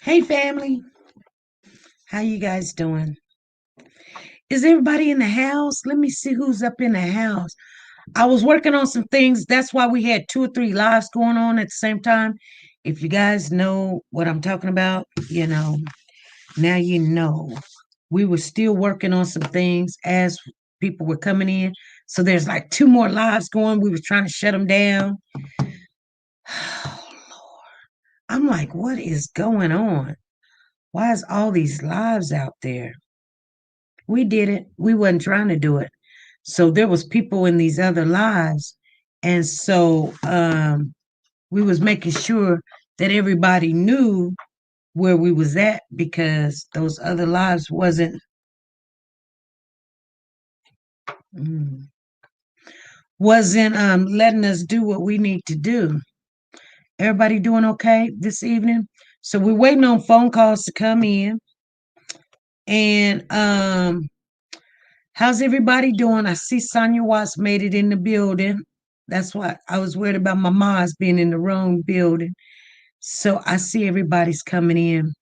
Hey family, how you guys doing? Is everybody in the house? Let me see who's up in the house. I was working on some things. That's why we had two or three lives going on at the same time. If you guys know what I'm talking about, now you know. We were still working on some things as people were coming in. So there's like two more lives going. We were trying to shut them down. Oh, Lord. I'm like, what is going on? Why is all these lives out there? We did it. We wasn't trying to do it. So there was people in these other lives. And so we was making sure that everybody knew where we was at because those other lives mm, wasn't letting us do what we need to do. Everybody doing okay this evening? So we're waiting on phone calls to come in. And how's everybody doing? I see Sonia Watts made it in the building. That's why I was worried about my mom's being in the wrong building. So I see everybody's coming in.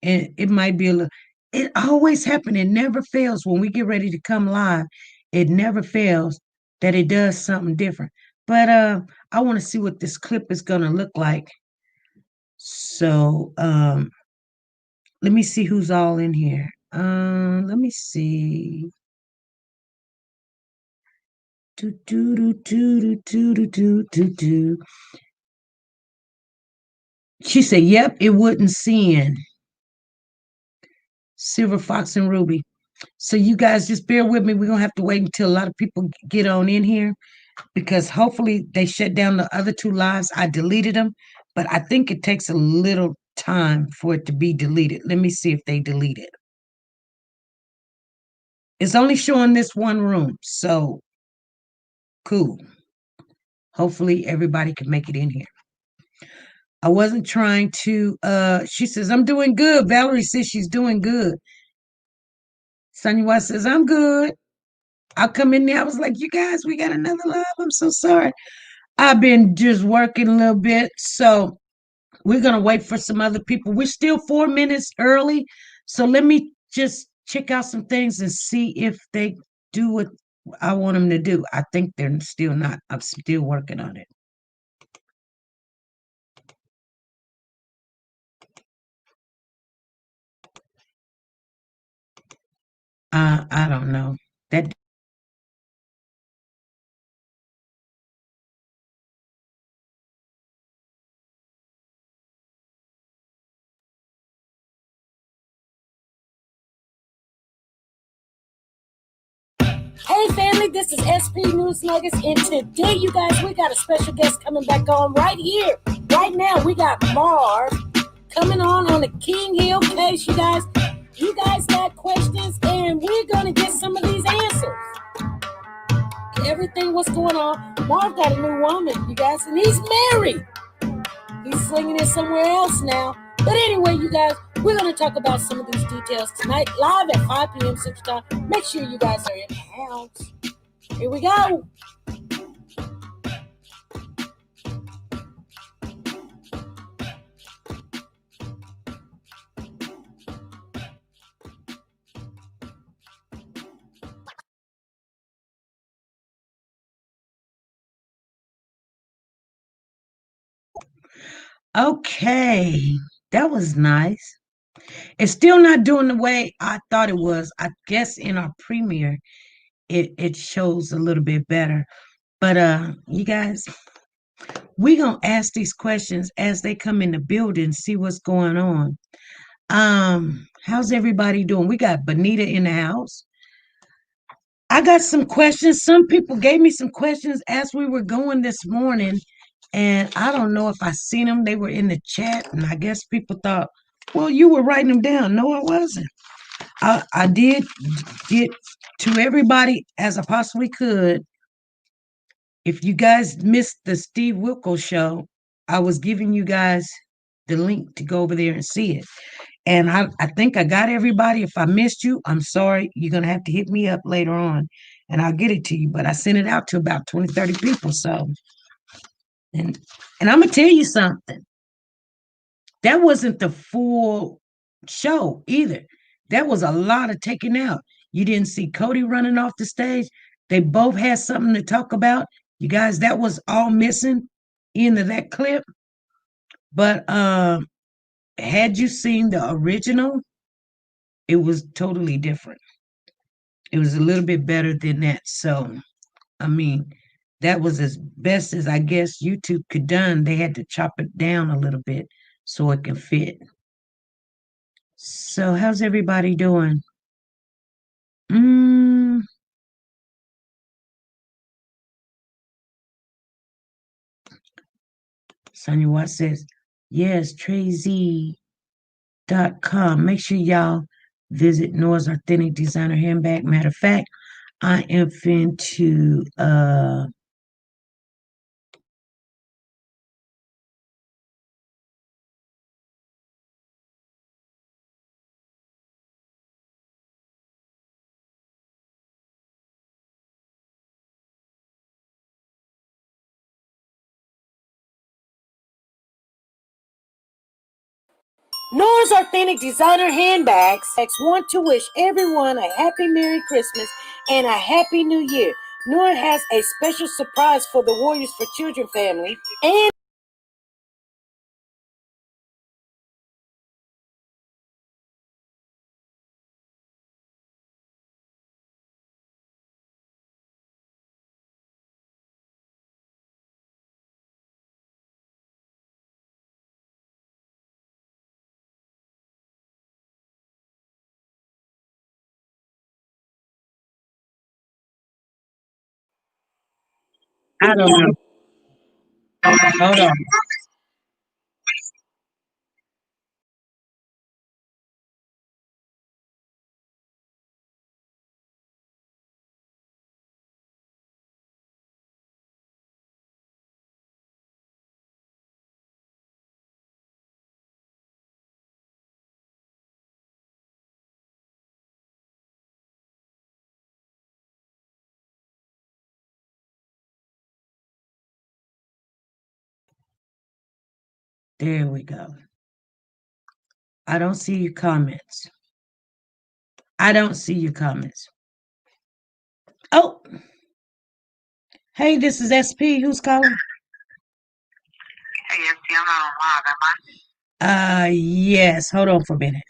And it might be a little, it always happens. It never fails when we get ready to come live. It never fails that it does something different. But I want to see what this clip is gonna look like. So let me see who's all in here. Let me see. Do, do, do, do, do, do, do, do, do. She said, yep, it wouldn't sin. Silver Fox and Ruby. So you guys just bear with me. We're gonna have to wait until a lot of people get on in here because hopefully they shut down the other two lives. I deleted them, but I think it takes a little time for it to be deleted. Let me see if they delete it. It's only showing this one room, so cool. Hopefully everybody can make it in here. I wasn't trying to she says, I'm doing good. Valerie says she's doing good. Sonia White says, I'm good. I'll come in there. I was like, you guys, we got another live. I'm so sorry. I've been just working a little bit. So we're going to wait for some other people. We're still 4 minutes early. So let me just check out some things and see if they do what I want them to do. I think they're still not. I'm still working on it. I don't know. That Hey family, this is SP News Nuggets, and today, you guys, we got a special guest coming back on right here, right now. We got Marv coming on the King Hill case, you guys. You guys got questions, and we're gonna get some of these answers. Everything what's going on. Marv got a new woman, you guys, and he's married. He's slinging it somewhere else now. But anyway, you guys, we're going to talk about some of these details tonight, live at 5 p.m. Central Time. Make sure you guys are in the house. Here we go. okay. That was nice. It's still not doing the way I thought it was. I guess in our premiere, it shows a little bit better. But you guys, we gonna ask these questions as they come in the building, see what's going on. How's everybody doing? We got Bonita in the house. I got some questions. Some people gave me some questions as we were going this morning, and I don't know if I seen them. They were in the chat, and I guess people thought, well, you were writing them down. No, I wasn't. I did get to everybody as I possibly could. If you guys missed the Steve Wilkos show, I was giving you guys the link to go over there and see it. And I think I got everybody. If I missed you, I'm sorry. You're going to have to hit me up later on and I'll get it to you. But I sent it out to about 20, 30 people. So, and I'm going to tell you something. That wasn't the full show either. That was a lot of taking out. You didn't see Cody running off the stage. They both had something to talk about. You guys, that was all missing into that clip. But had you seen the original, it was totally different. It was a little bit better than that. So, I mean, that was as best as I guess YouTube could done. They had to chop it down a little bit so it can fit. So, how's everybody doing? Mm, Sonia Watt says, yes, Trazy.com. Make sure y'all visit Noah's Authentic Designer Handbag. Matter of fact, I am fin to Nora's Authentic Designer Handbags want to wish everyone a happy Merry Christmas and a Happy New Year. Nora has a special surprise for the Warriors for Children family and I don't know. Hold on. There we go. I don't see your comments. I don't see your comments. Oh, hey, this is SP. Who's calling? Hey, it's Tiana on Marv, am I? Yes. Hold on for a minute.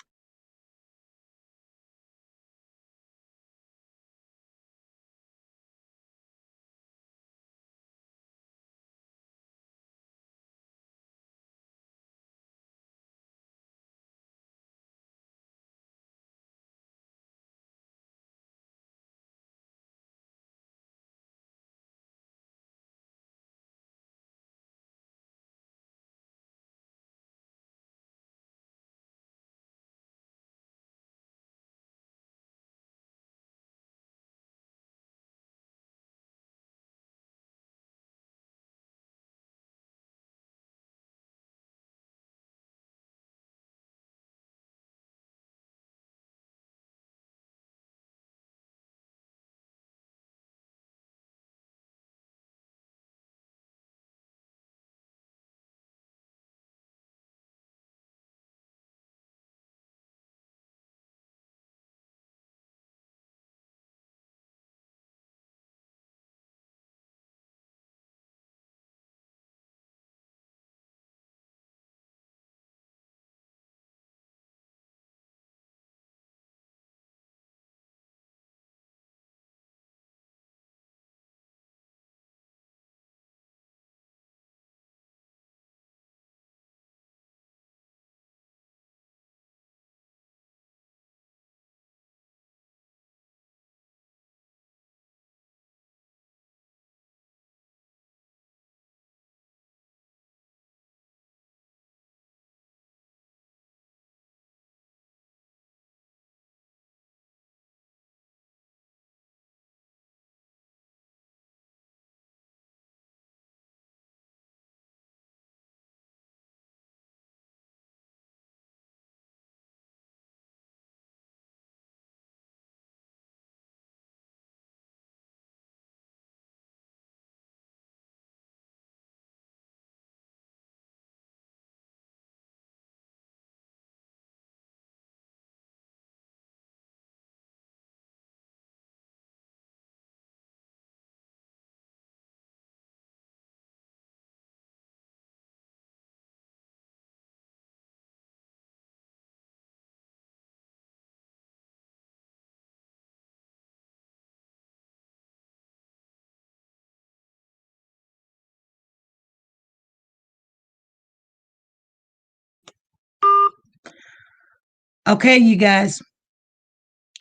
Okay, you guys.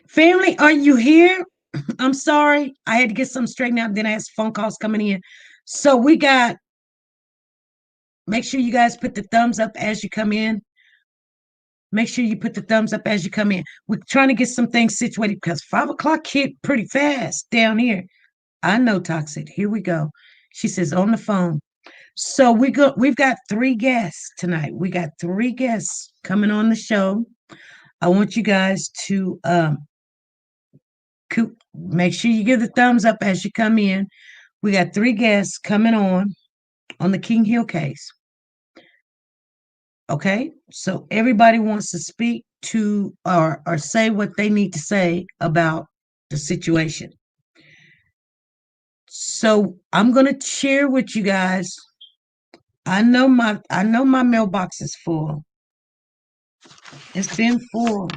Family, are you here? I'm sorry. I had to get some straightened out. Then I had phone calls coming in. So we got, make sure you guys put the thumbs up as you come in. Make sure you put the thumbs up as you come in. We're trying to get some things situated because 5 o'clock hit pretty fast down here. I know, Toxic. Here we go. She says on the phone. So we've got 3 guests tonight. We got 3 guests coming on the show. I want you guys to make sure you give the thumbs up as you come in. We got 3 guests coming on the King Hill case. Okay, so everybody wants to speak to or say what they need to say about the situation. So I'm gonna share with you guys. I know my mailbox is full. It's been full.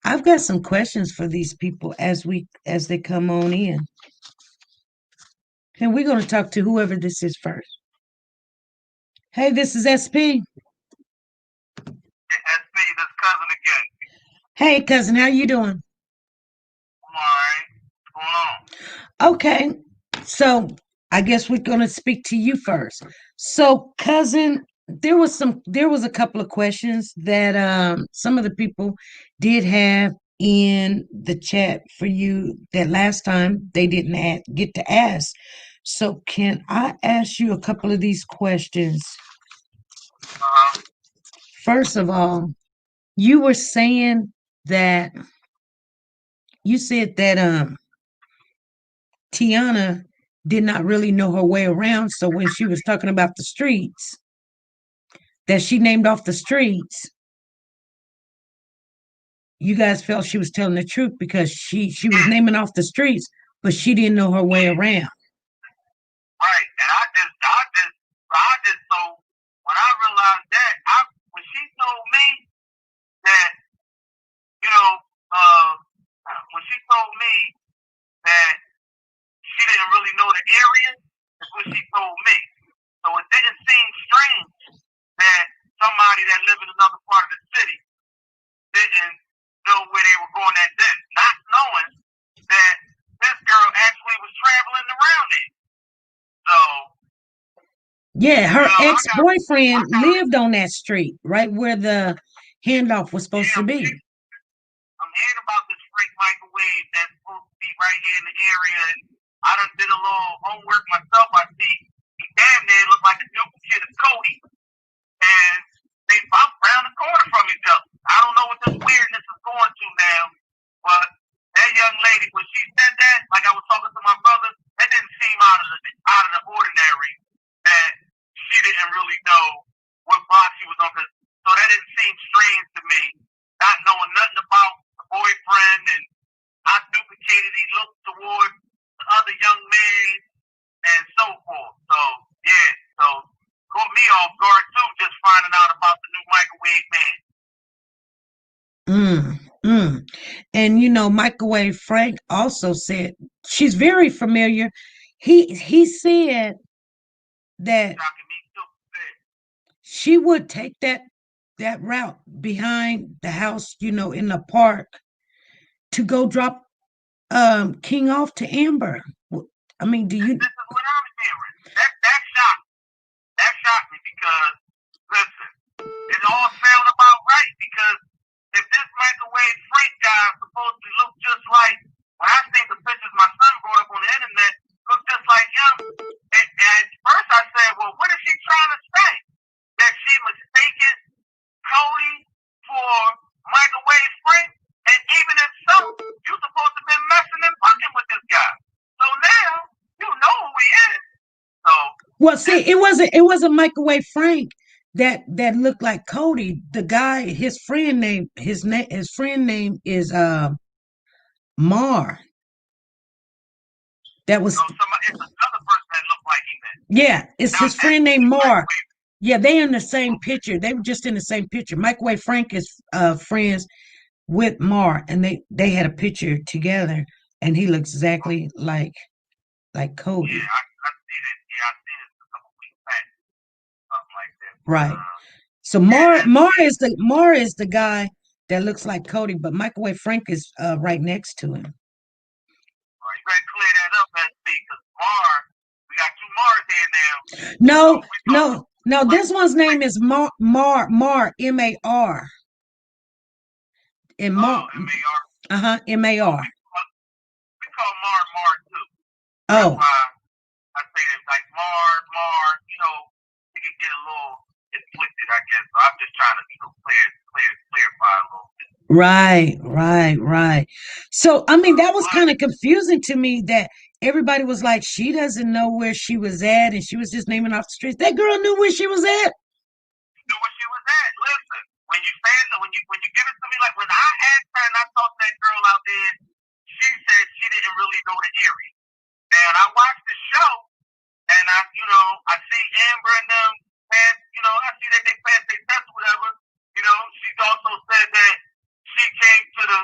I've got some questions for these people as they come on in. And we're gonna talk to whoever this is first. Hey, this is SP. SP, this cousin again. Hey, cousin, how you doing? I'm alright. What's going on? Okay, so I guess we're gonna speak to you first. So, cousin, there was a couple of questions that some of the people did have in the chat for you that last time they didn't get to ask. So, can I ask you a couple of these questions? First of all, you were saying that you said that Tiana did not really know her way around. So when she was talking about the streets, that she named off the streets, you guys felt she was telling the truth because she was naming off the streets, but she didn't know her way around. Right, and I just so when I realized that, when she told me that, when she told me that she didn't really know the area, is what she told me. So it didn't seem strange that somebody that lived in another part of the city didn't know where they were going at this, not knowing that this girl actually was traveling around it. So yeah, her ex-boyfriend lived on that street, right where the handoff was supposed to be. I'm hearing about this freight microwave that's supposed to be right here in the area. And I done did a little homework myself. I see he damn near look like a duplicate of Cody. And they bump around the corner from each other. I don't know what this weirdness is going to now, but that young lady, when she said that, like I was talking to my brother, that didn't seem out of the ordinary. That she didn't really know what block she was on. So that didn't seem strange to me, not knowing nothing about the boyfriend, and I duplicated he looked towards the other young man and so forth. So yeah, so caught me off guard too, just finding out about the new microwave man. And Microwave Frank also said she's very familiar. He said that she would take that route behind the house, in the park to go drop King off to Amber. I mean, do you? This is what I'm hearing. That shocked me because listen, it all sounds about right because if this microwave Frank guy is supposed to look just like, when I think the pictures my son brought up on the internet look just like him, and at first I said, well, what is she trying to say? That she mistaken Cody for microwave Frank? And even if so, you're supposed to have been messing and fucking with this guy. So now you know who he is. So well, see, it wasn't Microwave Frank that looked like Cody. The guy, his friend name is Marv. That was it's another person that looked like him then. Yeah, it's his friend named Marv. Yeah, they in the same picture. They were just in the same picture. Microwave Frank is friends with Marv, and they had a picture together, and he looks exactly like Cody. Yeah, I seen it. Yeah, I seen it a couple weeks back, something like that. Right. So Mar is the guy that looks like Cody, but Microwave Frank is right next to him. You better clear that up, SB, because Marv, we got two Mars here now. No. This one's name is Mar, M-A-R. And Mar, M-A-R. M-A-R. We call Marv too. Oh. That's why I say that, like Marv, you know, it can get a little inflicted, I guess. So I'm just trying to, clarify a little bit. Right. So, I mean, that was kind of confusing to me that everybody was like, she doesn't know where she was at, and she was just naming off the streets. That girl knew where she was at. Knew where she was at. Listen, when you say it, when you give it to me, like when I asked her and I talked to that girl out there, she said she didn't really know the area. And I watched the show, and I see Amber and them pass, I see that they pass their test or whatever. She also said that she came to the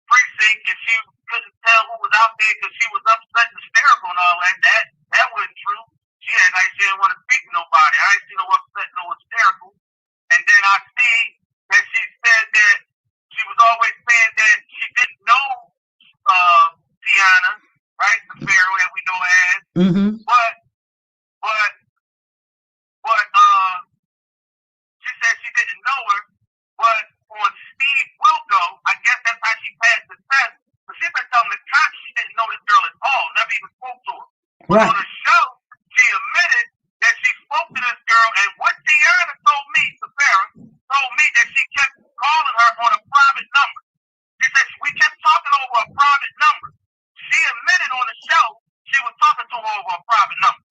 precinct and she couldn't tell who was out there because she was upset and hysterical and all that. That wasn't true. She didn't want to speak to nobody. I ain't seen no upset, no hysterical. And then I see that she said that she was always saying that she didn't know Tiana, right? The pharaoh that we know as. Mm-hmm. But she said she didn't know her. But on Steve Wilkos, I guess that's how she passed the test. But she been telling the cops she didn't know this girl at all, never even spoke to her. But Right. on the show, she admitted that she spoke to this girl, and what Tiana told me, Sarita, told me that she kept calling her on a private number. She said we kept talking over a private number. She admitted on the show she was talking to her over a private number.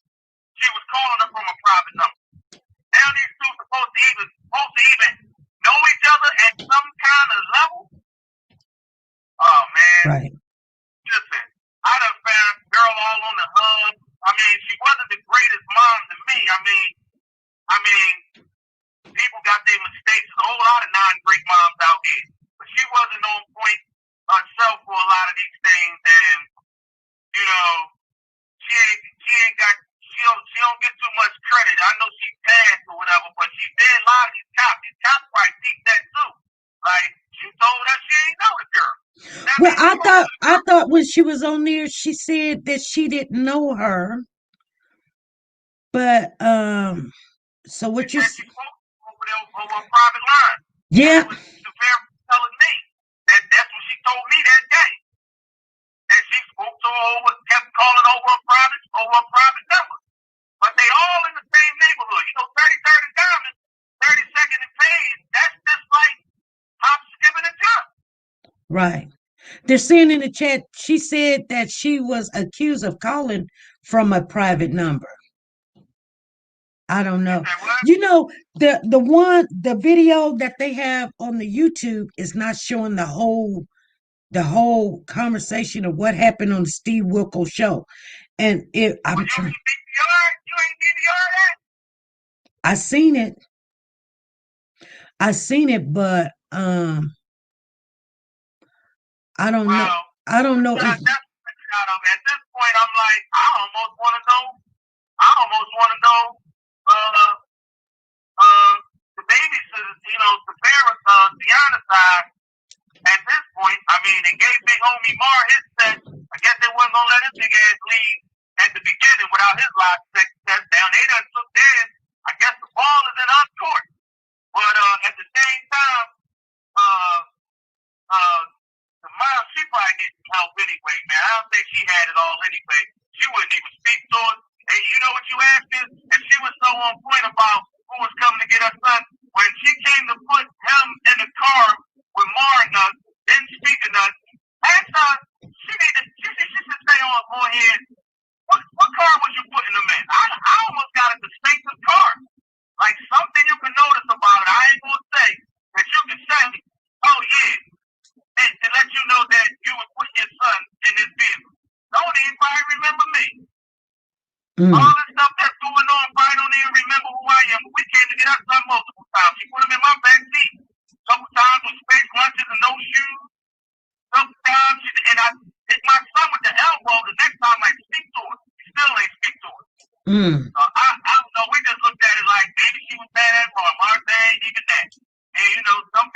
She was calling her from a private number. Now these two supposed to even know each other at some kind of level. Oh man. Right. Listen, I done found girl all on the hub. I mean, she wasn't the greatest mom to me. I mean, people got their mistakes. There's a whole lot of non-great moms out here. But she wasn't on point herself for a lot of these things, and she don't get too much credit. I know she passed or whatever, but she did a lot of these cops. These cops probably teach that too. Like she told us she ain't know the girl. Well, I thought when she was on there, she said that she didn't know her. But so what you? She spoke over a private line. Yeah. That was telling me that's what she told me that day. That she spoke to her kept calling over a private number. But they all in the same neighborhood. 33rd and Diamond, 32nd and Page. That's just like hop, skipping and jump. Right. They're saying in the chat, she said that she was accused of calling from a private number. I don't know. The video that they have on the YouTube is not showing the whole conversation of what happened on the Steve Wilkos show. And I'm trying. You ain't DVR that? I seen it, but I don't know. I don't know if at this point I'm like, I almost want to know the babysitters, the parents Tiana side. At this point, I mean, they gave big homie Mar his set. I guess they wasn't gonna let his big ass leave at the beginning without his life test down. They done took theirs. I guess the ball is in our court. But at the same time, the mom, she probably didn't help anyway, man. I don't think she had it all anyway. She wouldn't even speak to us. And you know what you asked her? If she was so on point about who was coming to get her son, when she came to put him in the car with Mar and us, didn't speak to us, asked her, she should stay on here. What car was you putting them in? I almost got a distinctive car. Like something you can notice about it. I ain't gonna say that you can say, oh yeah, and to let you know that you was putting your son in this vehicle. Don't even probably remember me. All this stuff that's going on, probably don't even remember who I am. We came to get our son multiple times. She put him in my back seat. Couple times with space lunches and no shoes. Couple times, and I hit my son with the elbow. The next time, like, speak to her. Still ain't speak to her. I don't know. We just looked at it like maybe she was bad at Marv. Marv ain't even that. And some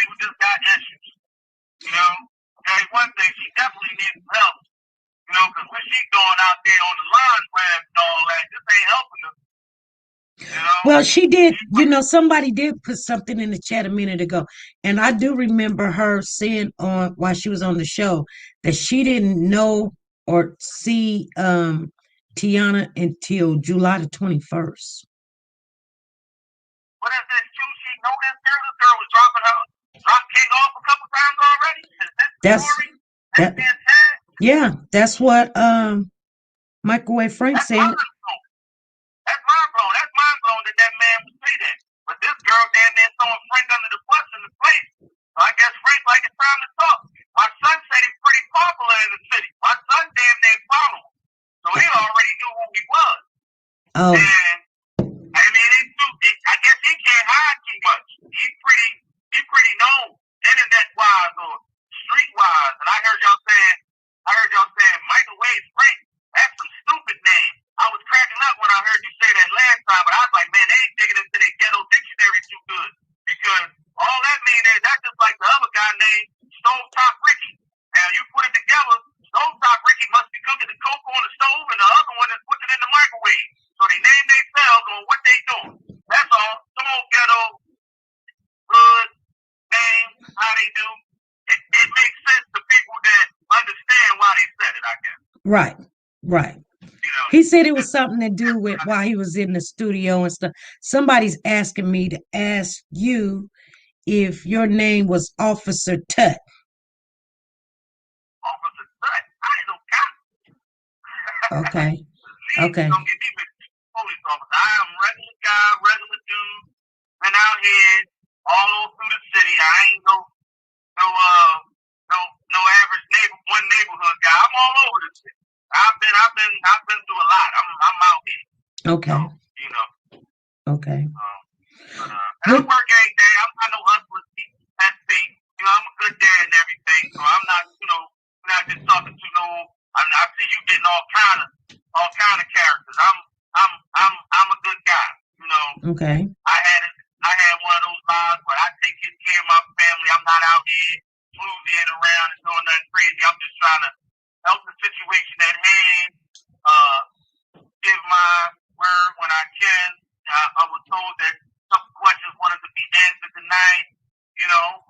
Well, she did, somebody did put something in the chat a minute ago. And I do remember her saying on while she was on the show that she didn't know or see Tiana until July the 21st. What is this? She know this girl? This girl was dropping her drop king off a couple times already. Is this the story? That's being said? Yeah, that's what Microwave Frank said. That's mind blown. That's mind blown that that man would say that. But this girl damn near throwing Frank under the bus in the place. So I guess Frank like it's time to talk. My son said he's pretty popular in the city. My son damn near followed him. So he already knew who he was. Oh. And I mean, I guess he can't hide too much. He's pretty known, internet wise or street wise. And I heard y'all saying Microwave Frank. That's some stupid name. I was cracking up when I heard you say that last time, but I was like, man, they ain't digging into their ghetto dictionary too good. Because all that means is that's just like the other guy named Stovetop Ricky. Now, you put it together, Stovetop Ricky must be cooking the coke on the stove, and the other one is putting it in the microwave. So they name themselves on what they doing. That's all. Some old ghetto, good name, how they do. It makes sense to people that understand why they said it, I guess. Right. He said it was something to do with while he was in the studio and stuff. Somebody's asking me to ask you if your name was Officer Tut. Officer Tut? I ain't no cop. Okay. Okay. Don't get me mixed with police officer. I am a regular guy, regular dude. Been out here all through the city. I ain't no average neighborhood guy. I'm all over the city. I've been through a lot. I'm out here. Okay. So, Okay. And I work every day. I'm not no hustler. SC. I'm a good dad and everything. So I'm not, not just talking to no. I see you getting all kind of characters. I'm a good guy. Okay. I had one of those lives, but I take good care of my family. I'm not out here fluting around and doing nothing crazy. I'm just trying to help the situation at hand. Give my word when I can. I was told that some questions wanted to be answered tonight.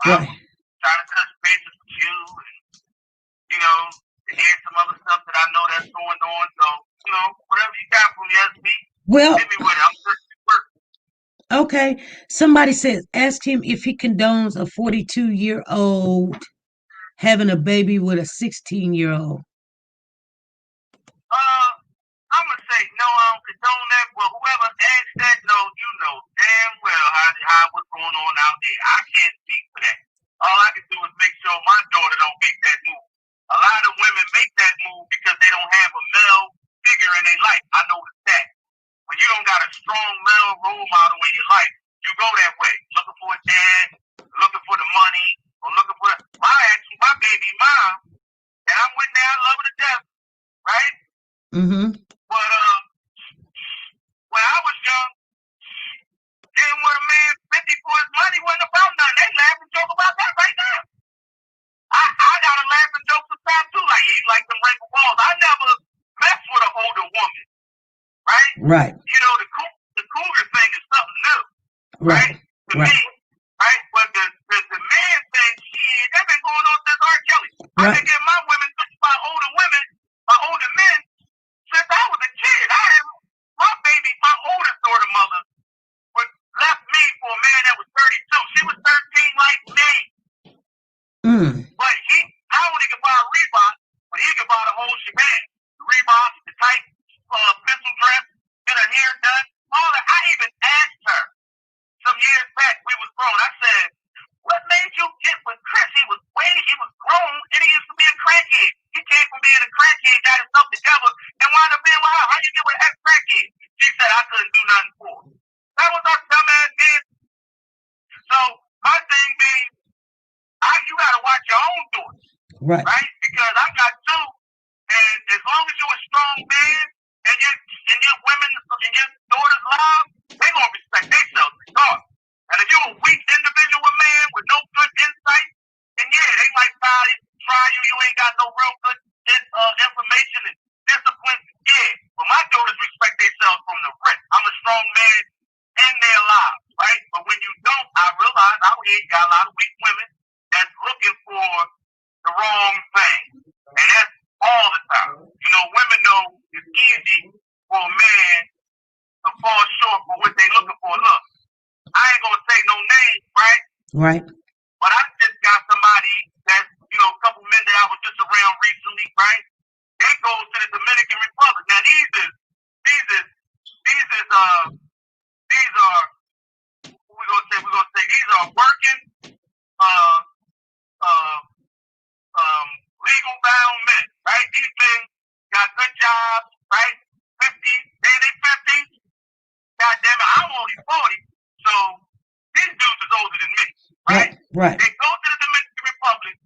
I'm trying to touch bases with you and, to hear some other stuff that I know that's going on. So, whatever you got from me, SB, hit me with it. I'm sure it's working. Okay. Somebody says, ask him if he condones a 42-year-old having a baby with a 16-year-old. I'm going to say, no, I don't condone that. Well, whoever asked that, no, you know damn well how what's going on out there. I can't speak for that. All I can do is make sure my daughter don't make that move. A lot of women make that move because they don't have a male figure in their life. I noticed that. When you don't got a strong male role model in your life, you go that way. Looking for a dad, looking for the money, or looking for my baby mom, and I'm with now, love her to death, right? Mm-hmm. But when I was young, getting with a man 50 for his money wasn't about nothing. They laugh and joke about that right now. I gotta laugh and joke sometimes too, like he like them wrinkle balls. I never messed with an older woman, right? Right. The cougar thing is something new, right? To me, right? But the man thing, they've been going on since R. Kelly. I've been getting my women by older women, by older men, since I was a kid. I had my oldest daughter mother left me for a man that was 32. She was 13 like me. But I only could buy a Reebok, but he could buy the whole shebang. The Reebok, the tight pencil dress, get her hair done, all that. I even asked her some years back, we was grown. I said, what made you get with Chris? He was grown, and he used to be a crackhead. He came from being a crackhead, got himself together, and wound up being with her. How you get with an ex-crackhead? She said, I couldn't do nothing for her. That was our dumbass man. So, my thing being, you gotta watch your own doors. Right? Because I got two, and as long as you're a strong man, and your women, and your daughters' lives, they gonna respect themselves regardless. And if you're a weak individual man with no good insight, then they might try you. You ain't got no real good information and discipline. But my daughters respect themselves from the rip. I'm a strong man in here, got a lot of weak women that's looking for the wrong thing. And that's all the time. You know, women know it's easy for a man to fall short for what they looking for. Look, I ain't gonna say no names, right? Right. But I just got somebody that, you know, a couple men that I was just around recently, right? They go to the Dominican Republic. Now these are we're gonna say these are working uh legal bound men, right? These men got good jobs, right? 50, they in their 50s. God damn it, I'm only 40. So these dudes is older than me, right? Right. They go to the Dominican Republic,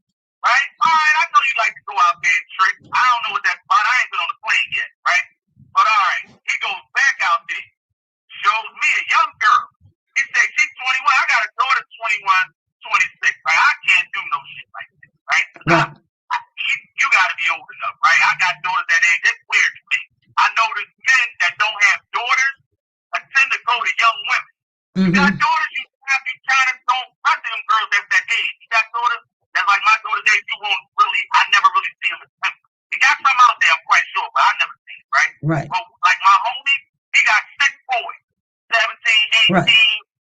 right? All right, I know you like to go out there and trick. I don't know what that's about. I ain't been on the plane yet, right? But all right, he goes back out there, shows me a young girl. He said, she's 21. I got a daughter 21, 26, right? I can't do no shit like this, right? You got to be old enough, right? I got daughters that age. That's weird to me. I know the men that don't have daughters tend to go to young women. You got daughters, you kind of don't trust them girls at that age. You got daughters that's like my daughter's age, I never really see them as women. You got some out there, I'm quite sure, but I never see it, right? Right. But like my homie, he got 6 boys, 17, 18, right.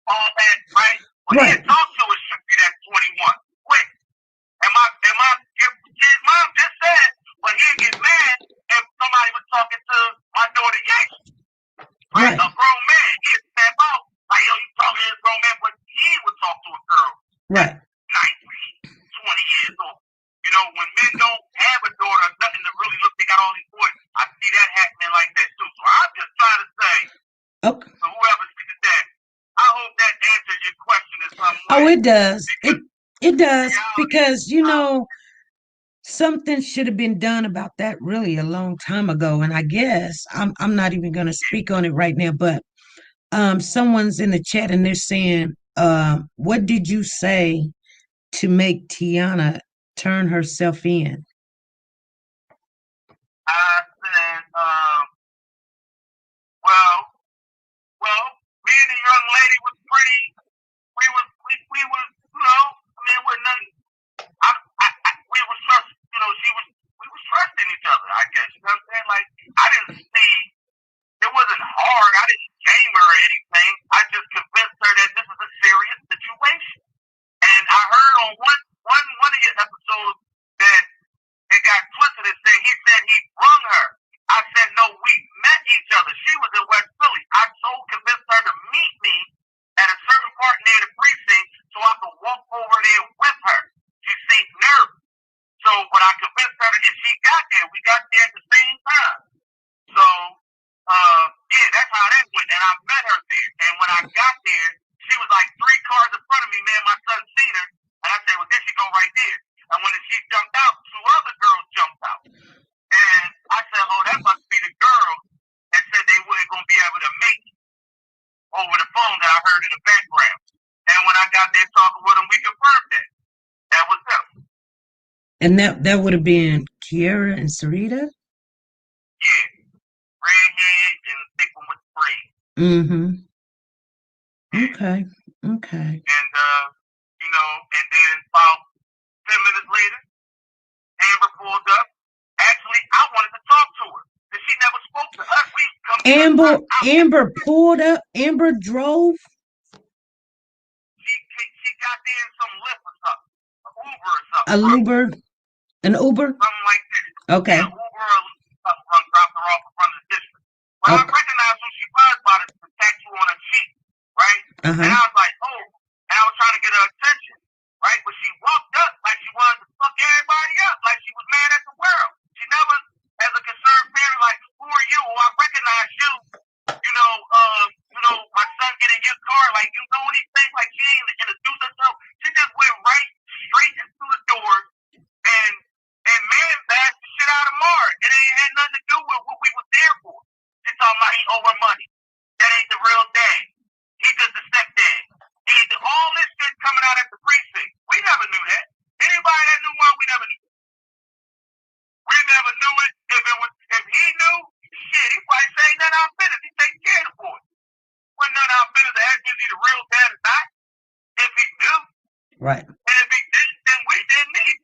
All that, right? But right. He'll talk to a shifty that's 21, quick. And my kid's mom just said, but he'd get mad if somebody was talking to my daughter Yates. Right? A grown man, he'd step out. Like, yo, you talking to this grown man, but he would talk to a girl. Right. 19, 20 years old. You know, when men don't have a daughter, nothing to really look, they got all these boys. I see that happening like that too. So I'm just trying to say, okay, to whoever sees that, I hope that answers your question in some way. Oh, it does. It does, because, you know, something should have been done about that really a long time ago. And I guess I'm not even going to speak on it right now, but someone's in the chat and they're saying, what did you say to make Tiana turn herself in? I said, well, me and the young lady was pretty. We was, you know, I mean, we're nothing. We was trust, you know, we was trusting each other, I guess. You know what I'm saying? Like, I didn't see, it wasn't hard. I didn't shame her or anything. I just convinced her that this is a serious situation. And I heard on one of your episodes that it got twisted and said he said he brung her. I said, no, we met each other. She was in West Philly. I so convinced her to meet me at a certain part near the precinct so I could walk over there with her. She seemed nervous. So when I convinced her and she got there, we got there at the same time. So, yeah, that's how that went. And I met her there. And when I got there, she was like 3 cars in front of me, man. My son seen her. And I said, well, there she go right there. And when she jumped out, 2 other girls jumped out. And I said, oh, that must be the girl that said they weren't going to be able to make it over the phone that I heard in the background. And when I got there talking with them, we confirmed that. That was them. And that would have been Kiara and Sarita? Yeah. Redhead and thick one with braid. Mm-hmm. Yeah. Okay. And, you know, and then about 10 minutes later, Amber pulled up. Actually, I wanted to talk to her. And she never spoke to us. We come Amber pulled up. Amber drove. She got there in some Lyft or something. An Uber? Something like that. Okay. Yeah, Uber or something dropped her off in front of the district. But okay. I recognized who she was by the tattoo on her cheek, right? Uh-huh. And I was like, oh. And I was trying to get her attention, right? But she walked up like she wanted to fuck everybody up, like she was mad at the world. She never, as a concerned parent, like, who are you? Oh, I recognize you. You know, my son getting his car, like, you know anything? Like, she didn't introduce herself. She just went right straight into the door and man bashed the shit out of Marv. It ain't had nothing to do with what we was there for. She talking about he owe her money. That ain't the real dad. He just the stepdad. Right. And if he didn't, then we didn't need it.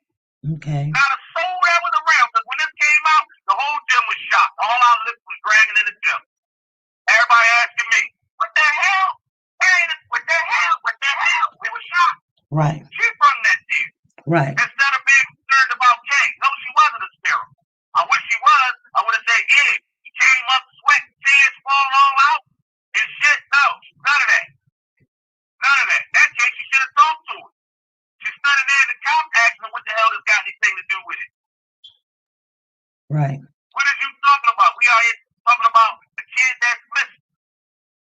Okay. Not a soul that was around, because when this came out, the whole gym was shocked. All our lips was dragging in the gym. Everybody asking me, what the hell? What the hell? What the hell? We were shocked. Right. She from that deal. Right. Instead of being concerned about Kay. No, she wasn't a sparrow. I wish she was. I would have said, yeah, she came up, sweat, tears falling all out, and shit. No, none of that. None of that. That case, she should have talked to her. She stood in there and the cop asked her, what the hell this got anything to do with it? Right. What are you talking about? We are here talking about the kid that's missing.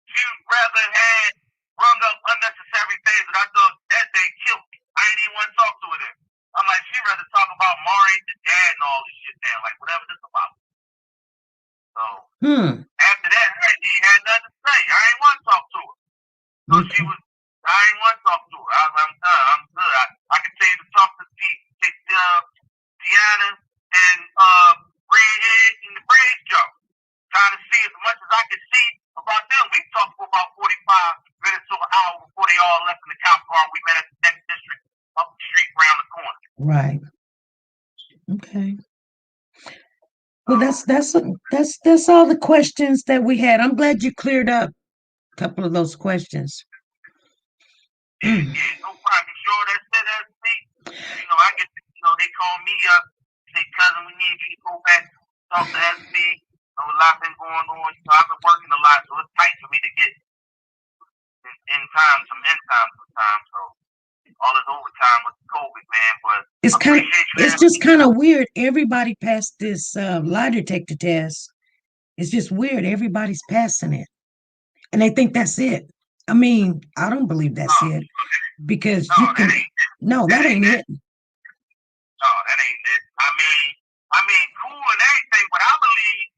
She rather had rung up unnecessary things that I thought that day killed me. I ain't even want to talk to her then. I'm like, she rather talk about Mari, the dad, and all this shit now, like whatever this about. So after that, he had nothing to say. I ain't want to talk to her. So she was, I ain't want to talk to her. I'm done. I'm good. I continue to talk to Tiana and Redhead and the Braves Joe. Trying to see as much as I can see about them. We talked for about 45 minutes to an hour before they all left in the cop car. We met at the next district up the street around the corner. Right. Okay. Well, that's all the questions that we had. I'm glad you cleared up a couple of those questions. Yeah, no problem. Sure, that's me. You know, I get, they call me up, say, cousin, we need you to go back, talk to SB. A lot been going on. I've been working a lot, so it's tight for me to get in time sometimes. So all this overtime with COVID, man. But it's just kind of weird. Everybody passed this lie detector test. It's just weird. Everybody's passing it, and they think that's it. I mean, I don't believe that's it, because that ain't it. No, that ain't it. I mean, cool and everything, but I believe.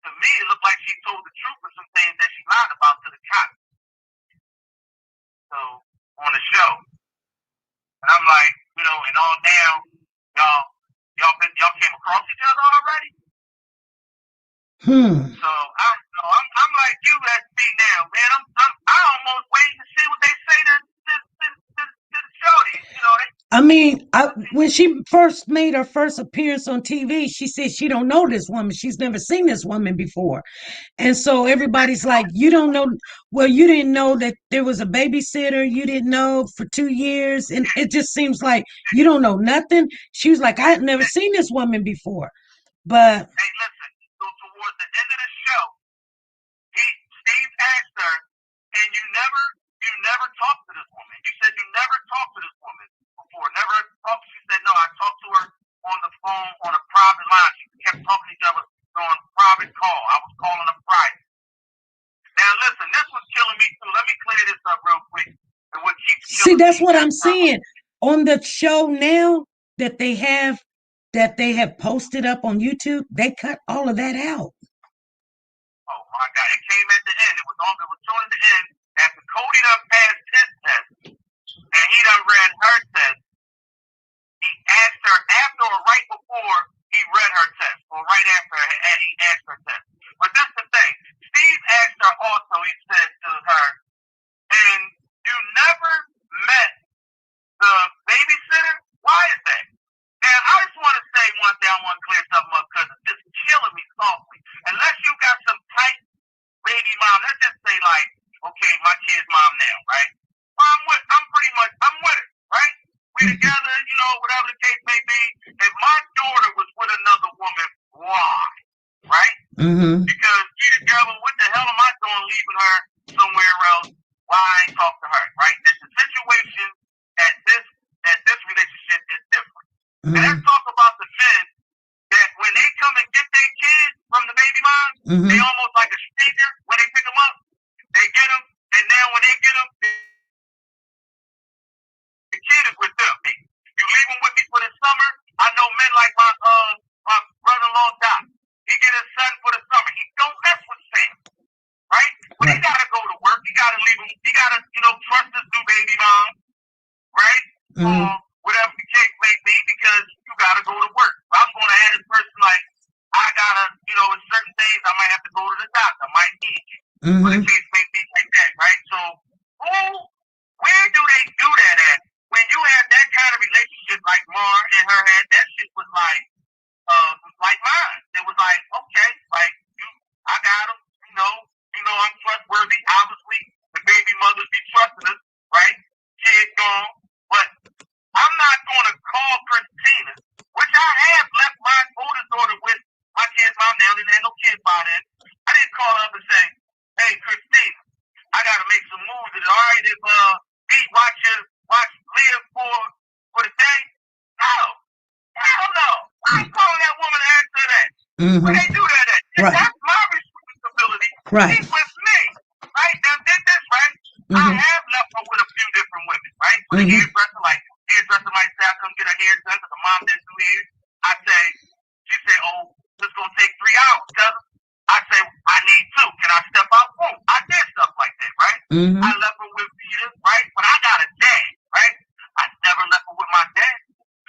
To me, it looked like she told the truth of some things that she lied about to the cops. So on the show, and I'm like, and all now, y'all came across each other already. So I'm like you, SB now, man. I almost waiting to see what they say to the shorty. I mean, when she first made her first appearance on TV, she said she don't know this woman. She's never seen this woman before. And so everybody's like, you don't know. Well, you didn't know that there was a babysitter. You didn't know for 2 years. And it just seems like you don't know nothing. She was like, I had never seen this woman before. But hey, listen, so towards the end of the show, Steve asked her, and you never talked to this woman. You said you never talked to this woman before. Never talked. She said, no, I talked to her on the phone on a private line. She kept talking to each other on private call. I was calling her private. Now listen, this was killing me too. Let me clear this up real quick. And what keeps killing see, that's me, what I'm saying. On the show now that they have posted up on YouTube, they cut all of that out. Oh my God! It came at the end. It was towards the end after Cody done passed his test and he done read her test. He asked her after or right before he read her test, or right after he asked her test. But this is the thing. Steve asked her also. He said to her, "And you never met the babysitter? Why is that?" Now, I just want to say one thing. I want to clear something up because it's just killing me softly. Unless you got some tight baby mom, let's just say like, okay, my kid's mom now, right? I'm with her, right? We together, whatever the case may be. If my daughter was with another woman, why? Right? Because she together, what the hell am I doing leaving her somewhere else? Why I ain't talk to her, right? The situation at this relationship is different. And let's talk about the men that when they come and get their kids from the baby mom, they almost like a stranger when they pick them up. They get them, and now when they get them, the kid is with them. You leave them with me for the summer. I know men like my brother-in-law Doc. He get his son for the summer. He don't mess with Sam, right? But he gotta go to work. He gotta leave him. He gotta, trust his new baby mom, right? Or whatever the case may be, because you gotta go to work. I'm gonna have this person like, I gotta, in certain days I might have to go to the doctor. I might need you. What the case may be like that, right? So who Where Mm-hmm. they do that at? Right. That's my responsibility. Right. She's with me. Right? Now, did this, right? I Mm-hmm. have left her with a few different women, right? With a Mm-hmm. hairdresser might say I come get her hair done because the mom didn't do hair. I say, she said, oh, this is gonna take 3 hours, cousin. I say, I need 2. Can I step out? Boom. I did stuff like that, right? Mm-hmm. I left her with Peter, right? But I got a dad, right? I never left her with my dad.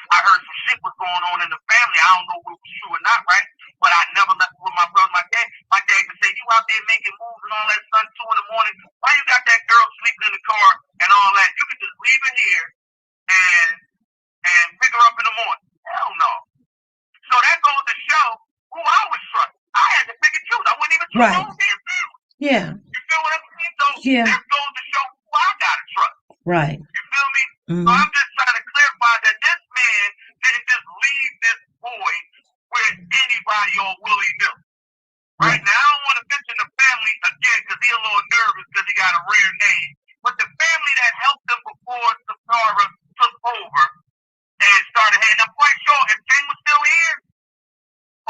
I heard some shit was going on in the family. I don't know if it was true or not, right? But I never left her with my brother, my dad. My dad would say, you out there making moves and all that, son, 2 in the morning. Why you got that girl sleeping in the car and all that? You can just leave her here and pick her up in the morning. Hell no. So that goes to show who I was trusting. I had to pick and choose. I wouldn't even trust my own damn family. Yeah. You feel what I'm saying? So Yeah. that goes to show who I gotta trust. Right. You feel me? Mm-hmm. So I'm just trying to clarify that this man didn't just leave this boy with anybody or willy nilly. Right? Now, I don't want to mention the family again because he's a little nervous because he got a rare name. But the family that helped him before Sarita took over and started having, I'm quite sure if Ken was still here,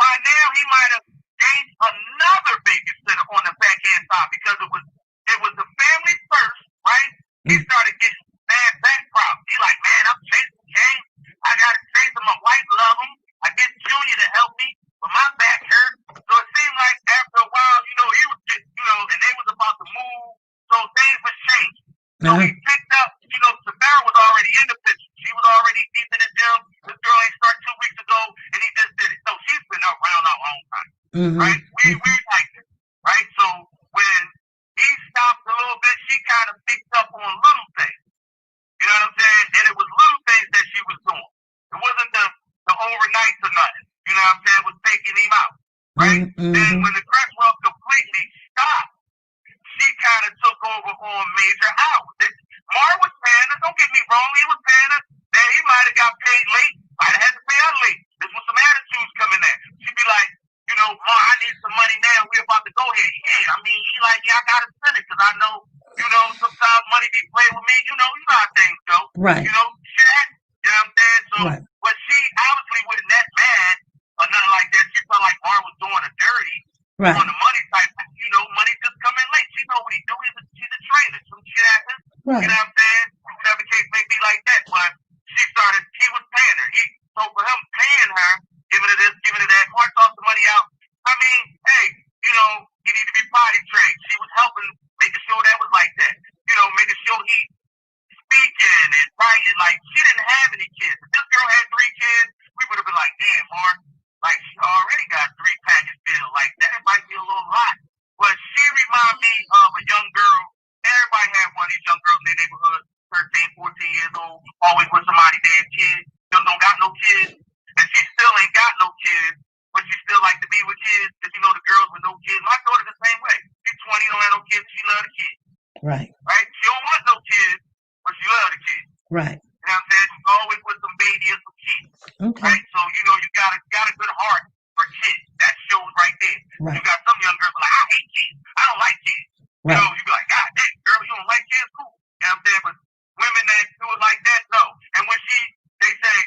by now he might have gained another babysitter on the back end side because it was the family first, right? He started getting bad back problems. He like, man, I'm chasing Ken. I gotta chase him. My wife love him. I get Junior to help me, but my back hurt. So it seemed like after a while, he was just, and they was about to move, so things was changing. So he picked up, Samara was already in the picture. She was already deep in the gym. This girl ain't start 2 weeks ago, and he just did it. So she's been around our own time, right? We like this, right? So when he stopped a little bit, she kind of picked up on little things. You know what I'm saying? And it was little things that she was doing. It wasn't the overnights or nothing. You know what I'm saying? It was taking him out, right? Then when the Crestwell completely stopped, she kind of took over on major hours. Marv was paying her. Don't get me wrong. He was paying her. Then he might have got paid late. Might have had to pay her late. This was some attitudes coming in. She'd be like, Marv, I need some money now. We're about to go here. Yeah, I mean, he like, yeah, I got to send it because I know, sometimes money be playing with me. You know how things go. Right. Shit happens. You know what I'm saying? So, but she obviously wasn't that mad or nothing like that. She felt like Marv was doing her dirty. Right. On the money type, money just come in late. She know what he do. She's a trainer. Some shit happens. Right. You know what I'm saying? Whatever case may be like that. But he was paying her. So for him paying her, giving her this, giving her that, Mark tossed the money out. I mean, hey, he need to be potty trained. She was helping, making sure that was like that. Making sure he speaking and writing. Like, she didn't have any kids. If this girl had 3 kids, we would have been like, damn, Mark. Like, she already got 3 package deals like that. It might be a little lot. But she reminded me of a young girl. Everybody had one of these young girls in their neighborhood, 13, 14 years old, always with somebody damn kids. Still don't got no kids. And she still ain't got no kids, but she still like to be with kids because the girls with no kids. My daughter the same way. She's 20, don't have no kids, she love the kids. Right. Right? She don't want no kids, but she love the kids. Right. You know what I'm saying? She's always with some baby and some kids. Okay. Right? So, you got a good heart for kids. That shows right there. Right. You got some young girls like, I hate kids. I don't like kids. Right. You be like, God damn, girl, you don't like kids? Cool. You know what I'm saying? But women that do it like that, no. And when they say,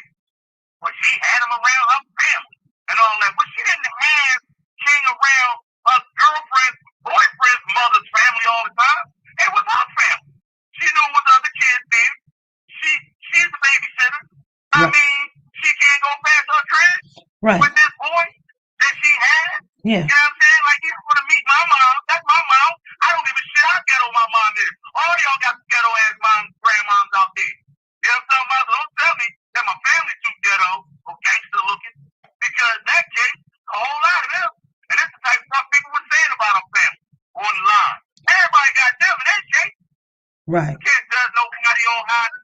well, she had him around her family and all that. But she didn't have King around her girlfriend's, boyfriend's mother's family all the time. It was her family. She knew what the other kids did. She's the babysitter. I mean, she can't go past her crib with this boy that she had. Yeah. You know what I'm saying? Like, you want to meet my mom. That's my mom. I don't give a shit how ghetto my mom is. All y'all got ghetto ass moms, grandmoms out there. You know what I'm talking about? So don't tell me that my family's too ghetto or gangster looking. Because in that case, a whole lot of them. And that's the type of stuff people were saying about our family online. Everybody got them in that shape. Right. You can't judge nobody on how to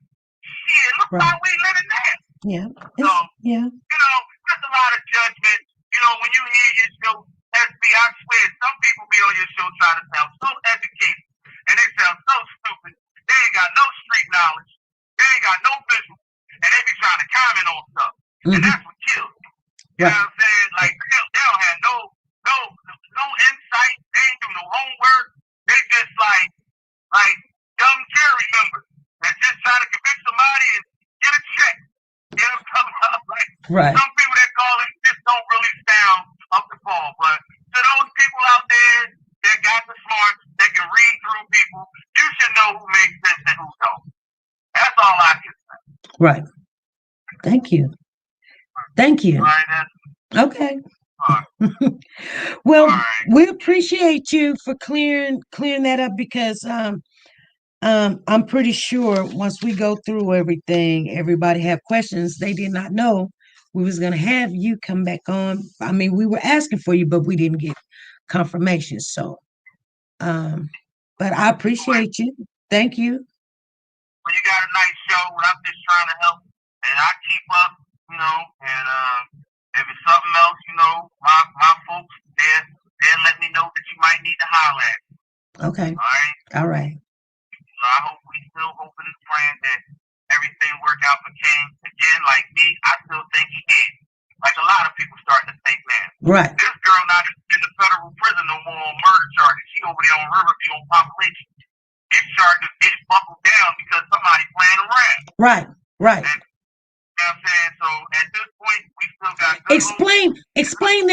shit. Look how we living now. Yeah. So, yeah. There's a lot of judgment. When you hear your show, SB, I swear, some people be on your show trying to sound so educated, and they sound so stupid. They ain't got no street knowledge. They ain't got no visual, and they be trying to comment on stuff. And that's what kills me. You know what I'm saying? Like, they don't have no insight. They ain't do no homework. They just like young jury members that just trying to convict somebody and get a check. You know what I'm talking about? Like, some people that call it just don't really sound up to Right. Thank you. Thank All you. right, that's Okay. all right. Well, All right. we appreciate you for clearing that up because I'm pretty sure once we go through everything, everybody have questions they did not know we was gonna have you come back on. I mean, we were asking for you, but we didn't get confirmation. So, um, but I Well, appreciate you. Thank you. you got a nice show, and I'm just trying to help, and I keep up, and if it's something else, my folks, they'll let me know that you might need to holler at. Okay. All right. All right. So I hope we still hoping and praying that everything work out for King. Again, like me, I still think he did. Like a lot of people starting to think, man, Right. this girl not in the federal prison no more on murder charges. She over there on Riverview on population. His charges get buckled down because somebody playing around. Right. Right. And, you know what I'm saying? So at this point, we still got good hope. Explain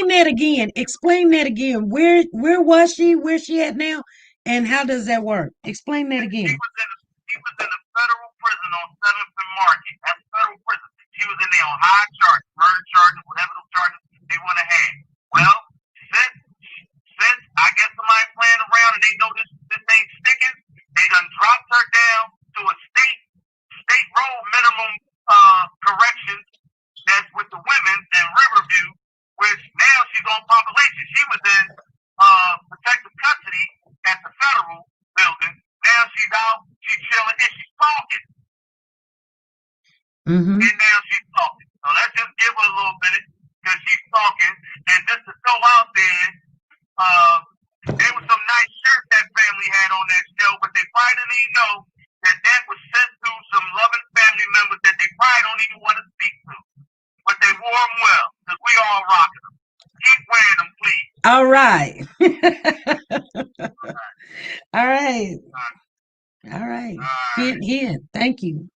that again. Explain that again. Where was she? Where's she at now? And how does that work? Explain that He again. was in a federal prison on 7th and Market. That's federal prison. She was in there on high charges, murder charges, whatever those charges they want to have. Well, since I guess somebody playing around and they know this ain't sticking, they done dropped her down to a state road minimum correction that's with the women in Riverview, which now she's on population. She was in protective custody at the federal building. Now she's out, she's chilling, and she's talking. Mm-hmm. And now she's talking. So let's just give her a little minute because she's talking. And just to throw out there, there was some nice shirts that family had on that show, but they probably didn't even know that was sent to some loving family members that they probably don't even want to speak to. But they wore them well because we all rocking them. Keep wearing them, please. All right. All right. All right. Here. Thank you.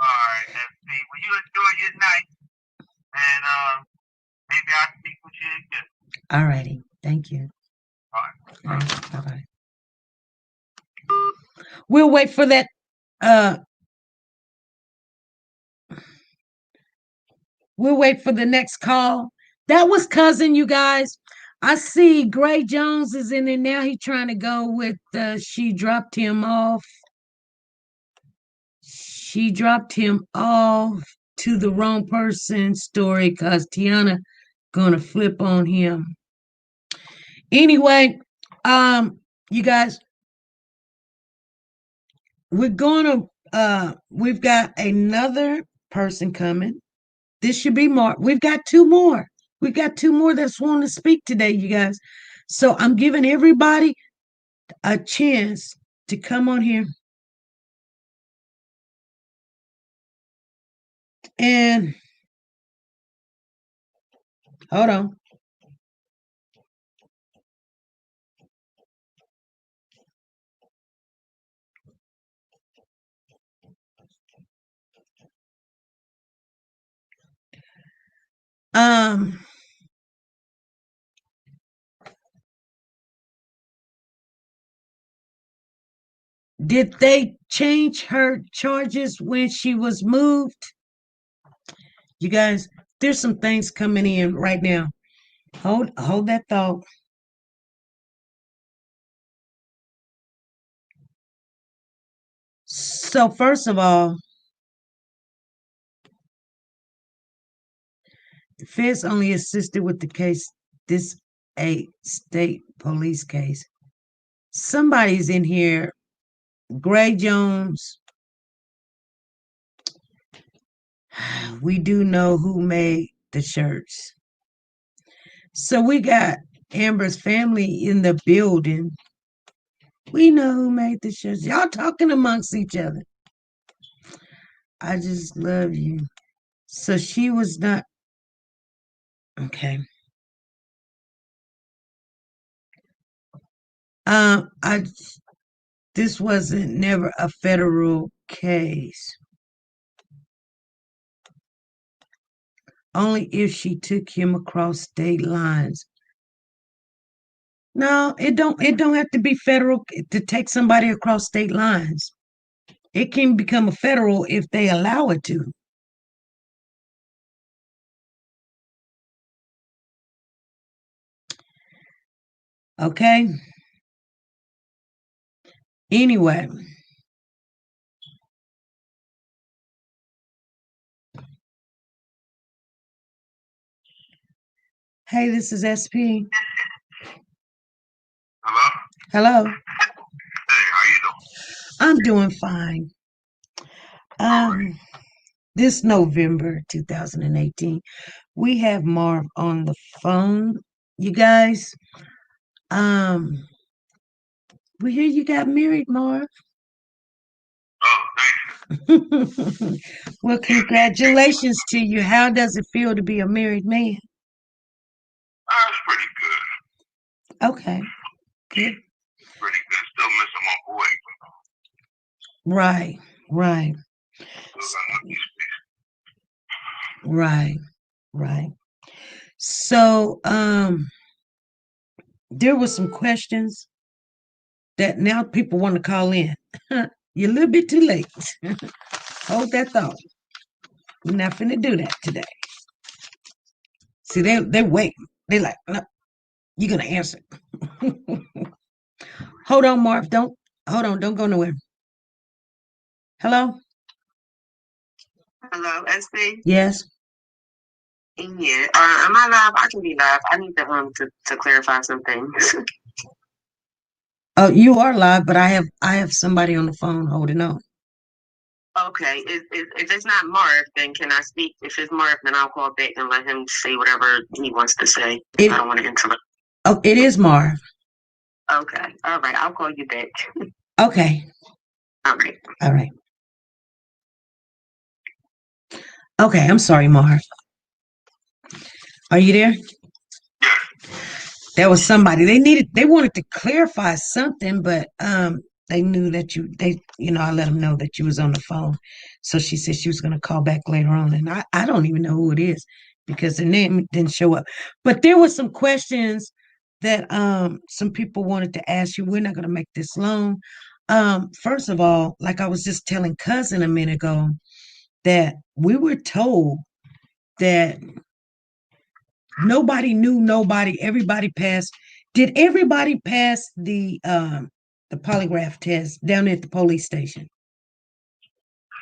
All right. Let's see. Well, you enjoy your night, and maybe I'll speak with you again. All righty. Thank you. All right. All right. Bye bye. We'll wait for that. We'll wait for the next call. That was cousin, you guys. I see Gray Jones is in there now. He's trying to go with she dropped him off. She dropped him off to the wrong person story because Tiana gonna flip on him. Anyway, you guys, we've got another person coming. This should be Marv. We've got two more. We've got two more that's wanting to speak today, you guys. So I'm giving everybody a chance to come on here. And hold on. Did they change her charges when she was moved? You guys, there's some things coming in right now. Hold that thought. So first of all, the feds only assisted with the case. This a state police case. Somebody's in here. Gray Jones. We do know who made the shirts. So we got Amber's family in the building. We know who made the shirts. Y'all talking amongst each other. I just love you. So she was not okay. I this wasn't never a federal case. Only if she took him across state lines. No, it don't have to be federal to take somebody across state lines. It can become a federal if they allow it to. Okay. Anyway. Hey, this is SP. Hello? Hello. Hey, how you doing? I'm doing fine. This November 2018, we have Marv on the phone. You guys, we hear you got married, Marv. Oh, thank you. Well, congratulations to you. How does it feel to be a married man? It's pretty good. Okay, good. Pretty good. Still missing my boy. Right, right, Still got no space. right, right. So, there were some questions that now people want to call in. You're a little bit too late. Hold that thought. We're not finna do that today. See, they wait. They like, no, you're gonna answer. Hold on, Marv. Don't go nowhere. Hello? Hello, SP. Yes. Yeah. Am I live? I can be live. I need to clarify some things. Oh, you are live, but I have somebody on the phone holding on. Okay. If it's not Marv, then can I speak? If it's Marv, then I'll call back and let him say whatever he wants to say. I don't want to interrupt. Oh, it is Marv. Okay. All right. I'll call you back. Okay. All right. All right. Okay, I'm sorry, Marv. Are you there? There was somebody. They wanted to clarify something, but they knew that I let them know that you was on the phone. So she said she was gonna call back later on. And I don't even know who it is because the name didn't show up. But there were some questions that some people wanted to ask you. We're not gonna make this long. First of all, like I was just telling cousin a minute ago, that we were told that nobody knew nobody. Everybody passed. Did everybody pass the polygraph test down at the police station?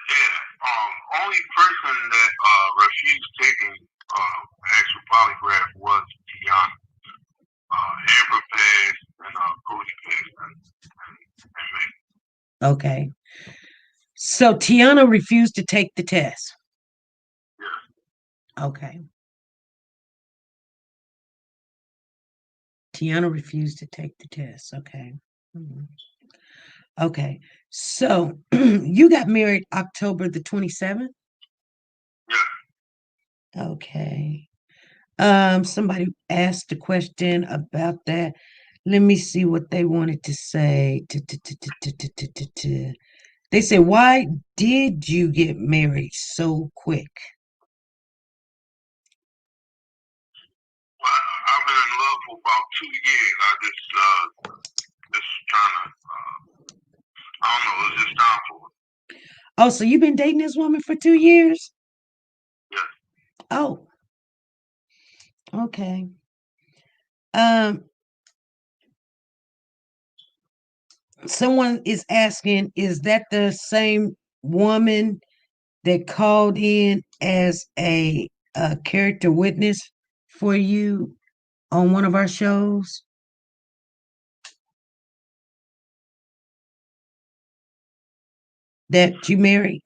Yeah. Only person that refused taking actual polygraph was Tiana. Amber passed and Cody passed and me. Okay. So Tiana refused to take the test. Yeah. Okay. Tiana refused to take the test. Okay. Mhm. Okay. So you got married October the 27th? Yeah. Okay. Somebody asked a question about that. Let me see what they wanted to say. They said, why did you get married so quick? Well, I've been in love for about 2 years. I just trying to, I don't know, it's just time for it. Oh, so you've been dating this woman for 2 years? Yeah. Oh, okay. Um, someone is asking, is that the same woman that called in as a character witness for you on one of our shows? That you married?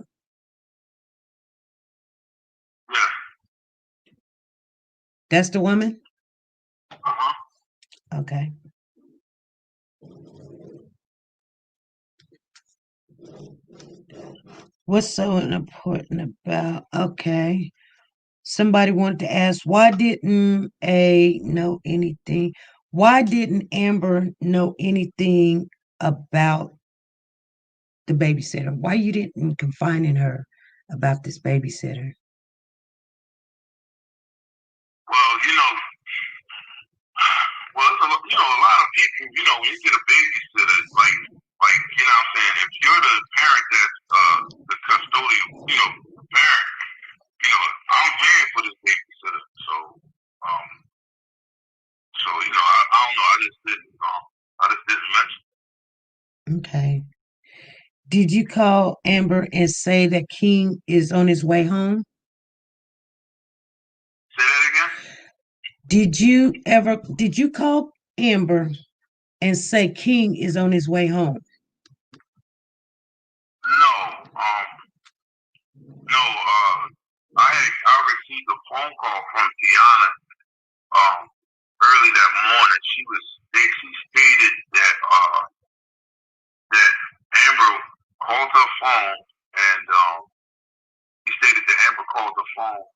Yeah. That's the woman? Uh-huh. Okay. What's so important about? Okay. Somebody wanted to ask, why didn't A know anything? Why didn't Amber know anything about the babysitter? Why you didn't confine in her about this babysitter? Well, a lot of people, when you get a babysitter, like, you know what I'm saying, if you're the parent that's Okay. Did you call Amber and say that King is on his way home? Say that again? Did you call Amber and say King is on his way home? No. No. I received a phone call from Tiana early that morning. She stated that Amber called her phone, and he stated that Amber called the phone,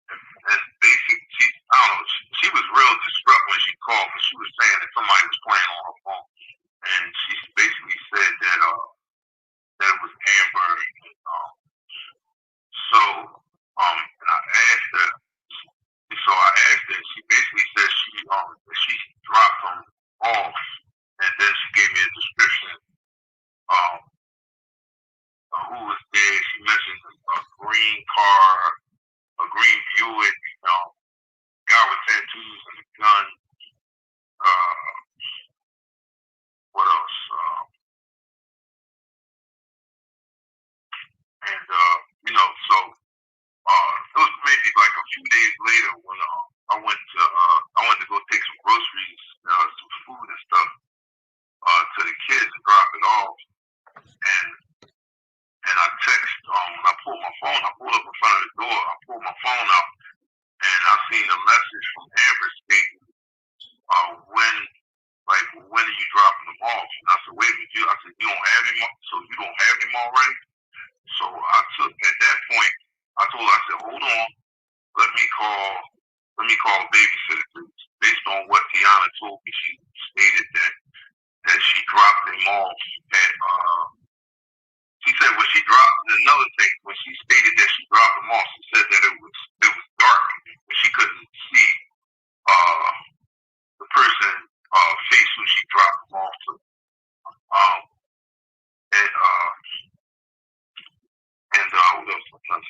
and basically, I don't know, she was real distraught when she called, because she was saying that somebody was playing on her phone, and she basically said that it was Amber, and and I asked her, she basically said she dropped him off, and then she gave me a description of who was there. She mentioned a green car, a green Buick, guy with tattoos and a gun. What else? So it was maybe like a few days later when I went to go take some groceries, some food and stuff to the kids and drop it off, and I text when I pulled my phone. I pulled up in front of the door. I pulled my phone out, and I seen a message from Amber stating, when are you dropping them off? And I said, wait a minute, you don't have him, so you don't have him already? So at that point, I told her, I said, hold on, let me call a babysitter. Based on what Tiana told me, she stated that she dropped him off at, she said when she dropped, another thing, when she stated that she dropped him off, she said that it was dark, and she couldn't see the person face who she dropped him off to.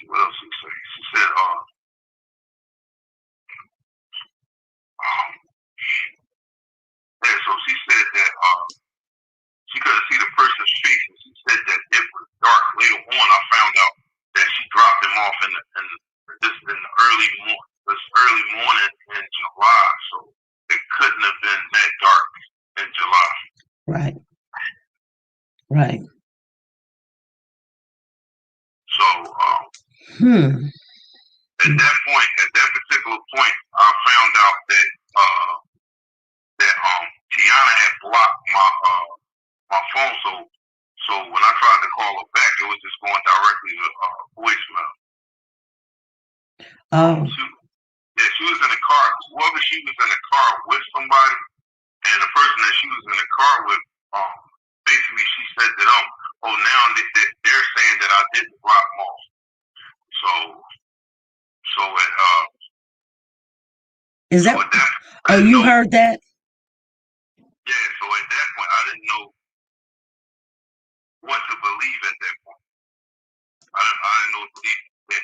What else she said? She said, so she said that she couldn't see the person's face, and she said that it was dark. Later on, I found out that she dropped him off in the early morning in July, so it couldn't have been that dark in July. Right. Right. So, at that particular point, I found out that Tiana had blocked my phone, so when I tried to call her back, it was just going directly to voicemail. She was in a car. Whoever she was in a car with somebody, and the person that she was in the car with, basically she said that now they're saying that I didn't block them off. Is that? You heard that? Yeah. So at that point, I didn't know what to believe. At that point, I didn't know what to believe, that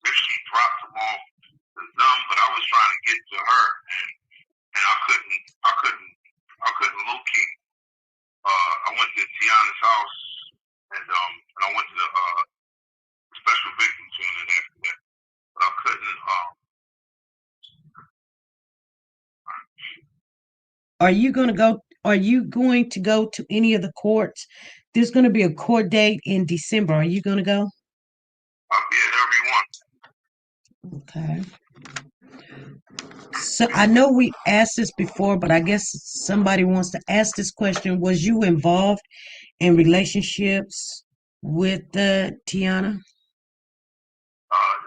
if she dropped them off to them, but I was trying to get to her, and I couldn't locate. I went to Tiana's house, and I went to the special victims unit after that, but I couldn't. Are you going to go to any of the courts? There's going to be a court date in December. Are you going to go? I'll be at every one. Okay. So I know we asked this before, but I guess somebody wants to ask this question. Was you involved in relationships with Tiana?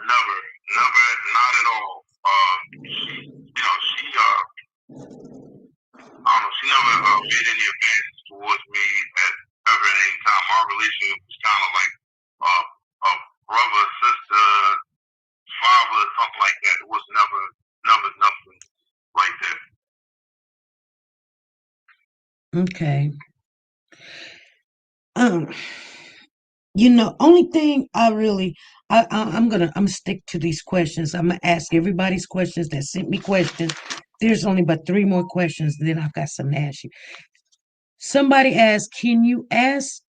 Never, not at all. She never made any advances towards me at any time. Our relationship was kind of like a brother, sister, father, something like that. It was never nothing like that. Okay. Only thing I'm gonna stick to these questions. I'm gonna ask everybody's questions that sent me questions. There's only but 3 more questions, then I've got some to ask you. Somebody asked, can you ask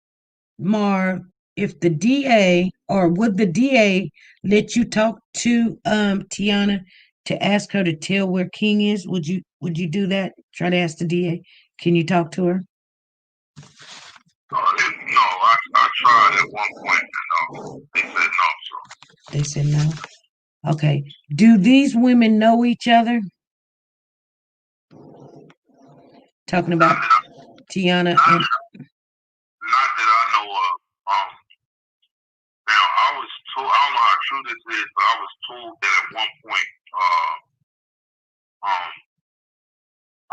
Marv if the DA or would the DA let you talk to Tiana to ask her to tell where King is? Would you do that? Try to ask the DA. Can you talk to her? No, I tried at one point and they said no. So They said no. Okay. Do these women know each other? Talking about Tiana and not that I know of. Now I was told, I don't know how true this is, but I was told that at one point, um,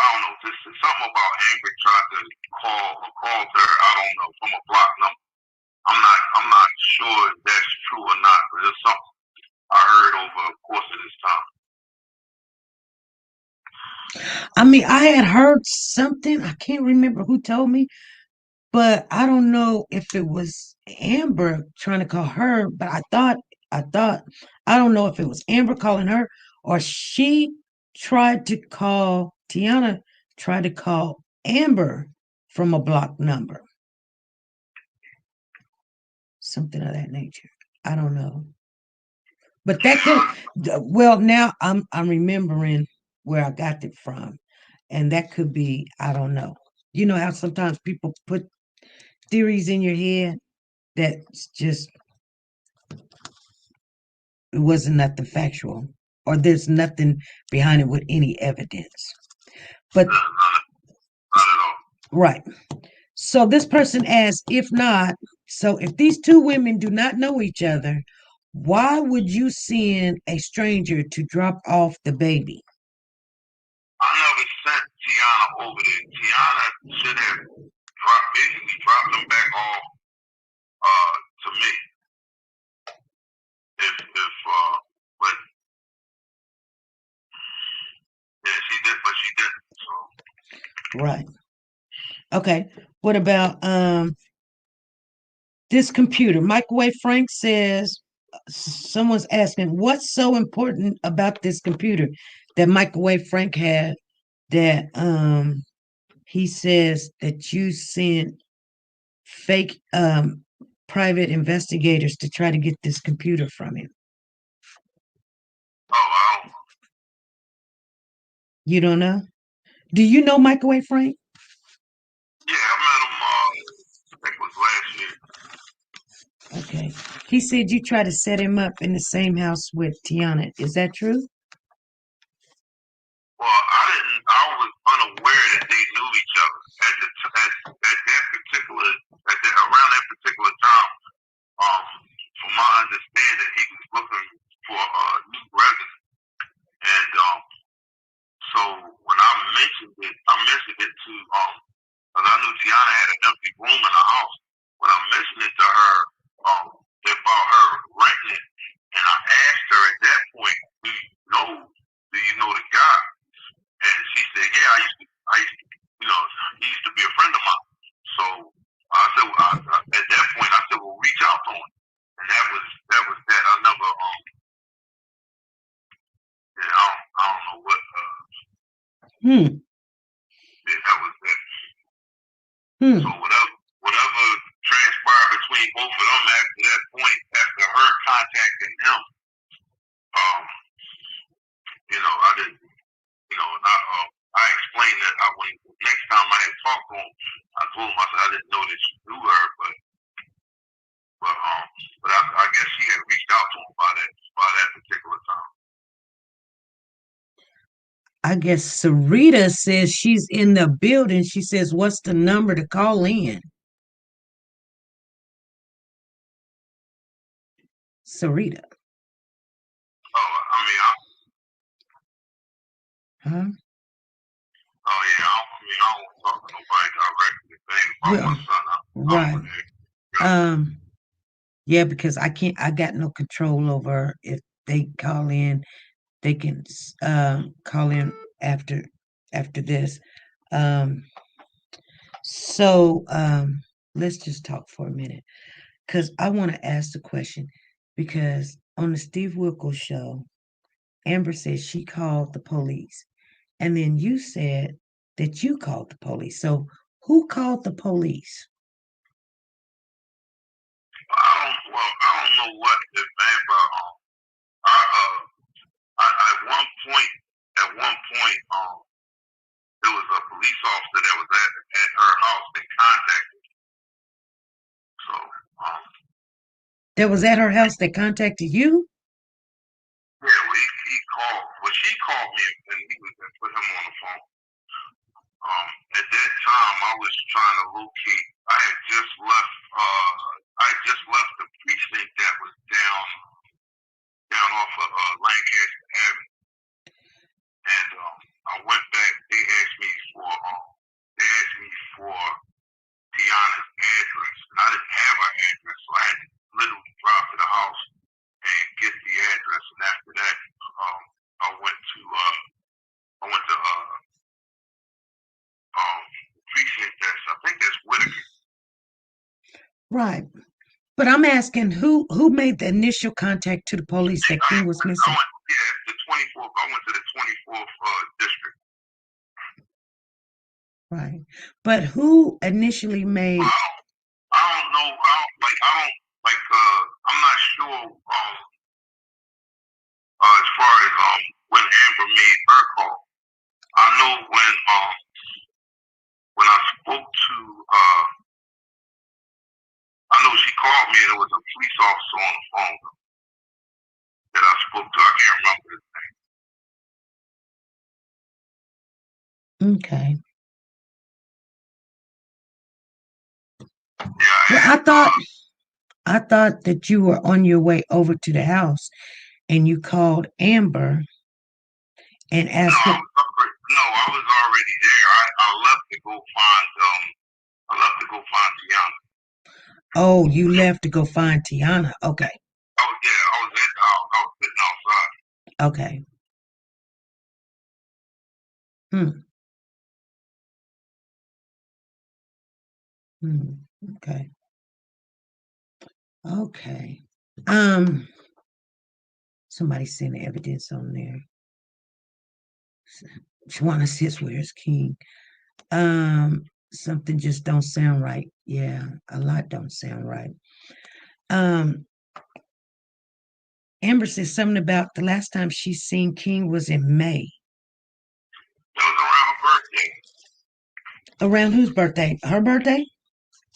I don't know, this is something about Amber tried to call her, I don't know, from a block number. I'm not sure if that's true or not, but it's something I heard over the course of this time. I mean, I had heard something. I can't remember who told me, but I don't know if it was Amber trying to call her, but I don't know if it was Amber calling her or she tried to call Tiana, tried to call Amber from a block number. Something of that nature. I don't know. But that could, well, now I'm remembering where I got it from. And that could be, I don't know. You know how sometimes people put theories in your head that's just, it wasn't nothing factual, or there's nothing behind it with any evidence. But, Not at all. right. So this person asked, if not, so if these two women do not know each other, why would you send a stranger to drop off the baby? I never sent Tiana over there. Tiana should have basically dropped them back off to me. But yeah, she did, but she didn't. So Right. Okay. What about this computer? Microwave Frank says someone's asking what's so important about this computer that Microwave Frank had that he says that you sent fake private investigators to try to get this computer from him. oh, I don't. You don't know? Do you know Microwave Frank? Yeah, I met him. I think it was last year. Okay. He said you try to set him up in the same house with Tiana. Is that true? Well, I didn't. I was unaware that they knew each other at that particular around that particular time. From my understanding, he was looking for a new resident, and so when I mentioned it to because I knew Tiana had an empty room in the house. When I mentioned it to her, about her renting it, and I asked her at that point, do you know the guy? And she said, yeah, I used to, he used to be a friend of mine. So I said, at that point, I said, well, reach out to him. And that was that. I never, I don't know what, yeah, that was that. So whatever transpired between both of them after that point, after her contacting him, I didn't, I explained that when next time I had talked to him, I told him, I said, I didn't know that you knew her, but I guess she had reached out to him by that particular time. I guess Sarita says she's in the building. She says, what's the number to call in? Sarita. Oh, Huh? Oh, yeah, I don't talk to nobody directly. About my son. Right. Yeah, because I got no control over if they call in. They can call in after this. So let's just talk for a minute because I want to ask the question because on the Steve Wilkos show, Amber said she called the police, and then you said that you called the police. So Who called the police? I don't know what it meant, but I, at one point, there was a police officer that was at her house that contacted me. So, That was at her house that contacted you? yeah, well, he called. Well, she called me and he was and put him on the phone. At that time, I was trying to locate. I had just left the precinct that was down off of Lancaster Avenue, and I went back. They asked me for Tiana's address, and I didn't have her address, so I had to literally drive to the house and get the address. And after that, I went to precinct I think that's Whitaker. Right. But I'm asking who made the initial contact to the police that King was missing? The 24th. I went to the 24th district. Right. But who initially made? I don't know. I'm not sure. As far as when Amber made her call, I know when I spoke to I know she called me and it was a police officer on the phone that I spoke to. I can't remember his name. Okay. Yeah. Well, I thought that you were on your way over to the house and you called Amber and asked her. No, I was already there. I left to go find Tiana. Oh, you left to go find Tiana. Okay. I was at the house. I was sitting outside. Okay. Okay. Okay. Somebody sent the evidence on there. Tiana says, "Where's King?" Something just don't sound right. Yeah, a lot don't sound right. Amber says something about the last time she seen King was in May. That was around her birthday. Around whose birthday? Her birthday?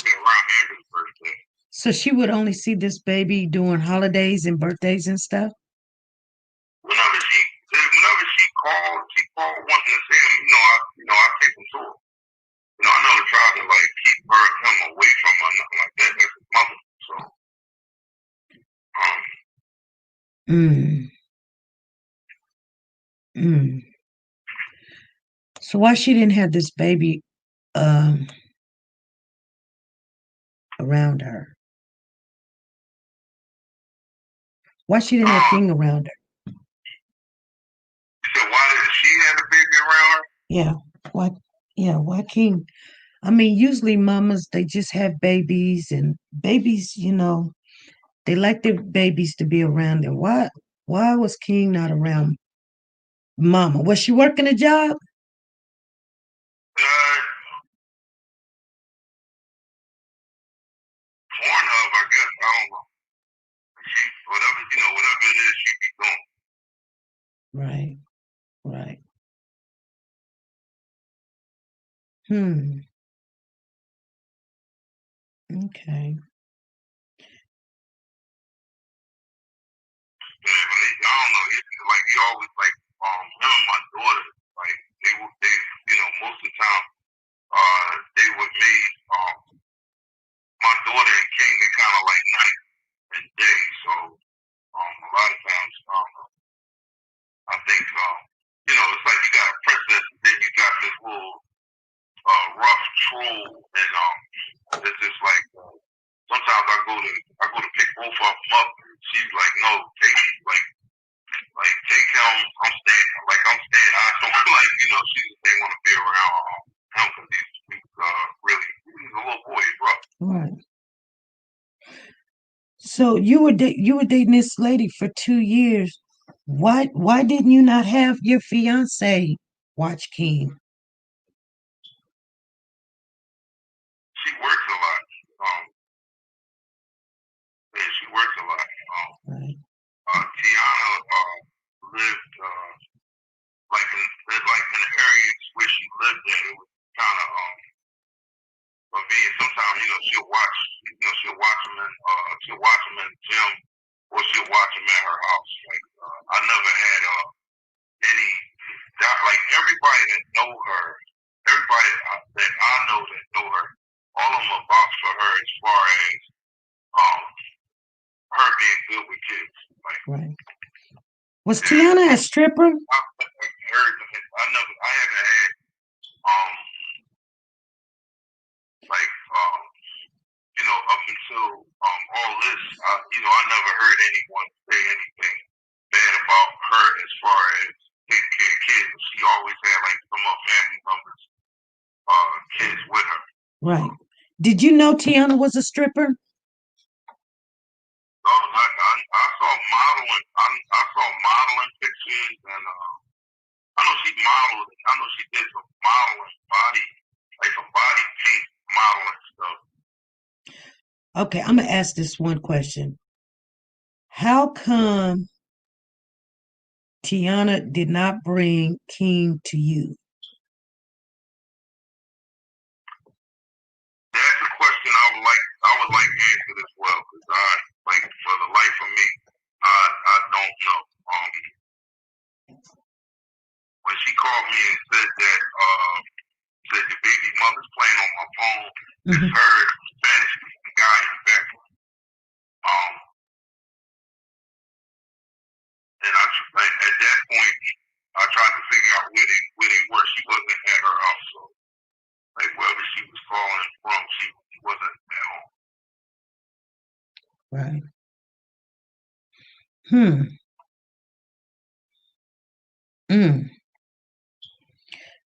Yeah, around Amber's birthday. So she would only see this baby during holidays and birthdays and stuff? Whenever she called wanting to see him, I take him to her. I never tried to keep him away from her, nothing like that. That's his mother. So So why she didn't have this baby around her? Why she didn't have King around her? You said why did she have a baby around her? Yeah. Why? Yeah. Why King? I mean, usually mamas, they just have babies, and babies, they like their babies to be around them. Why was King not around mama? Was she working a job? Pornhub, I guess. I don't know. Whatever it is, she be Right. doing. Okay. Yeah, but I don't know. He always him and my daughter, they most of the time, they would meet my daughter and King. They kind of like night and day. So a lot of times, I think it's like you got a princess and then you got this little rough troll, and it's just like sometimes I go to pick both of them up. And she's like, no, take him. I'm staying. I don't she just didn't want to be around him because he's a little boy. He's rough. Right. So you were dating this lady for 2 years. Why didn't you not have your fiance watch King? She works a lot. Yeah, she works a lot. Right. Tiana lived like in the areas where she lived at. It was kind of convenient. Sometimes she'll watch them in the gym, or she'll watch them at her house. Like I never had any like everybody that know her, everybody that I know that know her, all of them are vouch for her as far as her being good with kids. Like, right. Was Tiana a stripper? I haven't had up until all this, I never heard anyone say anything bad about her as far as taking care of kids. She always had like some of her family members, kids with her. Right. Did you know Tiana was a stripper? I saw modeling. I saw modeling pictures, and I know she modeled. I know she did some modeling, some body paint modeling stuff. Okay, I'm gonna ask this one question. How come Tiana did not bring King to you? That's a question I would like answered as well, because for the life of me, I don't know. When she called me and said that your baby mother's playing on my phone, it's her Spanish speaking guy in the background. And at that point, I tried to figure out where they were. She wasn't at her house, so like wherever she was calling from, she wasn't at home. Right.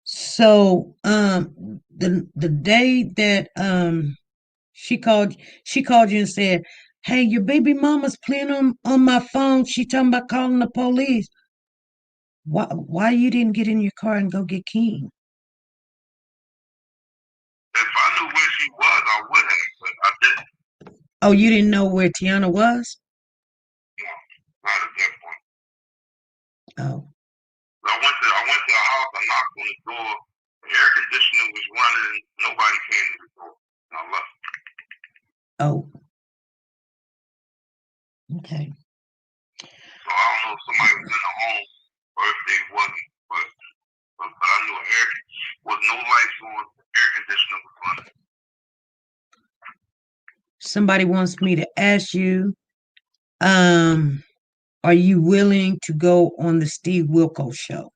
So the day that she called you and said, "Hey, your baby mama's playing on my phone. She talking about calling the police." Why you didn't get in your car and go get King? If I knew where she was, I would have, but I didn't. Oh, you didn't know where Tiana was? No, not at that point. Oh. I went to the house. I knocked on the door. The air conditioner was running. Nobody came to the door. And I left. Oh. Okay. So I don't know if somebody was in the home or if they wasn't, but I knew was no lights on. The air conditioner was running. Somebody wants me to ask you, are you willing to go on the Steve Wilkos show?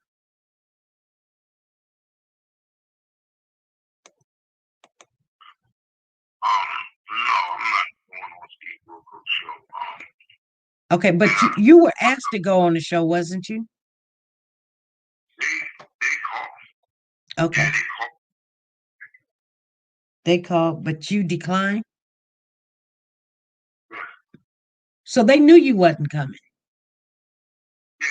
No, I'm not going on Steve Wilkos show. Okay, but you were asked to go on the show, wasn't you? They called. Okay. Yeah, They called, but you declined? Yeah. So they knew you wasn't coming. Yeah,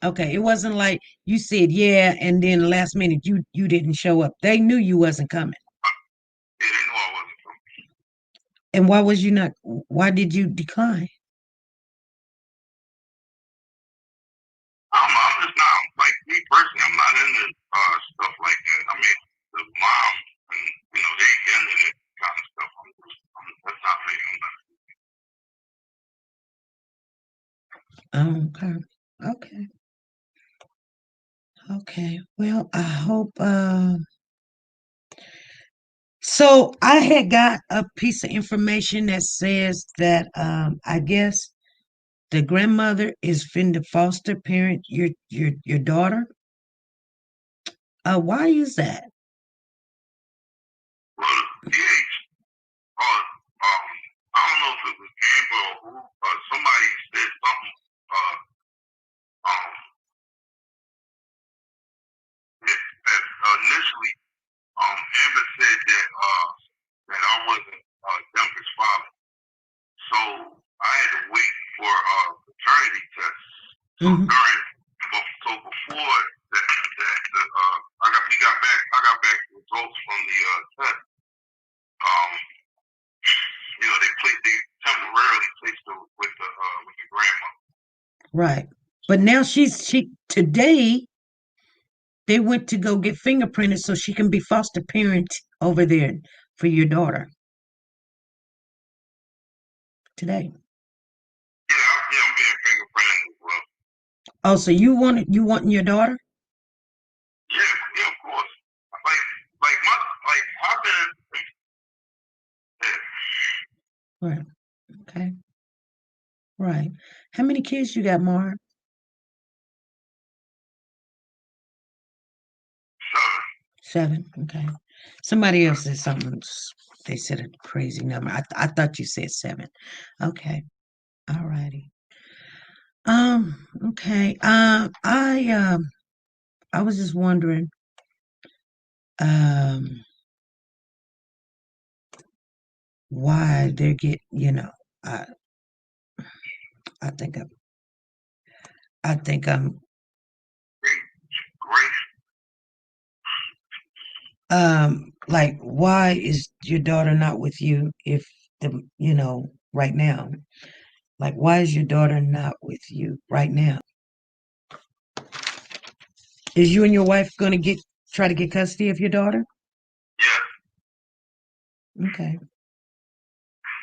exactly. Okay, it wasn't like you said yeah, and then last minute you didn't show up. They knew you wasn't coming. Yeah, they knew I wasn't coming. And why did you decline? I'm just not, like, me personally, I'm not into stuff like that. I mean, the mom and they into that kind of stuff. That's not me. I'm not. Okay. Okay. Well, I hope so I had got a piece of information that says that I guess the grandmother is finna foster parent your daughter. Why is that? Well, I don't know if it was Amber or who, but somebody said something. Initially, Amber said that I wasn't Denver's father, so I had to wait for a paternity test. So before that, I got back results from the test. Right. But now today they went to go get fingerprinted so she can be foster parent over there for your daughter. Today. Yeah, I'm being fingerprinted as well. Oh, so you wanting your daughter? Yeah, of course. I've been, yeah. Right. Okay. Right. How many kids you got, Marv? 7. Okay. Somebody else said something. They said a crazy number. I thought you said 7. Okay. All righty. Okay. I was just wondering, why they're I I think I'm like, why is your daughter not with you if right now? Like, why is your daughter not with you right now? Is you and your wife gonna try to get custody of your daughter? Yeah. Okay.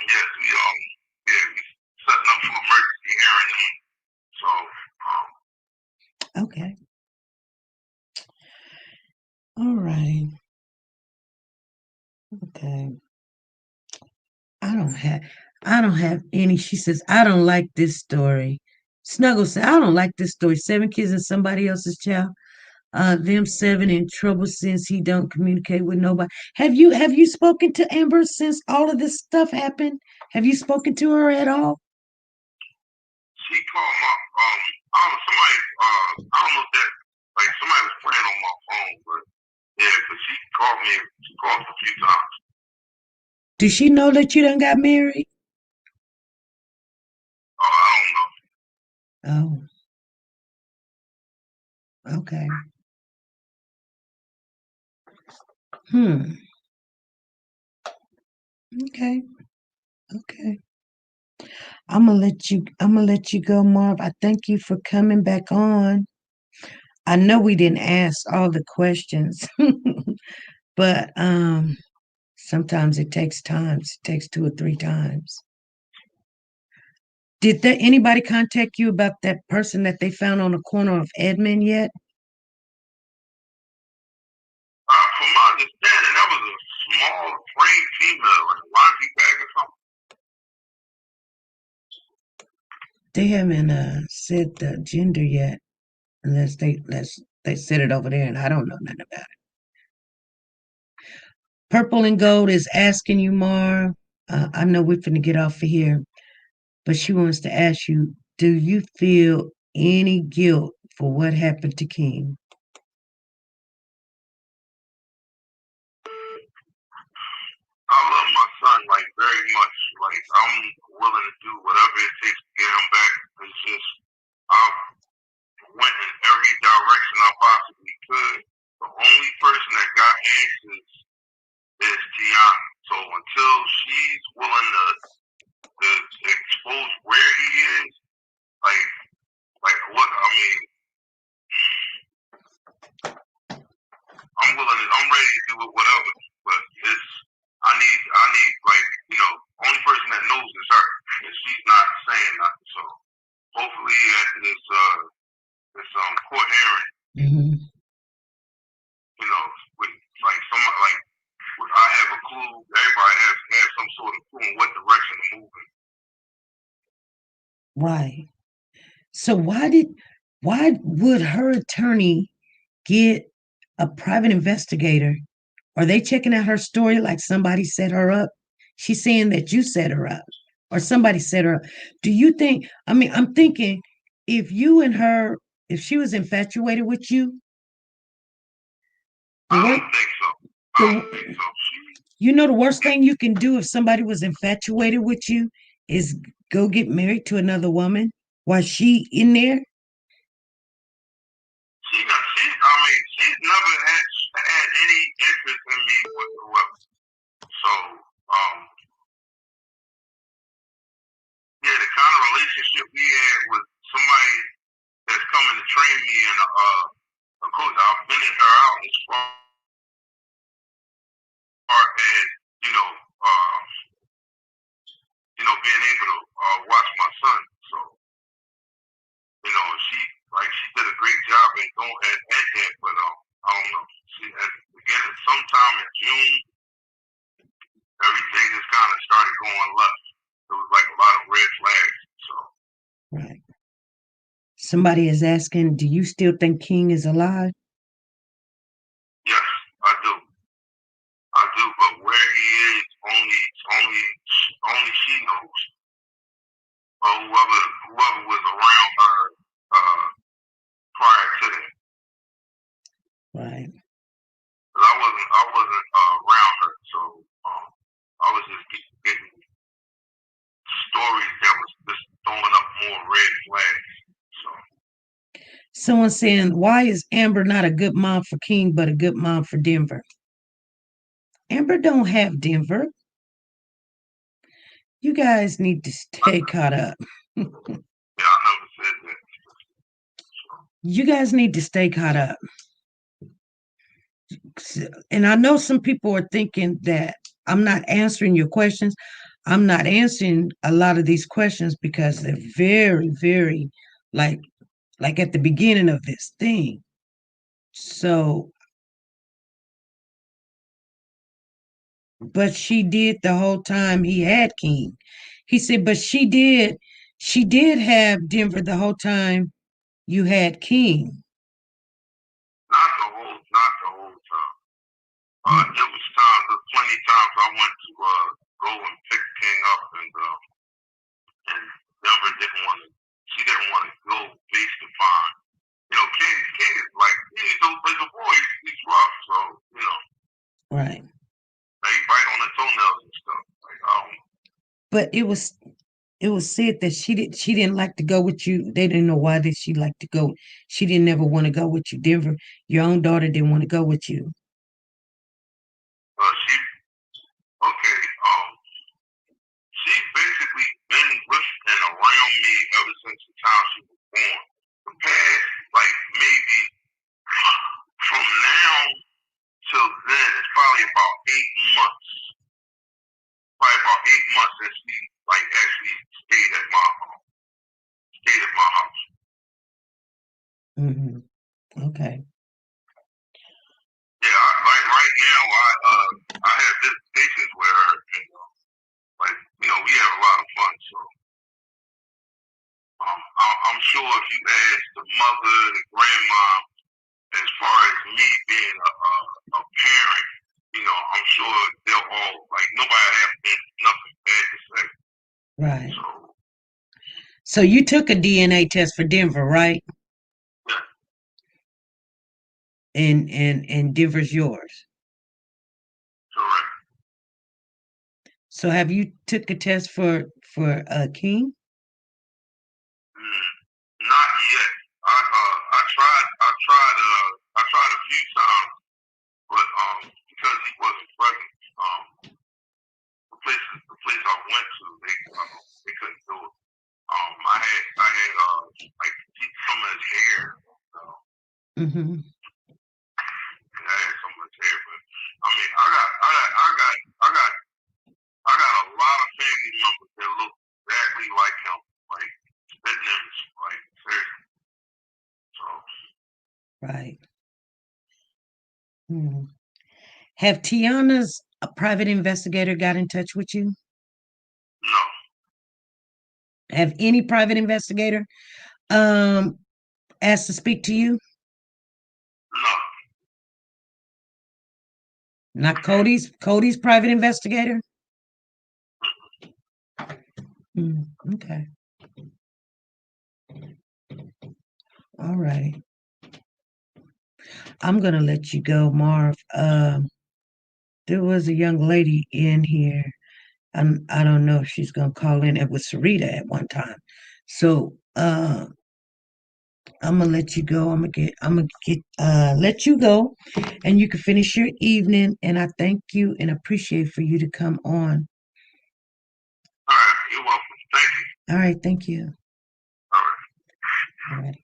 Yes, we setting up for emergency hearing. So Okay. All right. Okay. I don't have any. She says, I don't like this story. Snuggle said, I don't like this story. 7 kids and somebody else's child. Them 7 in trouble since he don't communicate with nobody. Have you spoken to Amber since all of this stuff happened? Have you spoken to her at all? she called my I don't know, somebody I don't know if that like somebody was playing on my phone, but yeah, but she called me. She called a few times. Does she know that you done got married? I don't know. Oh, okay. Hmm. Okay. Okay. I'm gonna let you go, Marv. I thank you for coming back on. I know we didn't ask all the questions, but sometimes it takes times. It takes 2 or 3 times. Did anybody contact you about that person that they found on the corner of Edmond yet? From my understanding, that was a small frame female, like a laundry bag or something. They haven't said the gender yet, unless they said it over there, and I don't know nothing about it. Purple and Gold is asking you, Marv. I know we're finna get off of here, but she wants to ask you, do you feel any guilt for what happened to King? I love my son like very much. Like I'm willing to do whatever it takes to get him back. It's just I went in every direction I possibly could. The only person that got answers is Tiana. So until she's willing to expose where he is, like what I mean, I'm ready to do it, whatever. But I need like, only person that knows is her. And she's not saying nothing. So hopefully after this court hearing, Mm-hmm. with like some like I have a clue, everybody has some sort of clue in what direction to move in. Right. So why would her attorney get a private investigator? Are they checking out her story like somebody set her up? She's saying that you set her up or somebody set her up. Do you think, I'm thinking if you and her, if she was infatuated with you, I don't think so. I don't think so. You know, the worst thing you can do if somebody was infatuated with you is go get married to another woman while she in there. She's never had any interest in me whatsoever. So, yeah, the kind of relationship we had with somebody Somebody is asking, do you still think King is alive? Yes, I do. I do, but where he is, only she knows. Or whoever was around her prior to that. Right. But I wasn't around her, so I was just getting stories that was just throwing up more red flags. So Someone saying, why is Amber not a good mom for King, but a good mom for Denver? Amber don't have Denver. You guys need to stay caught up. yeah, I never said that. You guys need to stay caught up. And I know some people are thinking that I'm not answering your questions. I'm not answering a lot of these questions because they're very, very like at the beginning of this thing. So, but she did the whole time he had King. He said, but she did have Denver the whole time you had King. Not the whole time. There was plenty of times I went to go and pick King up, and Denver she didn't want to go based upon, King is like, as a boy, he's rough, so, Right. he bite on the toenails and stuff. Like, But it was said that she didn't like to go with you. They didn't know why did she like to go. She didn't ever want to go with you. Denver, your own daughter didn't want to go with you. She's basically been with and around me ever since the time she was born. The past, like maybe from now till then, it's probably about 8 months. Probably about 8 months since she actually stayed at my house. Mm-hmm. Okay. Yeah, right now, I have visitations with her. We have a lot of fun. So, I'm sure if you ask the mother, the grandma, as far as me being a parent, I'm sure they'll all nobody have nothing bad to say. Right. So you took a DNA test for Denver, right? Yeah. And Denver's yours. Correct. So have you took a test for King? Not yet. I tried a few times, but because he wasn't present, the place I went to, they couldn't do it. I had some of his hair. Mm-hmm. I had some of his hair, but I mean, I got a lot of family members that look exactly like him, like spitting image, like seriously. So. Right. Hmm. Have Tiana's a private investigator got in touch with you? No. Have any private investigator asked to speak to you? No. Not Cody's private investigator? Okay. All right. I'm gonna let you go, Marv. There was a young lady in here. I don't know if she's gonna call in. It was Sarita at one time. So I'm gonna let you go. I'm gonna let you go, and you can finish your evening. And I thank you and appreciate for you to come on. All right, you're welcome. Thank you. All right, thank you. All right. All right.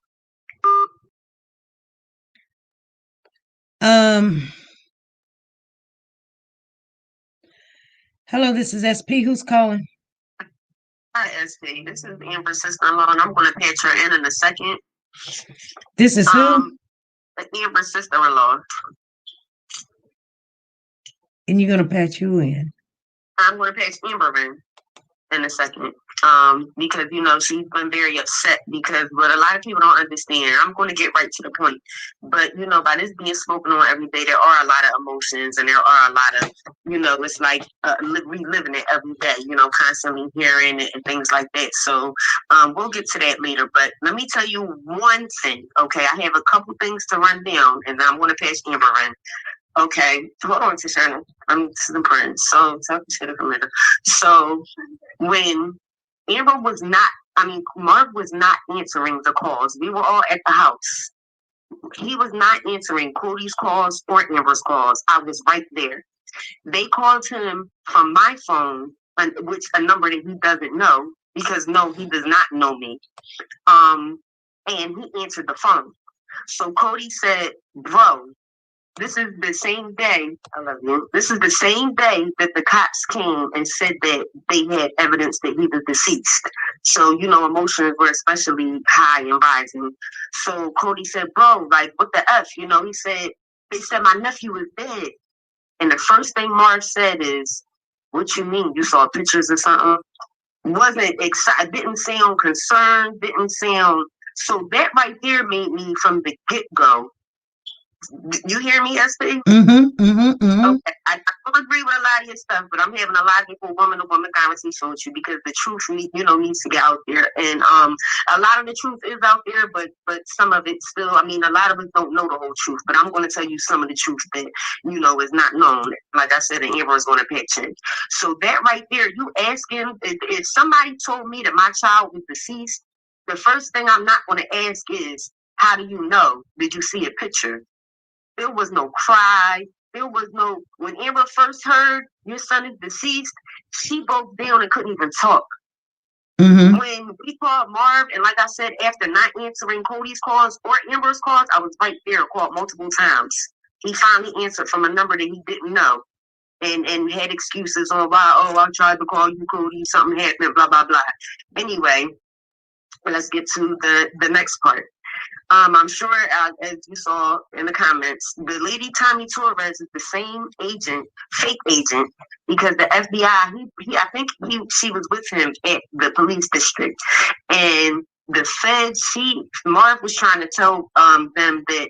Hello, this is SP. Who's calling? Hi, SP. This is Amber's sister-in-law, and I'm going to patch her in a second. This is who? Amber's sister-in-law. And you're going to patch who in? I'm going to patch Amber in a second. Because, she's been very upset because what a lot of people don't understand, I'm going to get right to the point, but, by this being spoken on every day, there are a lot of emotions and there are a lot of, it's like reliving it every day, constantly hearing it and things like that. So we'll get to that later, but let me tell you one thing, okay? I have a couple things to run down and then I'm going to pass Amber in. Okay, hold on, Tiana. This is important. So, talk to you later. So, when Marv was not answering the calls. We were all at the house. He was not answering Cody's calls or Amber's calls. I was right there. They called him from my phone, which a number that he doesn't know, because no, he does not know me. And he answered the phone. So Cody said, bro, this is the same day. I love you. This is the same day that the cops came and said that they had evidence that he was deceased. So, emotions were especially high and rising. So Cody said, bro, like, what the F? He said, they said my nephew was dead. And the first thing Marv said is, what you mean? You saw pictures or something? Wasn't excited, didn't sound concerned, didn't sound. So that right there made me from the get-go. You hear me, SP? Okay. I don't agree with a lot of your stuff, but I'm having a logical woman-to-woman conversation with you because the truth, needs to get out there. And a lot of the truth is out there, but some of it still, a lot of us don't know the whole truth. But I'm going to tell you some of the truth that, is not known. Like I said, and everyone's going to pitch in. So that right there, you asking, if somebody told me that my child was deceased, the first thing I'm not going to ask is, how do you know? Did you see a picture? There was no cry. There was no, when Amber first heard your son is deceased, she broke down and couldn't even talk. When we called Marv, and like I said, after not answering Cody's calls or Amber's calls, I was right there, called multiple times. He finally answered from a number that he didn't know and had excuses on why, I tried to call you, Cody, something happened, blah, blah, blah. Anyway, let's get to the next part. I'm sure, as you saw in the comments, the lady Tommy Torres is the same agent, fake agent, because the FBI, she was with him at the police district. And the feds, Marv was trying to tell them that,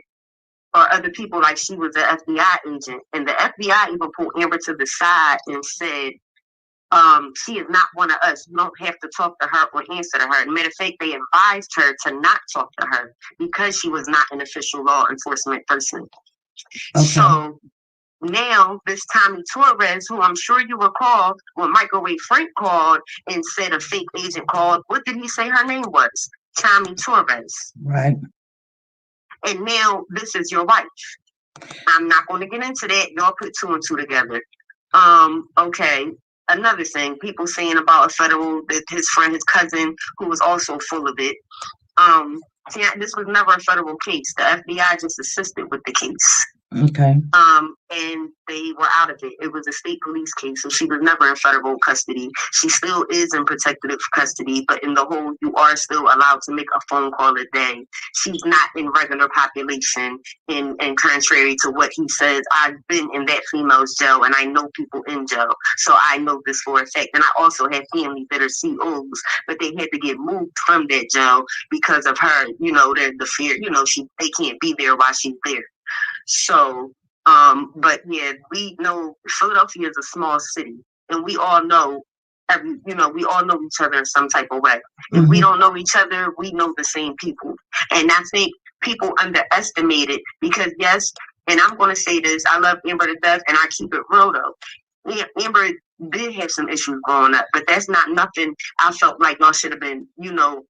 or other people, like she was an FBI agent. And the FBI even pulled Amber to the side and said, she is not one of us. You don't have to talk to her or answer to her. Matter of fact, they advised her to not talk to her because she was not an official law enforcement person. Okay. So now this Tommy Torres, who I'm sure you recall when Microwave Frank called and said a fake agent called, what did he say her name was? Tommy Torres. Right. And now this is your wife. I'm not going to get into that. Y'all put two and two together. Okay. Another thing, people saying about a federal, that his friend, his cousin, who was also full of it. This was never a federal case. The FBI just assisted with the case. Okay. And they were out of it. It was a state police case, so she was never in federal custody. She still is in protective custody, but in the whole, you are still allowed to make a phone call a day. She's not in regular population, and contrary to what he says, I've been in that female's jail, and I know people in jail, so I know this for a fact. And I also have family that are COs, but they had to get moved from that jail because of her, the fear, they can't be there while she's there. So, but yeah, we know Philadelphia is a small city, and we all know we all know each other in some type of way. If we don't know each other, we know the same people. And I think people underestimate it because, yes, and I'm going to say this, I love Amber to death, and I keep it real, though. Amber did have some issues growing up, but that's not nothing I felt like y'all should have been,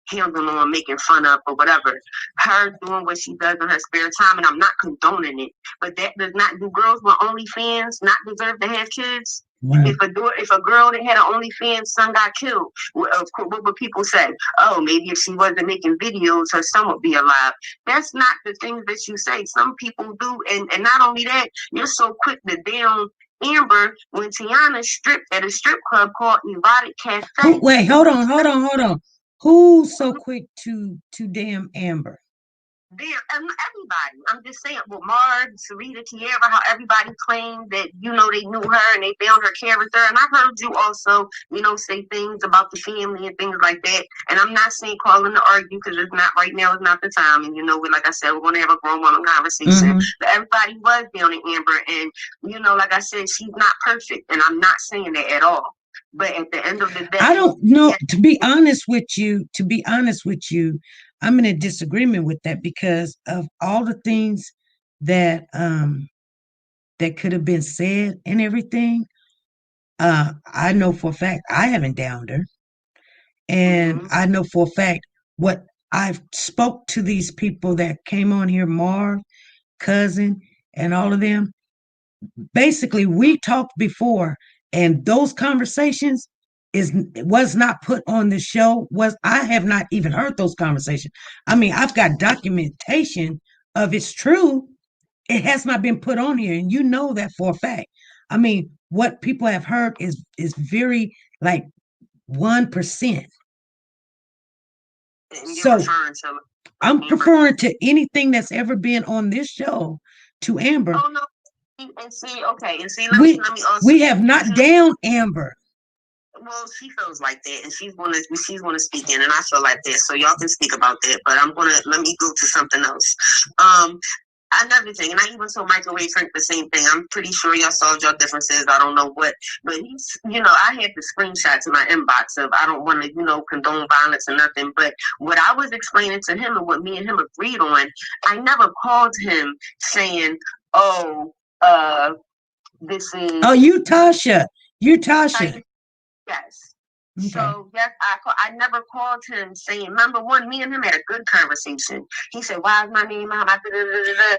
handling on, making fun of, or whatever. Her doing what she does in her spare time, and I'm not condoning it, but that does not, do girls with OnlyFans not deserve to have kids? Right. If a girl that had an OnlyFans son got killed, what would people say? Oh, maybe if she wasn't making videos, her son would be alive. That's not the things that you say. Some people do, and not only that, you're so quick to down Amber when Tiana stripped at a strip club called Erotic Cafe. Wait, hold on. Who's so quick to damn Amber? Everybody. I'm just saying, well, Marv, Sarita, Tiara, how everybody claimed that, they knew her and they found her character. And I heard you also, say things about the family and things like that. And I'm not saying calling to argue because it's not right now, it's not the time. And, like I said, we're going to have a grown woman conversation. Mm-hmm. But everybody was down in Amber. And, like I said, she's not perfect. And I'm not saying that at all. But at the end of the day, I don't know. To be honest with you, I'm in a disagreement with that because of all the things that that could have been said and everything. I know for a fact I haven't downed her, and I know for a fact what I've spoke to these people that came on here, Marv, Cousin, and all of them. Basically, we talked before, and those conversations was not put on the show. I have not even heard those conversations. I mean, I've got documentation of it's true. It has not been put on here, and you know that for a fact. I mean, what people have heard is very like 1%. So I'm preferring to anything that's ever been on this show to Amber. Oh no. And see, let me also, we have not down Amber. Well, she feels like that, and she's gonna speak in, and I feel like that. So y'all can speak about that, but let me go to something else. Another thing, and I even told Microwave Frank the same thing. I'm pretty sure y'all saw your differences. I don't know what, but he's, I had the screenshots in my inbox of I don't want to, condone violence or nothing. But what I was explaining to him and what me and him agreed on, I never called him saying, "Oh, this is." Oh, you Tasha. Yes. Okay. So yes, I never called him saying. Number one, me and him had a good conversation. He said, "Why is my name?"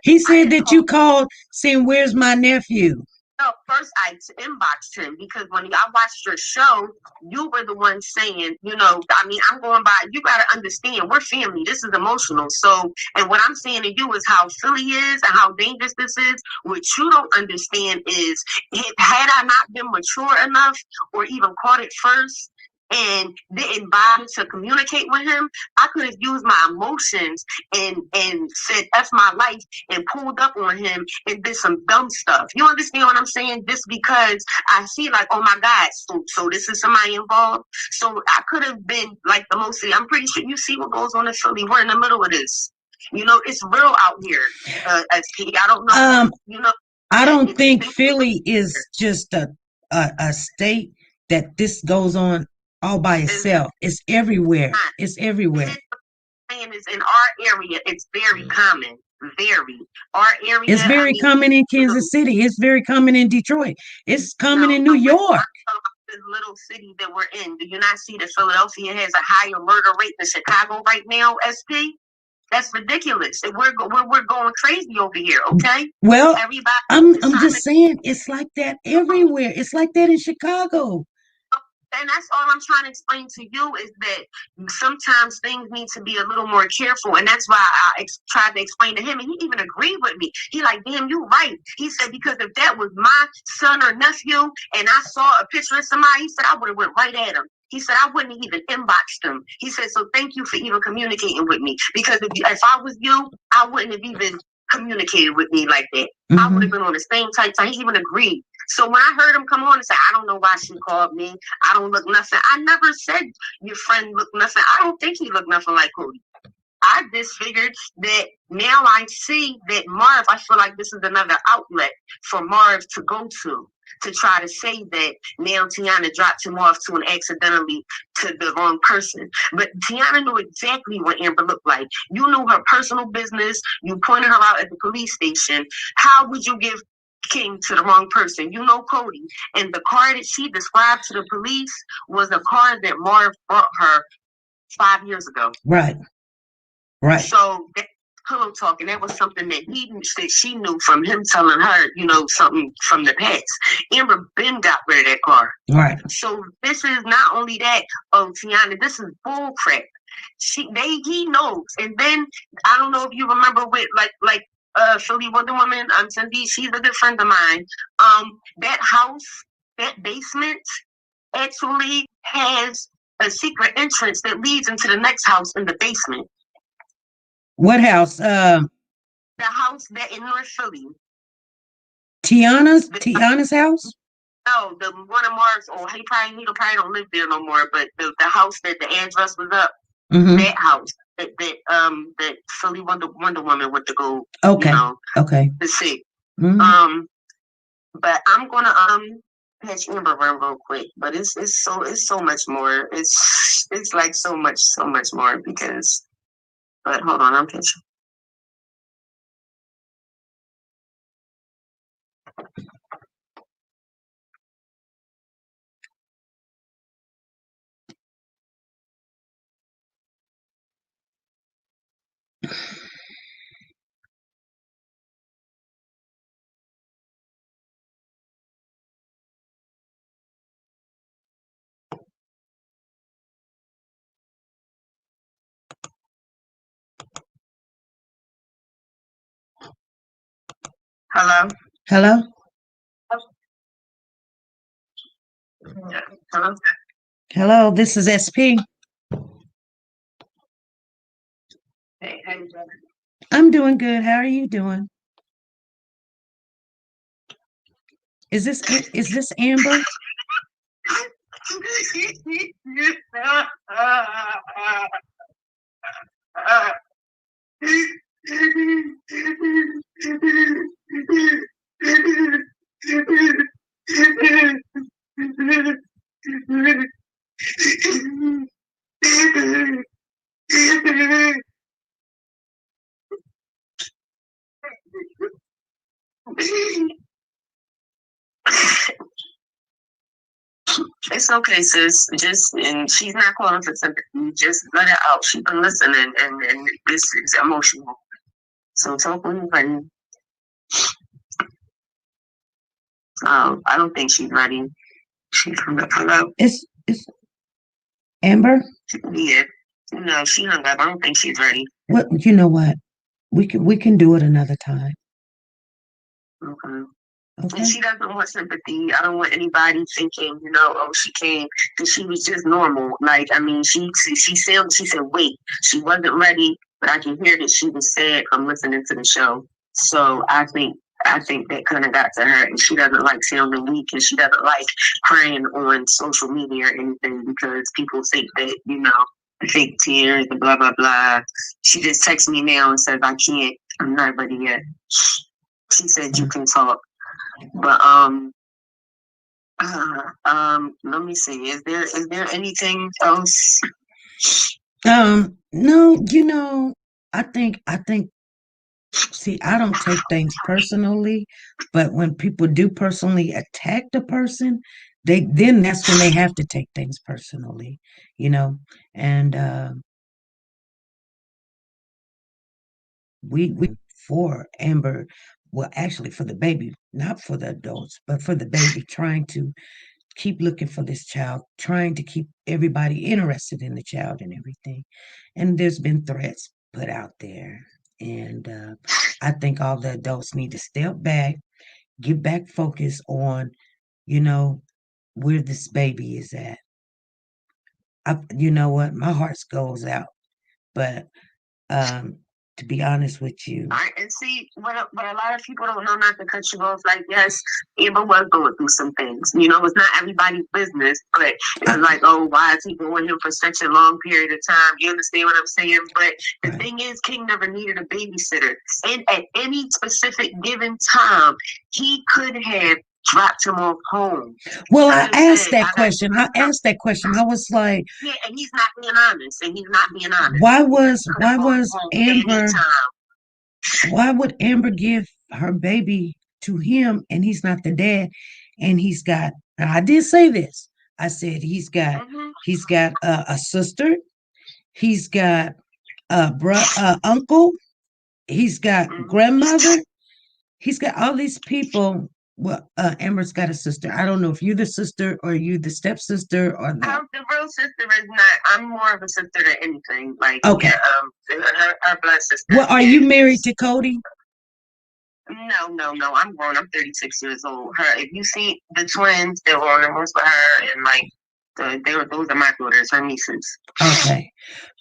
He said that you called saying, "Where's my nephew?" No, first I inboxed him because when I watched your show, you were the one saying, I'm going by. You got to understand, we're family. This is emotional. So, and what I'm saying to you is how silly is and how dangerous this is. What you don't understand is, had I not been mature enough or even caught it first, and didn't bother to communicate with him, I could have used my emotions and said F my life and pulled up on him and did some dumb stuff. You understand what I'm saying? Just because I see like, oh my God, so this is somebody involved. So I could have been like the most, I'm pretty sure you see what goes on in Philly. We're in the middle of this. It's real out here. I don't know. I don't think Philly is just a state that this goes on all by itself. It's everywhere. It's everywhere. And it's in our area. It's very common. Very. Our area. It's very common in Kansas City. It's very common in Detroit. It's common in New York. This little city that we're in. Do you not see that Philadelphia has a higher murder rate than Chicago right now, SP? That's ridiculous. We're going crazy over here, okay? Well, everybody. I'm just saying, it's like that everywhere. It's like that in Chicago. And that's all I'm trying to explain to you is that sometimes things need to be a little more careful. And that's why I tried to explain to him. And he even agreed with me. He like, damn, you right. He said, because if that was my son or nephew and I saw a picture of somebody, he said, I would have went right at him. He said, I wouldn't even inboxed him. He said, so thank you for even communicating with me. Because if I was you, I wouldn't have even communicated with me like that. Mm-hmm. I would have been on the same type time. He even agreed. So when I heard him come on and say, I don't know why she called me. I don't look nothing. I never said your friend looked nothing. I don't think he looked nothing like Cody. I just figured that now I see that Marv, I feel like this is another outlet for Marv to go to try to say that now Tiana dropped him off to an accidentally to the wrong person. But Tiana knew exactly what Amber looked like. You knew her personal business. You pointed her out at the police station. How would you give King to the wrong person? You know Cody. And the car that she described to the police was a car that Marv brought her 5 years ago. Right. So that pillow talk, and that was something that she knew from him telling her, something from the past. Amber Ben got rid of that car. Right. So this is not only that, Tiana, this is bull crap. He knows. And then I don't know if you remember with like Philly Wonder Woman, Cindy, she's a good friend of mine. That house, that basement actually has a secret entrance that leads into the next house in the basement. What house? The house that in North Philly. Tiana's house? No, the one of Marv's. Oh, he probably don't live there no more. But the house that the address was up, that house that Philly Wonder Woman went to go. Okay. To see. But I'm gonna catch Amber Run real quick. But it's so much more. It's like so much more because. But hold on, I'm catching. Hello. Hello. Yeah. Hello. Hello. This is SP. Hey, how you doing? I'm doing good. How are you doing? Is this Amber? It's okay, sis. And she's not calling for sympathy. Just let it out. She can listen, and this is emotional. So talk when you're ready. I don't think she's ready. She's hung up. Hello. It's Amber. Yeah. No, she hung up. I don't think she's ready. Well, you know what? We can do it another time. Okay. Okay. And she doesn't want sympathy. I don't want anybody thinking, oh, she came because she was just normal. Like, I mean, she said, wait, she wasn't ready, but I can hear that she was sad from listening to the show. So I think that kind of got to her, and she doesn't like sounding weak, and she doesn't like crying on social media or anything because people think that, fake tears and blah, blah, blah. She just texts me now and says, I can't, I'm not ready yet. She said, you can talk. But let me see. Is there anything else? No, I think see, I don't take things personally, but when people do personally attack the person, then that's when they have to take things personally, and we for Amber, well, actually for the baby, not for the adults, but for the baby, trying to keep looking for this child, trying to keep everybody interested in the child and everything. And there's been threats put out there. And I think all the adults need to step back, get back focused on, where this baby is at. You know what? My heart goes out. But to be honest with you. And see, what a lot of people don't know, not to cut you off, like, yes, Amber was going through some things. It's not everybody's business, but it's like, oh, why is he going him for such a long period of time? You understand what I'm saying? But the thing is, King never needed a babysitter. And at any specific given time, he could have dropped him off home. Well, I asked that question. I was like, yeah, and he's not being honest. Why would Amber give her baby to him and he's not the dad? And he's got, and I did say this. I said he's got a sister, he's got a uncle, he's got grandmother, he's got all these people. Well, Amber's got a sister. I don't know if you're the sister or you the stepsister or not. The real sister is not. I'm more of a sister than anything. Like, okay, her blood sister. Well, are you married to Cody? No. I'm grown. I'm 36 years old. If you see the twins, they were on the most with her, and like, those are my daughters, her nieces. Okay,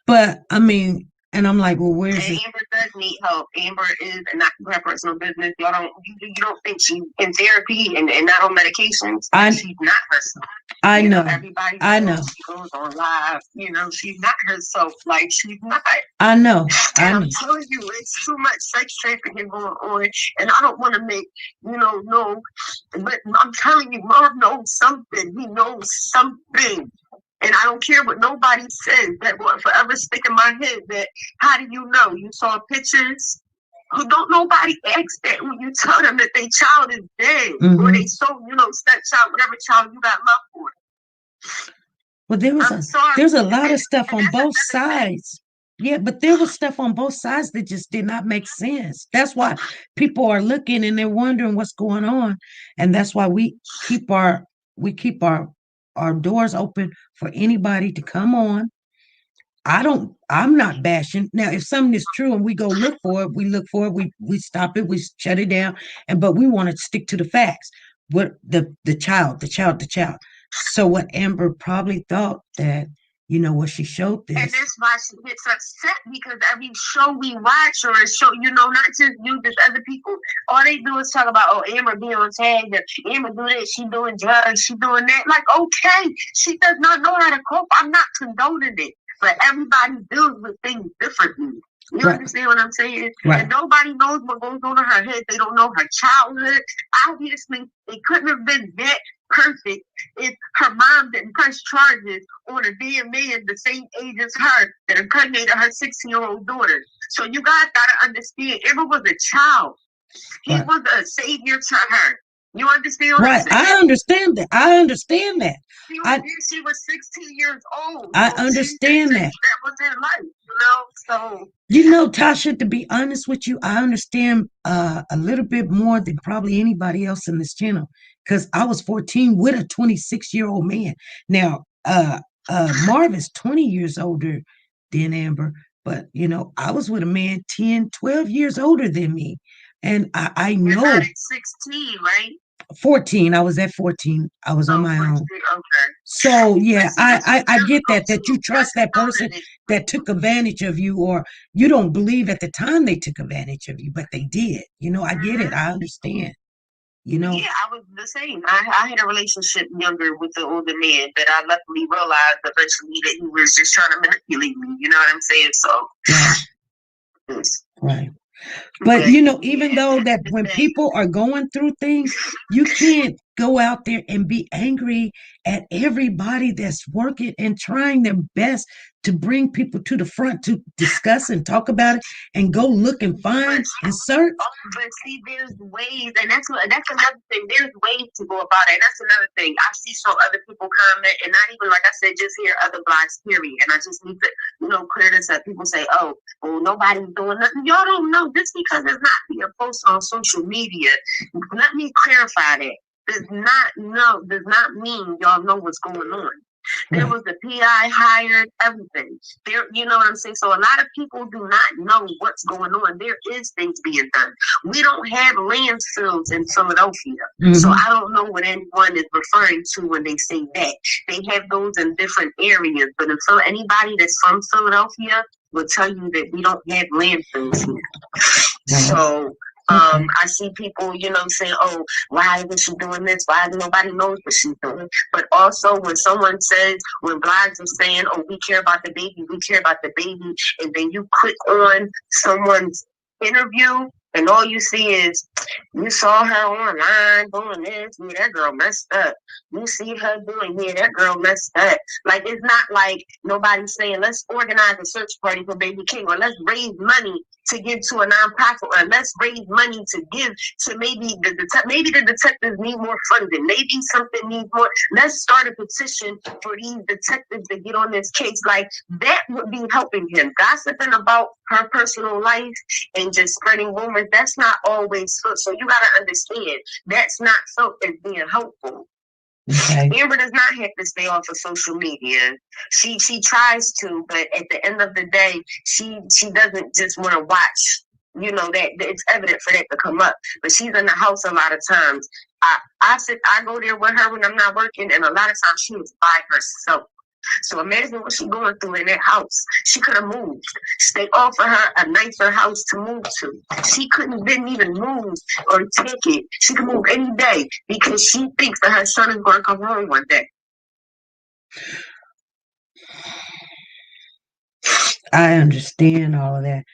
but I mean, And I'm like, well, where's And it? Amber does need help. Amber is not her personal business. You don't think she's in therapy and not on medications. She's not herself. I know. Everybody I know. She goes on live. She's not herself. Like, she's not. I know. And I'm telling you, it's too much sex trafficking going on. And I don't want to make, no. But I'm telling you, Marv knows something. He knows something. And I don't care what nobody says. That will forever stick in my head. That, how do you know? You saw pictures? Who don't nobody ask that when you tell them that their child is dead, or they stepchild, whatever child you got love for. Well, there's a lot of stuff on both sides. Yeah, but there was stuff on both sides that just did not make sense. That's why people are looking and they're wondering what's going on, and that's why we keep our doors open for anybody to come on. I'm not bashing. Now, if something is true and we go look for it, we stop it, we shut it down, but we want to stick to the facts. What the child. So what Amber probably thought that, what she showed this. And that's why she gets upset, because every show we watch, or a show, not just you, just other people, all they do is talk about, Amber being on tag, Amber doing this, she doing drugs, she doing that. Like, okay, she does not know how to cope. I'm not condoning it. But everybody deals with things differently. You understand what I'm saying? Right. And nobody knows what goes on in her head. They don't know her childhood. Obviously, it couldn't have been that perfect if her mom didn't press charges on a damn man the same age as her that impregnated her 16-year-old daughter. So you guys got to understand, Amber was a child. He was a savior to her. You understand what I'm saying? I understand that. She was 16 years old. I understand that. That was her life, so. Tasha, to be honest with you, I understand a little bit more than probably anybody else in this channel, because I was 14 with a 26-year-old man. Now, Marv is 20 years older than Amber, but, I was with a man 10, 12 years older than me. And I know. You're not at 16, right? 14. I was at 14. I was on my 14, own. Okay. So yeah, I get that you trust that person that took advantage of you, or you don't believe at the time they took advantage of you, but they did. I get it. I understand. Yeah, I was the same. I had a relationship younger with the older man, but I luckily realized eventually that he was just trying to manipulate me. You know what I'm saying? So. Yeah. Right. But even though that when people are going through things, you can't go out there and be angry at everybody that's working and trying their best to bring people to the front to discuss and talk about it and go look and find and search. But see, there's ways, and that's another thing. There's ways to go about it. And that's another thing. I see some other people comment, and not even, like I said, just hear other blogs, period. And I just need to, clear this up. People say, well, nobody's doing nothing. Y'all don't know. Just because it's not being posted on social media, let me clarify that. Does not mean y'all know what's going on. There was the PI hired, everything. There, you know what I'm saying? So a lot of people do not know what's going on. There is things being done. We don't have landfills in Philadelphia. Mm-hmm. So I don't know what anyone is referring to when they say that. They have those in different areas. But until anybody that's from Philadelphia will tell you that we don't have landfills here. Mm-hmm. So I see people, saying, why isn't she doing this? Why nobody knows what she's doing? But also when blogs are saying, we care about the baby, and then you click on someone's interview, and all you see is, you saw her online doing this, yeah, that girl messed up. You see her doing, yeah, that girl messed up. Like, it's not like nobody's saying, let's organize a search party for Baby King, or let's raise money to give to a nonprofit, or let's raise money to give to maybe the detectives need more funding. Maybe something needs more. Let's start a petition for these detectives to get on this case. Like, that would be helping him. Gossiping about her personal life and just spreading rumors, that's not always felt. So you got to understand, that's not felt as being helpful. Okay. Amber does not have to stay off of social media. She tries to, but at the end of the day, she doesn't just want to watch. That it's evident for that to come up. But she's in the house a lot of times. I go there with her when I'm not working, and a lot of times she is by herself. So imagine what she's going through in that house. She could have moved. They offer her a nicer house to move to. She didn't even move or take it. She could move any day because she thinks that her son is going to come home one day. I understand all of that.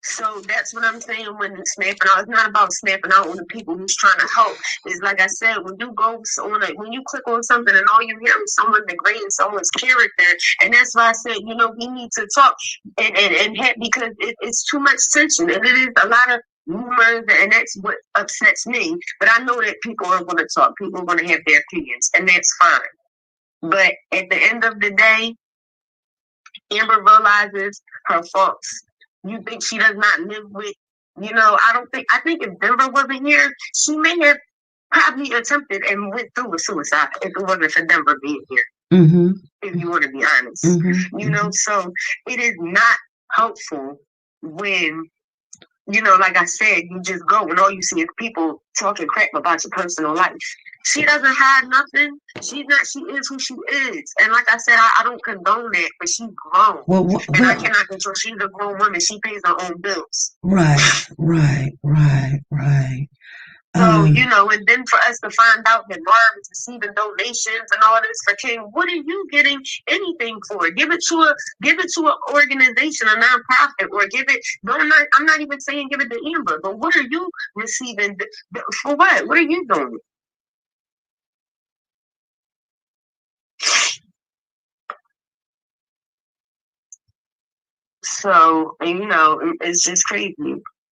So that's what I'm saying when snapping out. It's not about snapping out on the people who's trying to help. It's like I said, when you go on when you click on something and all you hear is someone degrading someone's character, and that's why I said, we need to talk because it's too much tension, and it is a lot of rumors, and that's what upsets me. But I know that people are going to talk. People are going to have their opinions, and that's fine. But at the end of the day, Amber realizes her faults. You think she does not live with, I think if Denver wasn't here, she may have probably attempted and went through a suicide if it wasn't for Denver being here. Mm-hmm. If you want to be honest. Mm-hmm. So it is not helpful when, like I said, you just go and all you see is people talking crap about your personal life. She doesn't hide nothing. She is who she is. And like I said, I don't condone that, but she's grown. And I cannot control. She's a grown woman. She pays her own bills. Right. So, and then for us to find out that Marv is receiving donations and all this for King, what are you getting anything for? Give it to an organization, a nonprofit, or I'm not even saying give it to Amber, but what are you receiving for what? What are you doing? So, it's just crazy.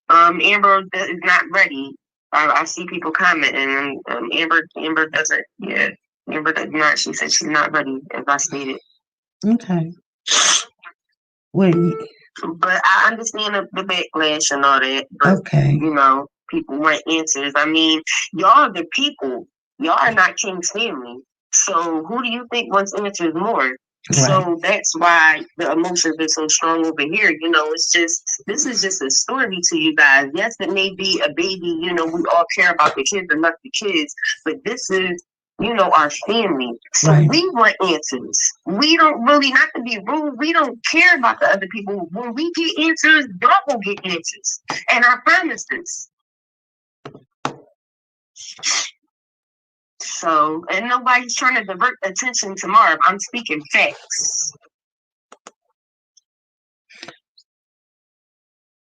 Amber is not ready. I see people commenting, and Amber doesn't. Yeah, Amber does not. She said she's not ready, as I stated. Okay. But I understand the backlash and all that. But, okay. People want answers. I mean, y'all are the people. Y'all are not King's family. So who do you think wants answers more? Right. So that's why the emotions are so strong over here. This is just a story to you guys. Yes, it may be a baby. We all care about the kids and love the kids, but this is, our family. So right. We want answers. We don't really, not to be rude, we don't care about the other people. When we get answers, y'all will get answers. And I promise this. So, and nobody's trying to divert attention to Marv. I'm speaking facts.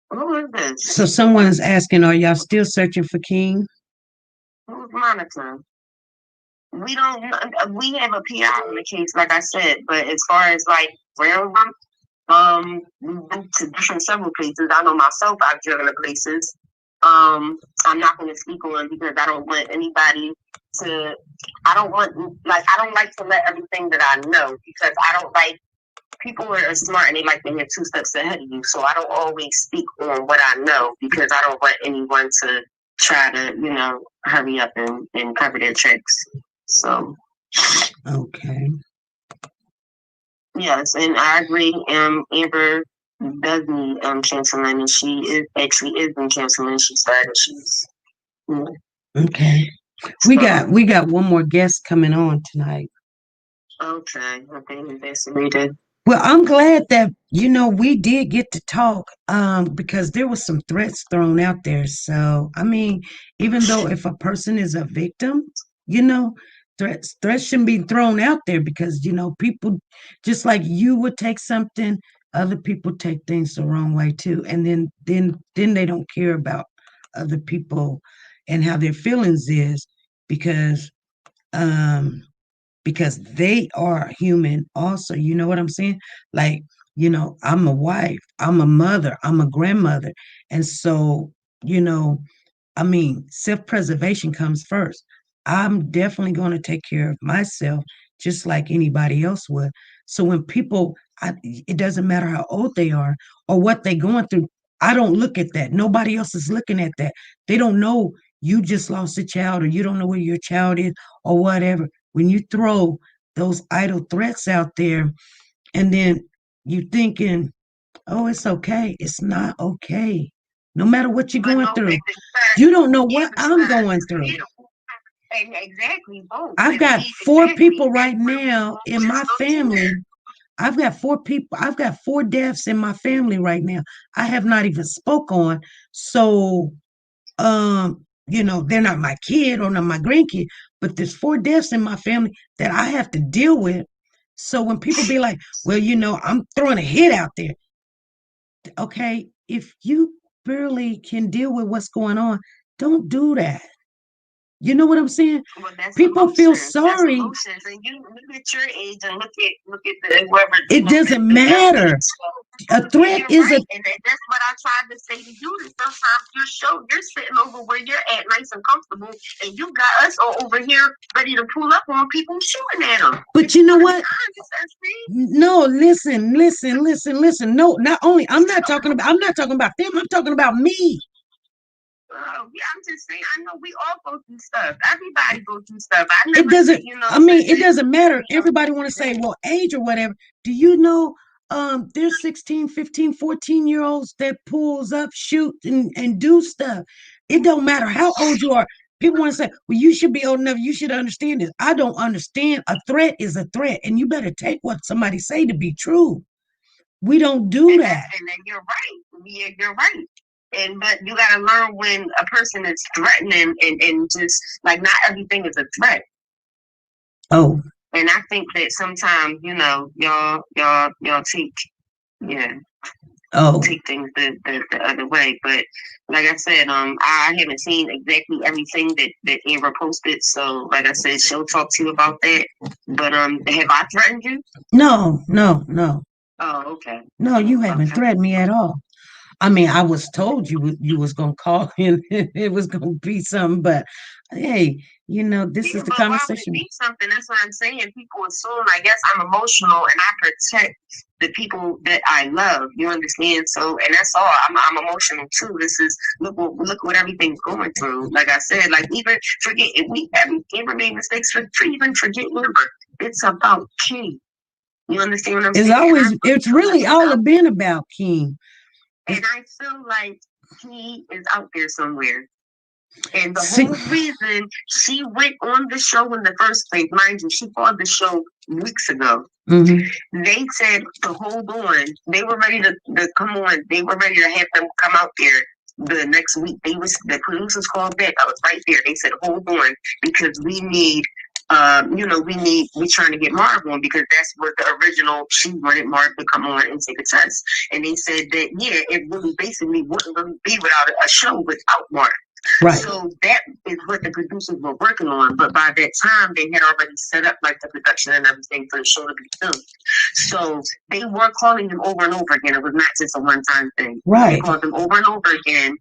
Who is this? So someone's asking, are y'all still searching for King? Who's Monica? We have a PR on the case, like I said, but as far as like railroad, we've been to several places. I know myself, I've driven to places. I'm not going to speak on because I don't want anybody to, I don't like to let everything that I know, because I don't like, people are smart and they like to hear 2 steps ahead of you. So I don't always speak on what I know, because I don't want anyone to try to, hurry up and cover their tracks. So. Okay. Yes, and I agree. Amber does need counseling, and she is in counseling. She started. Okay. We got one more guest coming on tonight. Okay. That's Sarita. Well, I'm glad that we did get to talk, because there was some threats thrown out there. So I mean, even though if a person is a victim, threats shouldn't be thrown out there, because people, just like you would take something, other people take things the wrong way too, and then they don't care about other people and how their feelings is, because they are human also. You know what I'm saying? Like, I'm a wife, I'm a mother, I'm a grandmother, and so I mean, self-preservation comes first. I'm definitely going to take care of myself just like anybody else would. So when people, it doesn't matter how old they are or what they're going through, I don't look at that. Nobody else is looking at that. They don't know you just lost a child, or you don't know where your child is, or whatever. When you throw those idle threats out there, and then you thinking, oh, it's okay. It's not okay. No matter what you're going through. You don't know what I'm going through. Exactly, both. I've And got see, four exactly. people That's right where we now both in my just look to. family. I've got four people. I've got four deaths in my family right now. I have not even spoke on. So, they're not my kid or not my grandkid, but there's four deaths in my family that I have to deal with. So when people be like, well, I'm throwing a hit out there. Okay, if you barely can deal with what's going on, don't do that. You know what I'm saying? Well, that's People feel emotions. That's sorry. emotions. And you look at your age and look at the whoever It doesn't matter. A yeah, threat you're is a right, and that's what I tried to say to you. That sometimes you're sitting over where you're at, nice and comfortable, and you got us all over here ready to pull up on people shooting at them. But you know what? No, listen. No, not only I'm not talking about them. I'm talking about me. Yeah, I'm just saying. I know we all go through stuff. Everybody go through stuff. I It never said, doesn't. I mean, it doesn't matter. Everybody want to say, well, age or whatever. Do you know? There's 16, 15, 14-year-olds that pulls up, shoot, and do stuff. It don't matter how old you are. People want to say, well, you should be old enough. You should understand this. I don't understand. A threat is a threat, and you better take what somebody say to be true. We don't do that. And then you're right. Yeah, you're right. But you got to learn when a person is threatening and just like not everything is a threat. Oh. And I think that sometimes, y'all take, take things the other way. But like I said, I haven't seen exactly everything that Amber posted. So like I said, she'll talk to you about that. But have I threatened you? No. Oh, okay. No, you haven't threatened me at all. I mean, I was told you was gonna call and it was gonna be something, but hey, this is the conversation. Why would it be something? That's what I'm saying. People assume, I guess, I'm emotional and I protect the people that I love. You understand? So, and that's all. I'm emotional too. This is look what everything's going through. Like I said, like even forget if we ever made mistakes. Even forget Amber. It's about King. You understand what I'm saying? It's really all been about King. And I feel like he is out there somewhere. And the whole reason she went on the show in the first place, mind you, she called the show weeks ago. Mm-hmm. They said to hold on. They were ready to come on. They were ready to have them come out there the next week. The producers called back. I was right there. They said, hold on, because we need we're trying to get Marv on because that's what the original, she wanted Marv to come on and take a test. And they said that, it really basically wouldn't really be without a show without Marv. Right. So that is what the producers were working on. But by that time, they had already set up like the production and everything for the show to be filmed. So they were calling him over and over again. It was not just a one-time thing. Right. They called him over and over again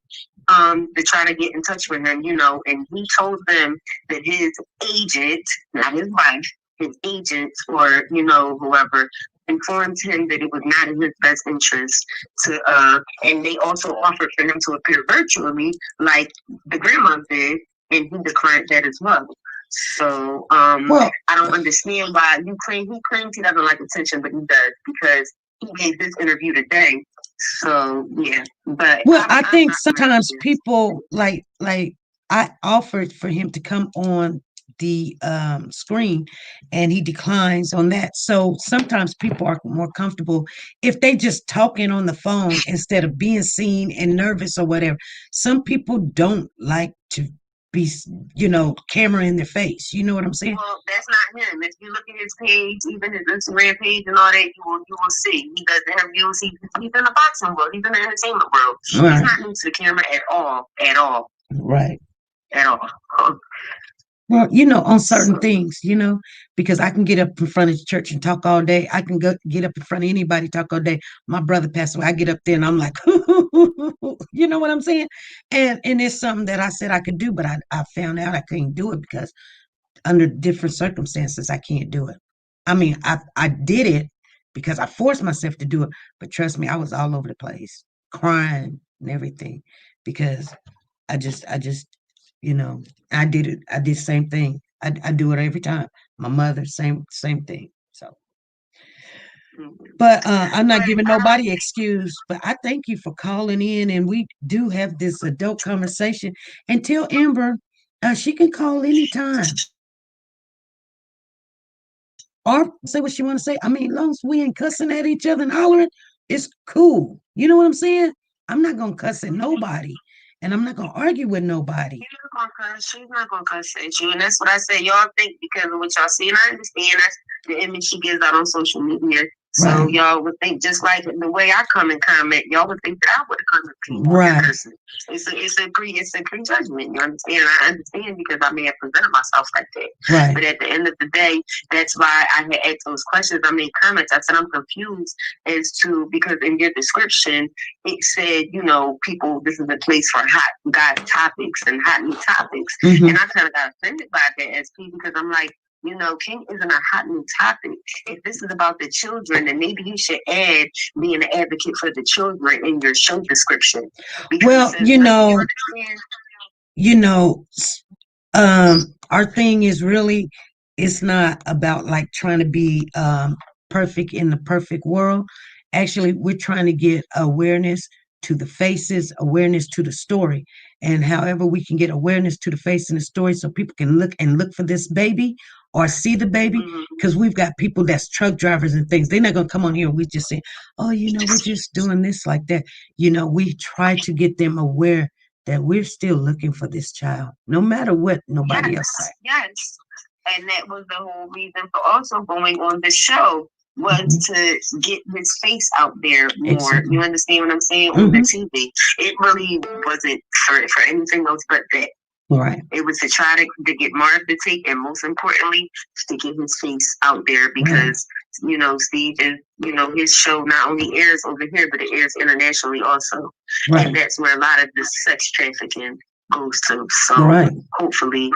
to try to get in touch with him, and he told them that his agent, not his wife, his agent or, whoever, informed him that it was not in his best interest to, and they also offered for him to appear virtually like the grandma did, and he declined that as well. So, I don't understand why he claims he doesn't like attention, but he does because he gave this interview today. So yeah, but I think sometimes people like I offered for him to come on the screen and he declines on that. So sometimes people are more comfortable if they just talking on the phone instead of being seen and nervous or whatever. Some people don't like to be, camera in their face. You know what I'm saying? Well, that's not him. If you look at his page, even his Instagram page and all that, you will see. He does interviews. He's in the boxing world. He's in the entertainment world. Right. He's not new to the camera at all. Right. At all. Well, on certain things, because I can get up in front of the church and talk all day. I can get up in front of anybody, talk all day. My brother passed away. I get up there and I'm like, you know what I'm saying? And it's something that I said I could do, but I found out I couldn't do it because under different circumstances, I can't do it. I mean, I did it because I forced myself to do it, but trust me, I was all over the place, crying and everything because I just I did it. I did the same thing. I do it every time. My mother, same thing. So, but I'm not giving nobody excuse. But I thank you for calling in, and we do have this adult conversation. And tell Amber She can call anytime or say what she want to say. I mean, as long as we ain't cussing at each other and hollering, it's cool. You know what I'm saying? I'm not gonna cuss at nobody, and I'm not gonna argue with nobody. She's not gonna cuss at you, and that's what I say. Y'all think because of what y'all see, and I understand that's the image she gives out on social media. So Right. y'all would think just like the way I come and comment, y'all would think that I would come and people Right. person. It's a prejudgment. You understand? I understand because I may have presented myself like that. Right. But at the end of the day, that's why I had asked those questions. I made comments. I said I'm confused as to because in your description it said, you know, people, this is a place for hot guy topics and hot new topics. Mhm. And I kind of got offended by that SP because I'm like, you know, King isn't a hot new topic. If this is about the children, then maybe you should add being an advocate for the children in your show description. Because Well, you know, our thing is really, it's not about like trying to be perfect in the perfect world. Actually, we're trying to get awareness to the faces, awareness to the story, and however we can get awareness to the face and the story so people can look for this baby or see the baby, because we've got people that's truck drivers and things. They're not going to come on here and we just say, oh, you know, we're just doing this like that. You know, we try to get them aware that we're still looking for this child, no matter what nobody else says. Yes. And that was the whole reason for also going on the show was to get his face out there more. Exactly. You understand what I'm saying? On the TV. It really wasn't for anything else but that. Right. It was to try to get Marv to take, and most importantly, to get his face out there because, you know, Steve is, you know, his show not only airs over here, but it airs internationally also. Right. And that's where a lot of the sex trafficking goes to. So hopefully,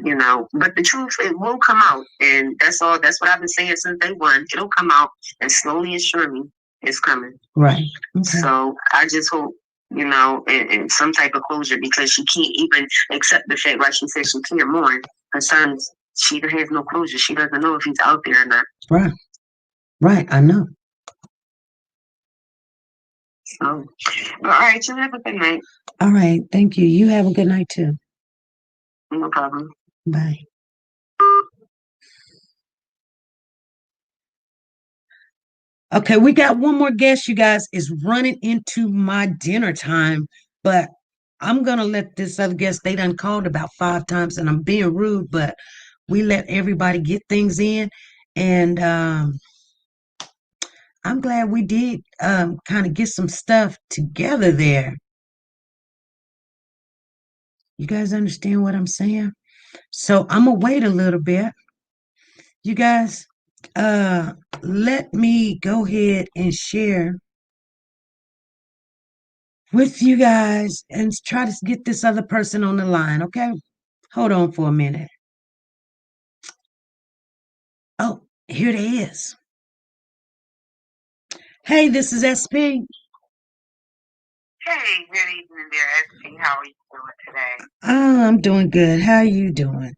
you know, but the truth, it will come out. And that's all, that's what I've been saying since day one. It'll come out, and slowly and surely it's coming. Right. Okay. So I just hope, you know, and some type of closure because she can't even accept the fact, like she said, she can't mourn her sons. She has no closure. She doesn't know if he's out there or not. Right. Right. I know. So, all right. You have a good night. All right. Thank you. You have a good night too. No problem. Bye. Okay, we got one more guest, you guys. Is running into my dinner time, but I'm gonna let this other guest. They done called about 5 times, and I'm being rude, but we let everybody get things in, and I'm glad we did kind of get some stuff together there. You guys understand what I'm saying? So I'm gonna wait a little bit. You guys, let me go ahead and share with you guys and try to get this other person on the line, okay? Hold on for a minute. Oh, here it is. Hey, this is SP. Hey, good evening there, SP. How are you doing today? I'm doing good. How are you doing?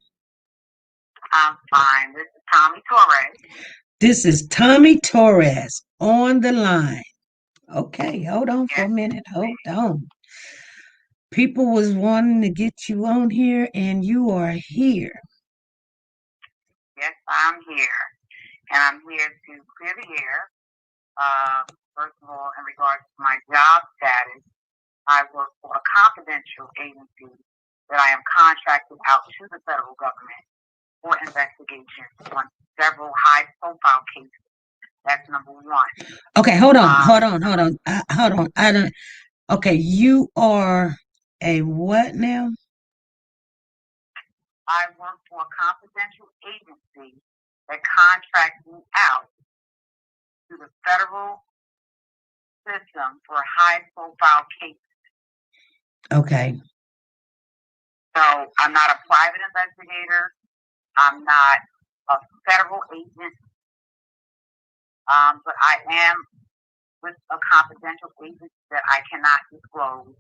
I'm fine. This is Tommy Torres. This is Tommy Torres on the line. Okay, hold on for a minute. Hold on. People was wanting to get you on here, and you are here. Yes, I'm here. And I'm here to clear the air. First of all, in regards to my job status, I work for a confidential agency that I am contracted out to the federal government for investigation on several high-profile cases. That's number one. Okay, hold on. I don't. Okay, you are a what now? I work for a confidential agency that contracts me out to the federal system for high-profile cases. Okay. So I'm not a private investigator. I'm not a federal agent. But I am with a confidential agency that I cannot disclose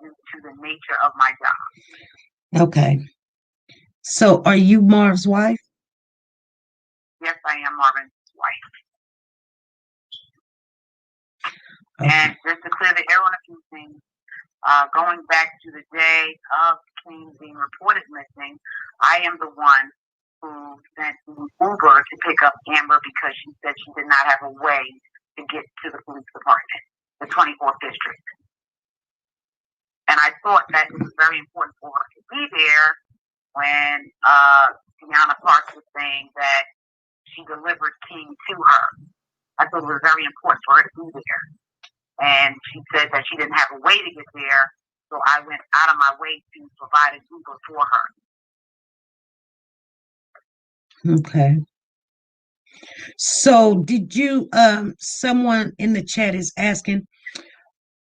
due to the nature of my job. Okay. So are you Marv's wife? Yes, I am Marvin's wife. Okay. And just to clear the air on a few things, Going back to the day of King being reported missing, I am the one who sent the Uber to pick up Amber because she said she did not have a way to get to the police department, the 24th district. And I thought that it was very important for her to be there when Tiana Parks was saying that she delivered King to her. I thought it was very important for her to be there. And she said that she didn't have a way to get there, so I went out of my way to provide an Uber for her. Okay. So did you, someone in the chat is asking,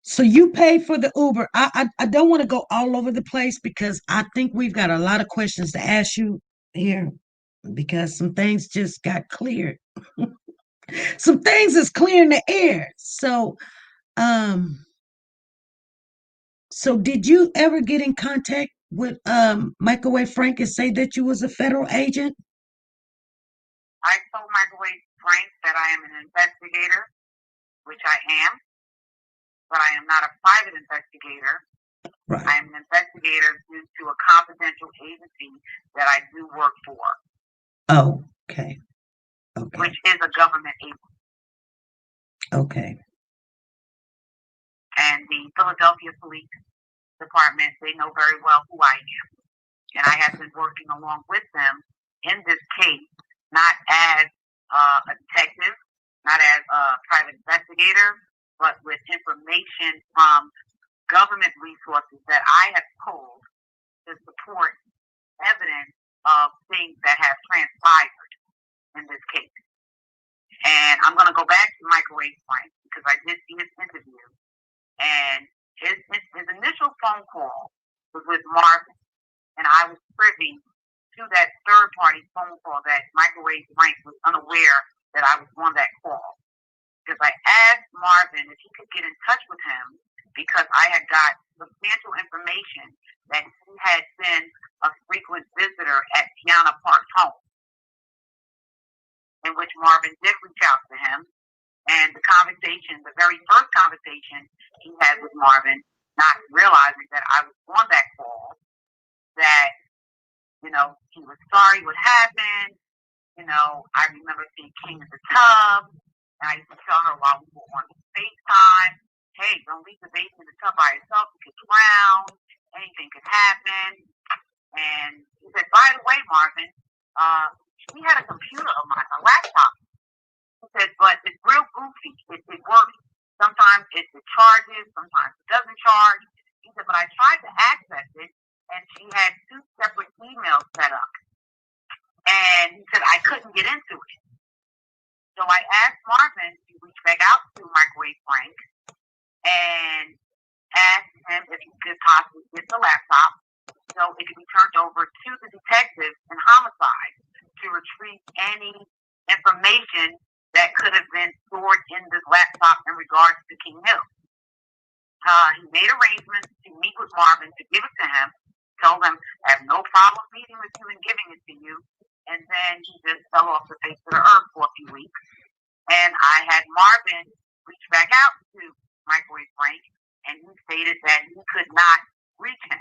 so you pay for the Uber. I don't want to go all over the place because I think we've got a lot of questions to ask you here because some things just got cleared. Some things is clear in the air. So did you ever get in contact with Microwave Frank and say that you was a federal agent? I told Microwave Frank that I am an investigator, which I am, but I am not a private investigator. Right. I am an investigator due to a confidential agency that I do work for. Oh, okay. Okay. Which is a government agency. Okay. And the Philadelphia Police Department, they know very well who I am. And I have been working along with them in this case, not as a detective, not as a private investigator, but with information from government resources that I have pulled to support evidence of things that have transpired in this case. And I'm going to go back to Microwave Frank because I did see his interview. And his initial phone call was with Marvin. And I was privy to that third-party phone call that Microwave Frank was unaware that I was on that call. Because I asked Marvin if he could get in touch with him because I had got substantial information that he had been a frequent visitor at Tiana Park's home, in which Marvin did reach out to him. And the conversation, the very first conversation he had with Marvin, not realizing that I was on that call, that, you know, he was sorry what happened. You know, I remember seeing King in the tub. And I used to tell her while we were on FaceTime, hey, don't leave the baby in the tub by yourself. You could drown. Anything could happen. And he said, by the way, Marvin, we had a computer of mine, a laptop. He said, but it's real goofy. It works. Sometimes it charges. Sometimes it doesn't charge. He said, but I tried to access it, and she had 2 separate emails set up. And he said, I couldn't get into it. So I asked Marvin to reach back out to Microwave Frank and asked him if he could possibly get the laptop so it could be turned over to the detectives in homicide to retrieve any information that could have been stored in this laptop in regards to King Hill. He made arrangements to meet with Marvin to give it to him, told him, I have no problem meeting with you and giving it to you. And then he just fell off the face of the earth for a few weeks. And I had Marvin reach back out to Microwave Frank, and he stated that he could not reach him.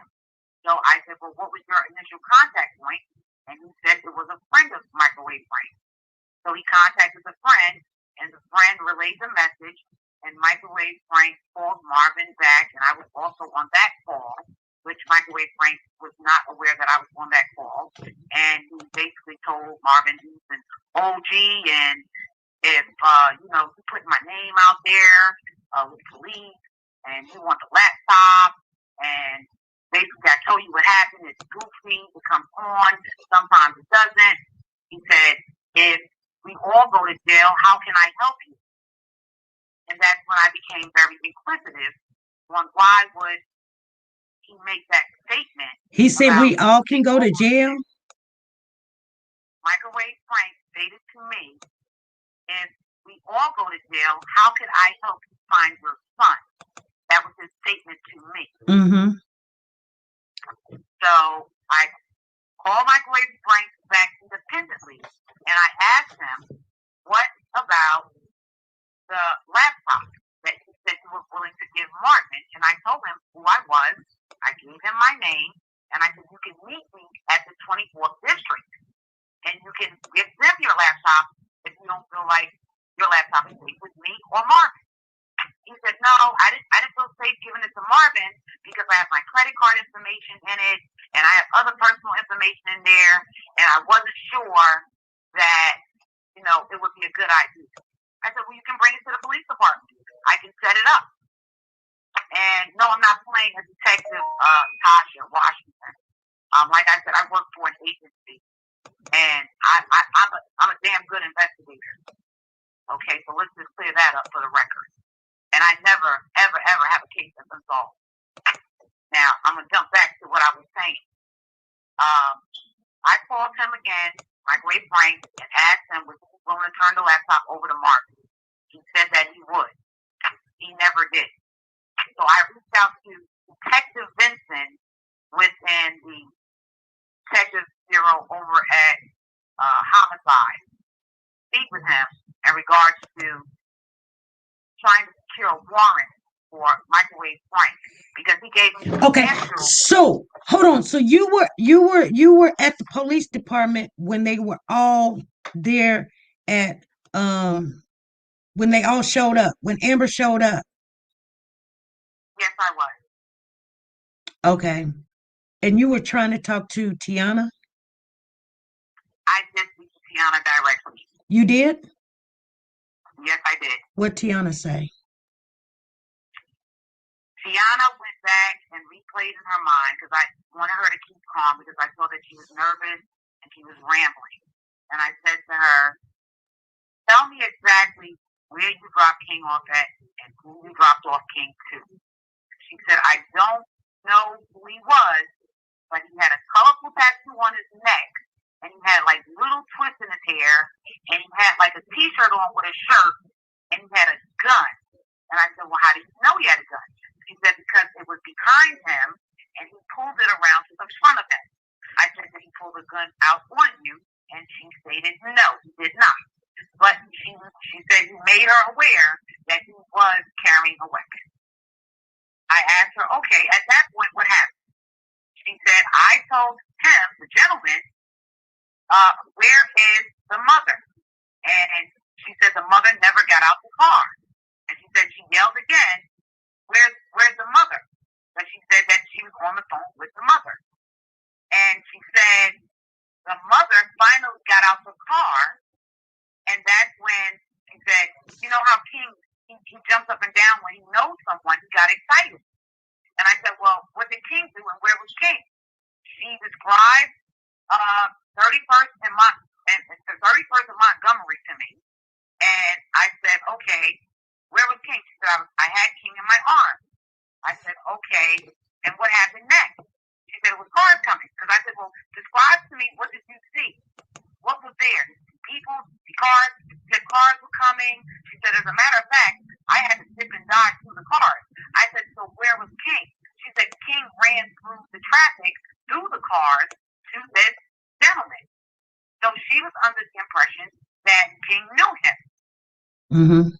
So I said, well, what was your initial contact point? And he said it was a friend of Microwave Frank. So he contacted the friend, and the friend relayed the message, and Microwave Frank called Marvin back, and I was also on that call, which Microwave Frank was not aware that I was on that call. And he basically told Marvin he's an OG, and if, you know, he put my name out there with police, and he wants a laptop, and basically I told you what happened. It's goofy. It comes on. Sometimes it doesn't. He said, if we all go to jail, how can I help you? And that's when I became very inquisitive on why would he make that statement. He said we all can go to jail? Microwave Frank stated to me, if we all go to jail, how could I help you find your son? That was his statement to me. Mm-hmm. So I called Microwave Frank back independently, and I asked him, what about the laptop that he said he was willing to give Martin? And I told him who I my name, and I said, you can meet me at the 24th district, and you can give them your laptop if you don't feel like your laptop is safe with me or Marvin. He said, no, I didn't feel safe giving it to Marvin because I have my credit card information in it, and I have other personal information in there, and I wasn't sure that, it would be a good idea. I said, well, you can bring it to the police department. I can set it up. And no, I'm not playing a detective, Tasha Washington. Like I said, I work for an agency, and I'm a damn good investigator. Okay, so let's just clear that up for the record. And I never, ever, ever have a case that's unsolved. Now, I'm going to jump back to what I was saying. I called him again, my great Frank, and asked him was he willing to turn the laptop over to Marv. He said that he would. He never did. So I reached out to Detective Vincent within the Detective Bureau over at Homicide. Speak with him in regards to trying to secure a warrant for Microwave Frank because he gave me Okay, so hold on. So you were at the police department when they were all there at when they all showed up, when Amber showed up. Yes, I was. Okay. And you were trying to talk to Tiana? I did speak to Tiana directly. You did? Yes, I did. What Tiana say? Tiana went back and replayed in her mind because I wanted her to keep calm because I saw that she was nervous and she was rambling. And I said to her, tell me exactly where you dropped King off at and who you dropped off King to. She said, I don't know who he was, but he had a colorful tattoo on his neck, and he had like little twists in his hair, and he had like a t-shirt on with a shirt, and he had a gun. And I said, well, how do you know he had a gun? She said, because it was behind him, and he pulled it around to the front of him. I said, did he pull the gun out on you? And she stated, no, he did not. But she said he made her aware that he was carrying a weapon. I asked her, okay, at that point, what happened? She said, I told him, the gentleman, where is the mother? And she said the mother never got out the car. And she said she yelled again, where's the mother? But she said that she was on the phone with the mother. And she said the mother finally got out the car, and that's when she said, you know how King, he jumps up and down when he knows someone, he got excited. And I said, well, what did King do and where was King? She described 31st in Montgomery to me. And I said, okay, where was King? She said, I had King in my arms. I said, okay, and what happened next? She said, it was cars coming. Because I said, well, describe to me, what did you see? What was there? People, cars, the cars were coming. She said, as a matter of fact, I had to dip and dodge through the cars. I said, so where was King? She said, King ran through the traffic, through the cars, to this gentleman. So she was under the impression that King knew him. Mm-hmm.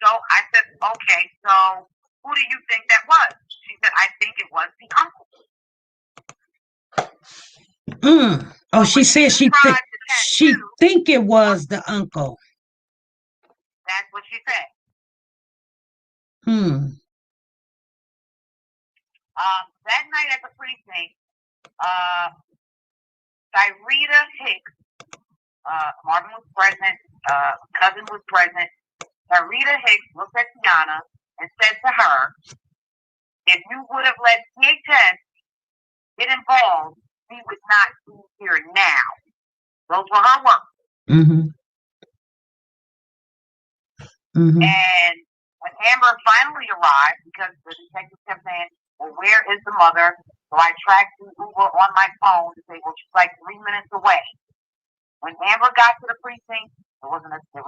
So I said, okay, so who do you think that was? She said, I think it was the uncle. Oh, she said she think it was the uncle. That's what she said. That night at the precinct, Sarita Hicks, Marvin was present, cousin was present. Sarita Hicks looked at Tiana and said to her, if you would have let CHS get involved, we would not be here now. Those were her words. Mm-hmm. Mm-hmm. And when Amber finally arrived, because the detective kept saying, well, where is the mother? So I tracked the Uber on my phone to say, well, she's like 3 minutes away. When Amber got to the precinct, there wasn't a tear,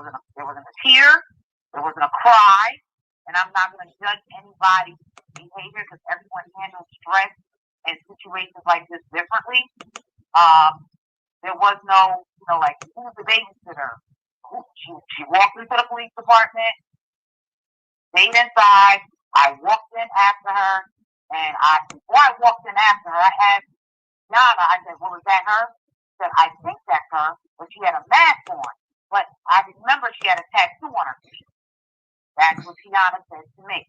there wasn't a cry, and I'm not going to judge anybody's behavior because everyone handles stress and situations like this differently. There was no, like, who's the babysitter? She walked into the police department, stayed inside. I walked in after her, And before I walked in after her, I asked Tiana, I said, well, is that her? She said, I think that's her, but she had a mask on. But I remember she had a tattoo on her face. That's what Tiana said to me.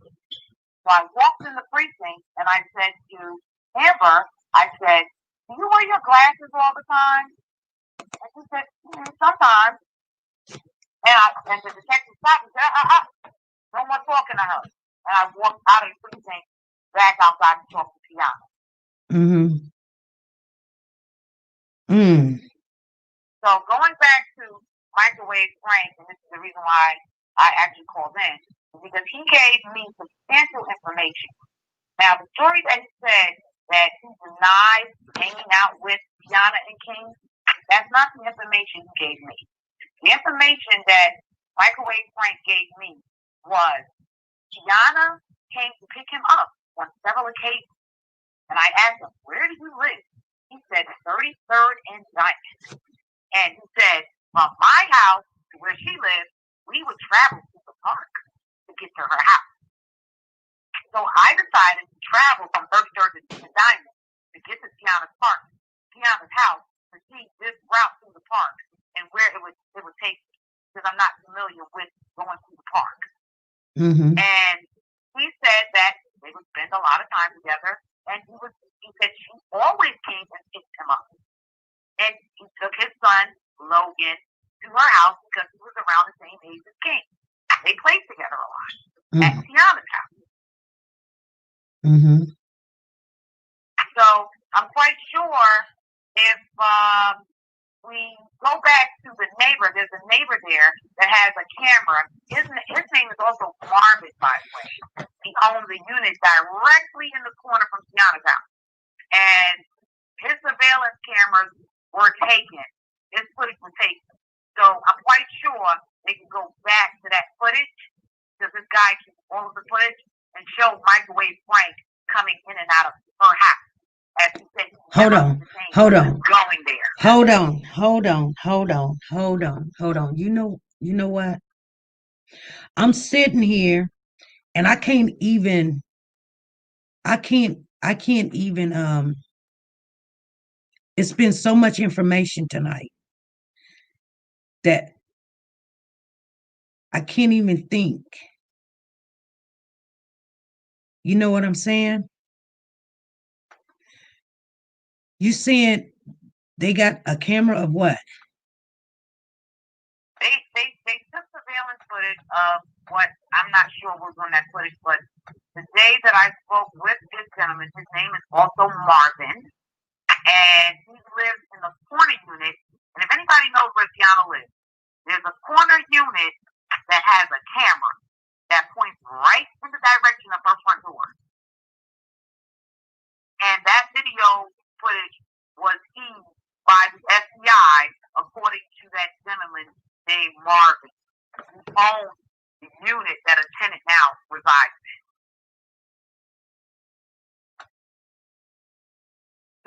So I walked in the precinct and I said to Amber, I said, do you wear your glasses all the time? And she said, sometimes. And the detective stopped and said, no more talking to her. And I walked out of the precinct back outside to talk to Tiana. Mm-hmm. Mm. So going back to Microwave Frank, and this is the reason why I actually called in, because he gave me substantial information. Now, the story that he said that he denied hanging out with Tiana and King, that's not the information he gave me. The information that Microwave Frank gave me was Tiana came to pick him up on several occasions. And I asked him, where do you live? He said 33rd and Diamond. And he said, from my house to where she lived, we would travel to the park to get to her house. So I decided to travel from 33rd to Diamond to get to Tiana's house, to see this route through the park and where it would take me, because I'm not familiar with going through the park. Mm-hmm. And he said that they would spend a lot of time together, and he said she always came and picked him up. And he took his son, Logan, to her house because he was around the same age as King. They played together a lot at Tiana's house. Mm-hmm. So I'm quite sure if we go back to the neighbor, there's a neighbor there that has a camera. His name is also Marv, by the way. He owns a unit directly in the corner from Tiana's house. And his surveillance cameras were taken. His footage was taken. So I'm quite sure they can go back to that footage, because this guy keeps all of the footage, and show Microwave Frank coming in and out of her house. As he said, Hold on. Going there. Hold on. You know what? I'm sitting here and I can't even it's been so much information tonight that I can't even think. You know what I'm saying? You saying they got a camera of what? They took surveillance footage of what, I'm not sure was on that footage, but the day that I spoke with this gentleman, his name is also Marvin, and he lives in the corner unit. And if anybody knows where Tiana lives, there's a corner unit that has a camera that points right in the direction of her front door. And that video footage was seized by the FBI, according to that gentleman named Marvin, who owns the unit that a tenant now resides in.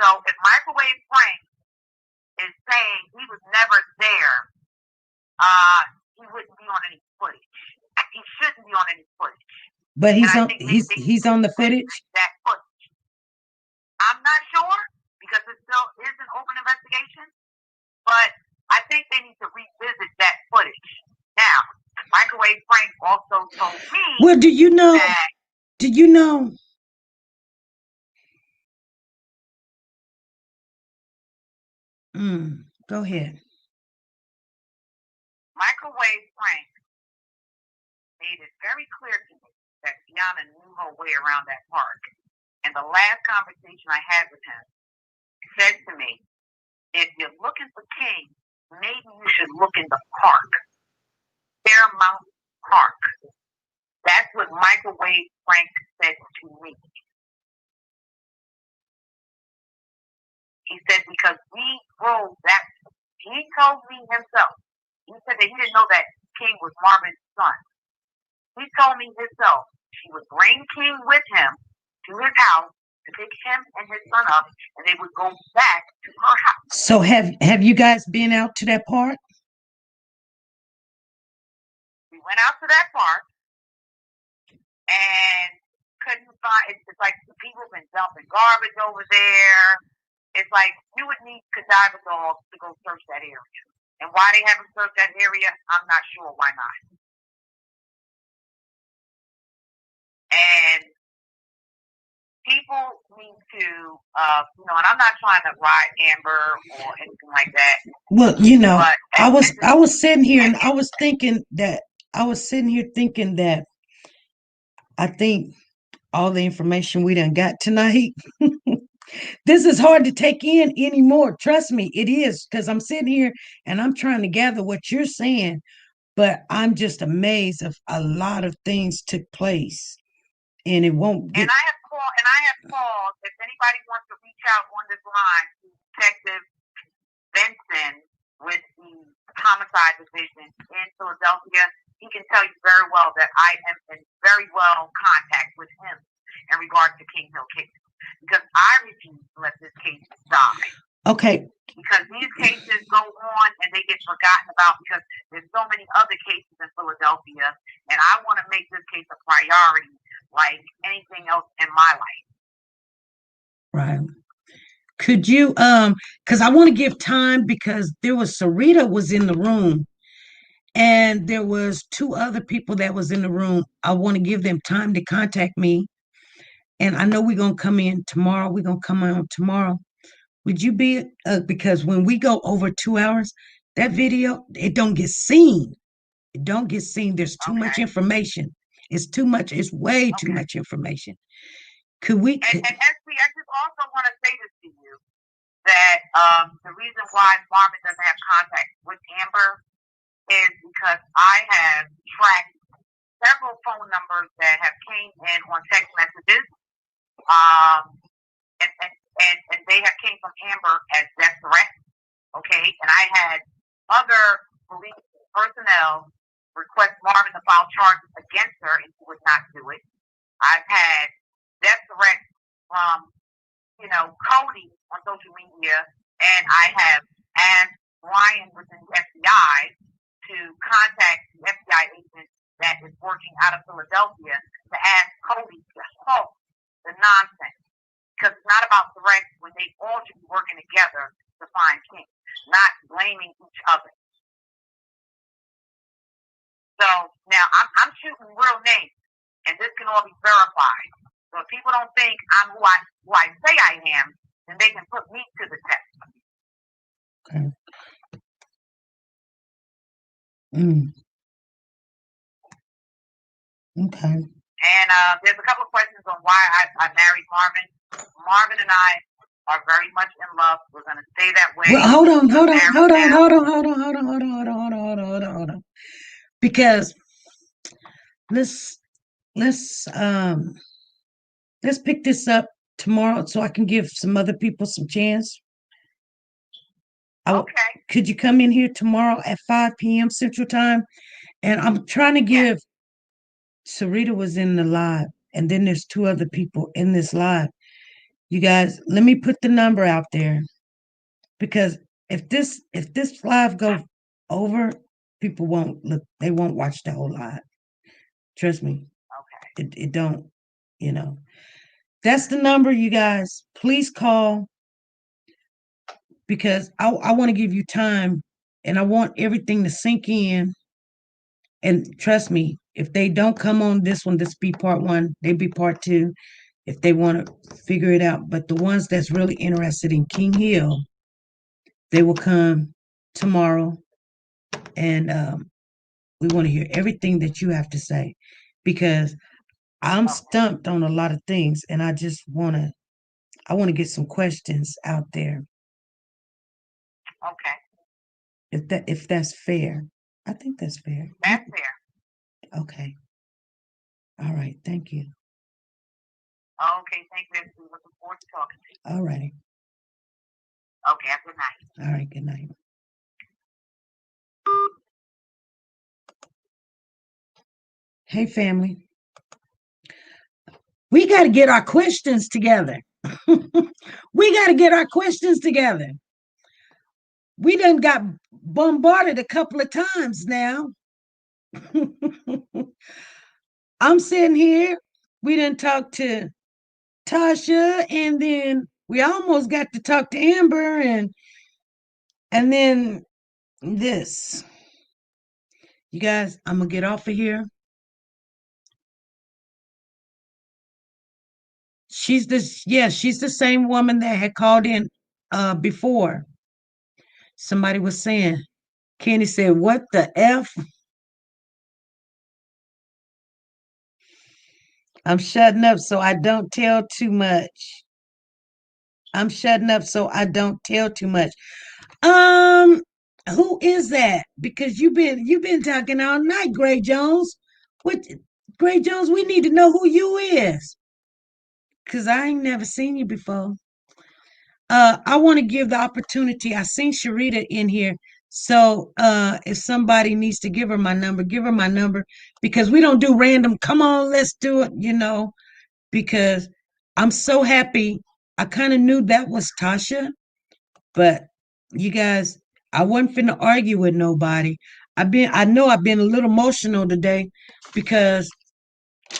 So if Microwave Frank is saying he was never there, he wouldn't be on any footage. He shouldn't be on any footage. But he's on the footage? That footage. I'm not sure, because it still is an open investigation, but I think they need to revisit that footage. Now, Microwave Frank also told me. Well, do you know? Go ahead. Microwave Frank made it very clear to me that Tiana knew her way around that park. And the last conversation I had with him, he said to me, if you're looking for King, maybe you should look in the park. Fairmount Park. That's what Microwave Frank said to me. He said, because we drove that, he told me himself. He said that he didn't know that King was Marvin's son. He told me himself she would bring King with him to his house to pick him and his son up, and they would go back to her house. So have you guys been out to that park? We went out to that park, and couldn't find. It's like people have been dumping garbage over there. It's like you would need cadaver dogs to go search that area. And why they haven't searched that area, I'm not sure why not. And people need to, and I'm not trying to ride Amber or anything like that. Well, but I was sitting here and I was thinking that I think all the information we done got tonight. This is hard to take in anymore. Trust me, it is, because I'm sitting here and I'm trying to gather what you're saying, but I'm just amazed of a lot of things took place, and it won't get. And I have called. If anybody wants to reach out on this line to Detective Benson with the Homicide Division in Philadelphia, he can tell you very well that I am in very well contact with him in regards to King Hill case, because I refuse to let this case die. Okay. Because these cases go on and they get forgotten about because there's so many other cases in Philadelphia, and I want to make this case a priority like anything else in my life. Right. Could you, because I want to give time, because there was Sarita was in the room and there was 2 other people that was in the room. I want to give them time to contact me. And I know we're going to come in tomorrow. We're going to come on tomorrow. Would you be, because when we go over 2 hours, that video, it don't get seen. It don't get seen. There's too much information. It's too much. It's way too much information. Could we? And SP, I just also want to say this to you, that the reason why Marvin doesn't have contact with Amber is because I have tracked several phone numbers that have came in on text messages, and they have came from Amber as death threats, okay? And I had other police personnel request Marvin to file charges against her, and he would not do it. I've had death threats from, Cody on social media, and I have asked Ryan within the FBI to contact the FBI agent that is working out of Philadelphia to ask Cody to halt the nonsense. Because it's not about threats when they all should be working together to find King, not blaming each other. So now I'm shooting real names, and this can all be verified. So if people don't think I'm who I say I am, then they can put me to the test. Okay. Okay. And there's a couple of questions on why I married Marvin. Marvin and I are very much in love. We're going to stay that way. Well, hold on. Because let's pick this up tomorrow so I can give some other people some chance. Okay. Could you come in here tomorrow at 5 p.m. Central Time? And I'm trying to give. Sarita was in the live, and then there's 2 other people in this live. You guys, let me put the number out there, because if this live goes over, people won't look. They won't watch the whole live. Trust me. Okay. It don't. That's the number, you guys. Please call, because I want to give you time, and I want everything to sink in. And trust me, if they don't come on this one, this be part 1, they be part 2, if they want to figure it out. But the ones that's really interested in King Hill, they will come tomorrow, and we want to hear everything that you have to say, because I'm stumped on a lot of things, and I just want to get some questions out there. Okay. If that's fair. I think that's fair. That's fair. Okay. All right. Thank you. Okay. Thank you. Looking forward to talking to you. All right. Okay. Have a good night. All right. Good night. Hey, family. We got to get our questions together. We done got bombarded a couple of times now. I'm sitting here We didn't talk to Tasha, and then we almost got to talk to Amber, and then this. You guys, I'm gonna get off of here. She's the same woman that had called in before. Somebody was saying, Kenny said, "What the F?" I'm shutting up so I don't tell too much. I'm shutting up so I don't tell too much. Um, who is that? Because you've been talking all night, Gray Jones. What Gray Jones, we need to know who you is. Cause I ain't never seen you before. I want to give the opportunity. I seen Sarita in here. So if somebody needs to give her my number because we don't do random, come on, let's do it, because I'm so happy. I kind of knew that was Tasha, but you guys, I wasn't finna argue with nobody. I know I've been a little emotional today because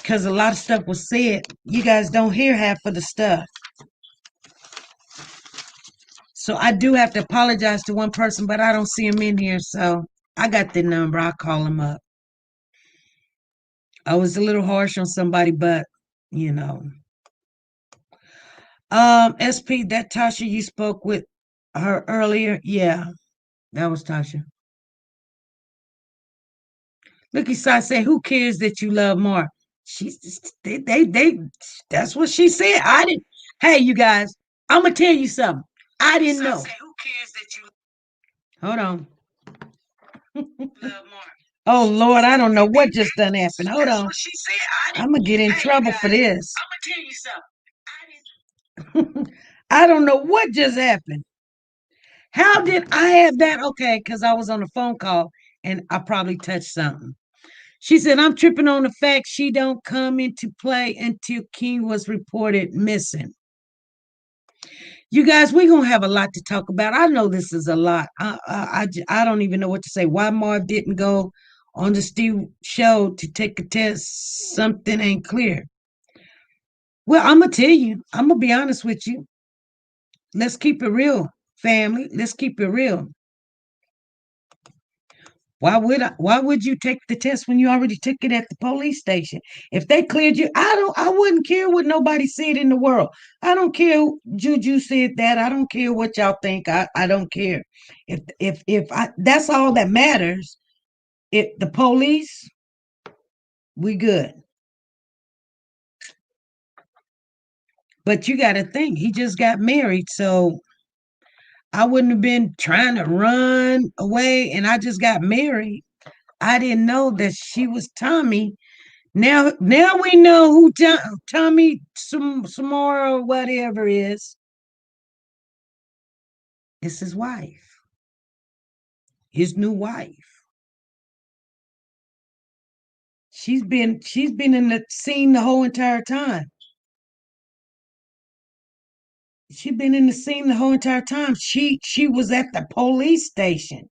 a lot of stuff was said. You guys don't hear half of the stuff. So I do have to apologize to one person, but I don't see him in here. So I got the number. I'll call him up. I was a little harsh on somebody, but you know. SP, that Tasha you spoke with her earlier. Yeah, that was Tasha. Look, I say, who cares that you love Marv? She's they that's what she said. I didn't. Hey, you guys, I'm gonna tell you something. I didn't know. Say, who cares that you hold on. Love Marv? Oh Lord, I don't know what just done happened. Hold on. She said, I'm gonna get in trouble for this. I'm gonna tell you something. I don't know what just happened. How did I have that? Okay, because I was on a phone call and I probably touched something. She said, I'm tripping on the fact she don't come into play until King was reported missing. You guys, we're going to have a lot to talk about. I know this is a lot. I don't even know what to say. Why Marv didn't go on the Steve show to take a test, something ain't clear. Well, I'm going to tell you. I'm going to be honest with you. Let's keep it real, family. Let's keep it real. Why would you take the test when you already took it at the police station? If they cleared you, I wouldn't care what nobody said in the world. I don't care Juju said that. I don't care what y'all think. I don't care. If that's all that matters. If the police, we good. But you gotta think, he just got married, so I wouldn't have been trying to run away and I just got married. I didn't know that she was Tommy. Now we know who Tommy Samora or whatever is. It's his wife, his new wife. She's been in the scene the whole entire time. She's been in the scene the whole entire time. She was at the police station.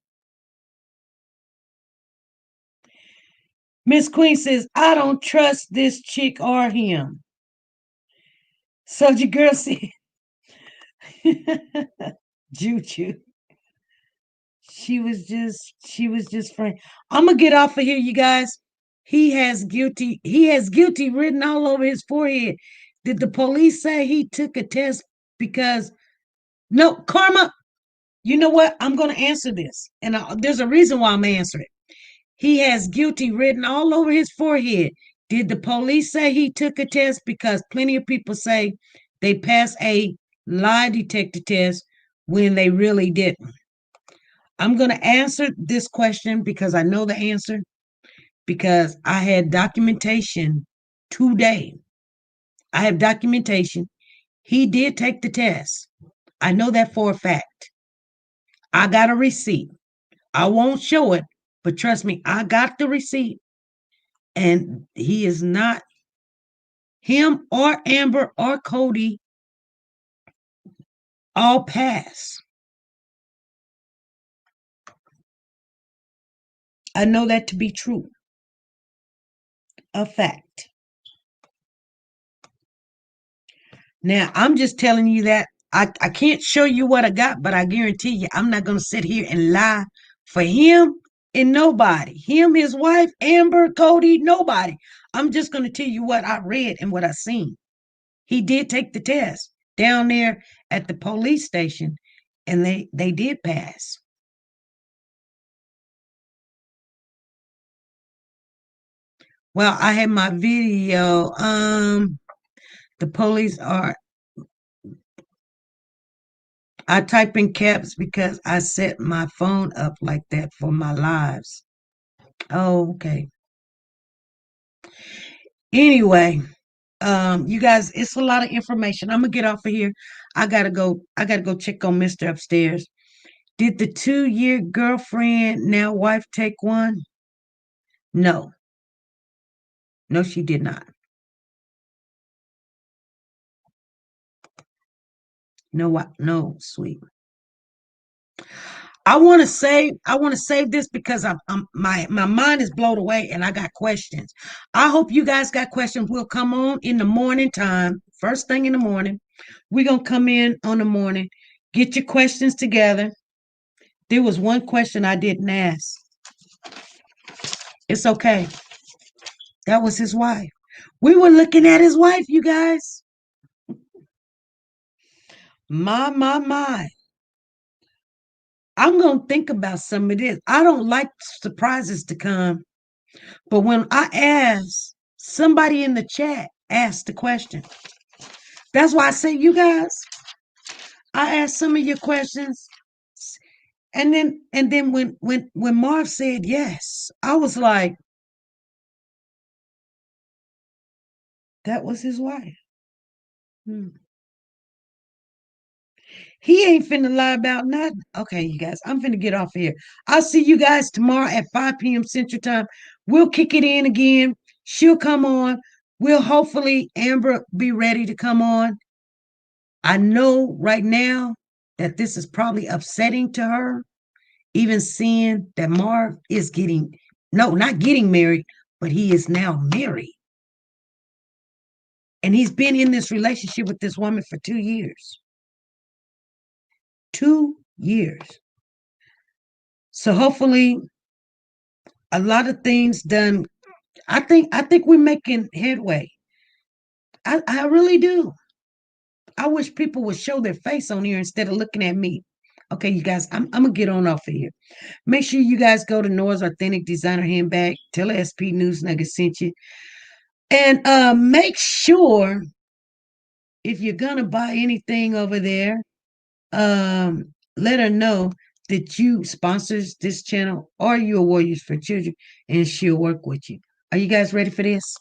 Miss Queen says, I don't trust this chick or him. Soldier girl said, Juju. She was just frank. I'm gonna get off of here, you guys. He has guilty written all over his forehead. Did the police say he took a test because no, Karma, you know what? I'm gonna answer this. And there's a reason why I'm answering it. He has guilty written all over his forehead. Did the police say he took a test? Because plenty of people say they passed a lie detector test when they really didn't. I'm going to answer this question because I know the answer because I had documentation today. I have documentation. He did take the test. I know that for a fact. I got a receipt. I won't show it, but trust me, I got the receipt. And he is not, him or Amber or Cody all pass. I know that to be true. A fact. Now, I'm just telling you that I can't show you what I got, but I guarantee you I'm not going to sit here and lie for him and nobody. Him, his wife, Amber, Cody, nobody. I'm just going to tell you what I read and what I seen. He did take the test down there at the police station, and they did pass. Well, I had my video. The police are. I type in caps because I set my phone up like that for my lives. Oh, okay. Anyway, you guys, it's a lot of information. I'm gonna get off of here. I gotta go. I gotta go check on Mister upstairs. Did the 2-year girlfriend, now wife, take one? No, no, she did not. No, what? No, sweet. I want to save this because my mind is blown away and I got questions. I hope you guys got questions. We'll come on in the morning time, first thing in the morning. We're gonna come in on the morning, get your questions together. There was one question I didn't ask. It's okay. That was his wife. We were looking at his wife, you guys. My. I'm gonna think about some of this. I don't like surprises to come. But when I asked, somebody in the chat asked the question. That's why I say, you guys, I asked some of your questions. And then when Marv said yes, I was like, that was his wife. He ain't finna lie about nothing. Okay, you guys, I'm finna get off here. I'll see you guys tomorrow at 5 p.m. Central Time. We'll kick it in again. She'll come on. We'll hopefully Amber be ready to come on. I know right now that this is probably upsetting to her, even seeing that Marv is not getting married, but he is now married. And he's been in this relationship with this woman for 2 years. 2 years. So hopefully a lot of things done. I think we're making headway. I really do. I wish people would show their face on here instead of looking at me. Okay, you guys, I'm gonna get on off of here. Make sure you guys go to Noah's Authentic Designer Handbag. Tell her SP News Nugget sent you. And make sure if you're gonna buy anything over there, let her know that you sponsors this channel or you're Warriors for Children, and she'll work with you. Are you guys ready for this?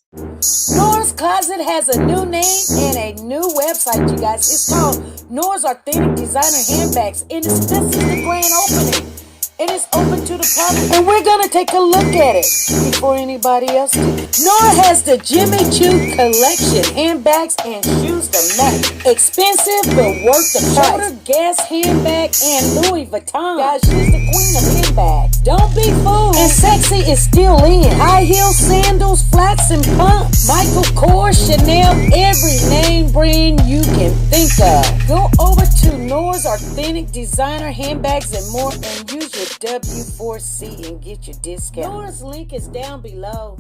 Nora's Closet has a new name and a new website, you guys. It's called Nora's Authentic Designer Handbags, and this is the grand opening. It is open to the public, and we're gonna take a look at it before anybody else do. Nora has the Jimmy Choo collection, handbags and shoes to match. Expensive but worth the price. Shoulder gas handbag and Louis Vuitton. Guys, she's the queen of handbags. Don't be fooled. And sexy is still in. High heel sandals, flats and pumps. Michael Kors, Chanel, every name brand you can think of. Go over to Nora's Authentic Designer Handbags and more and use your W4C and get your discount. Nora's link is down below.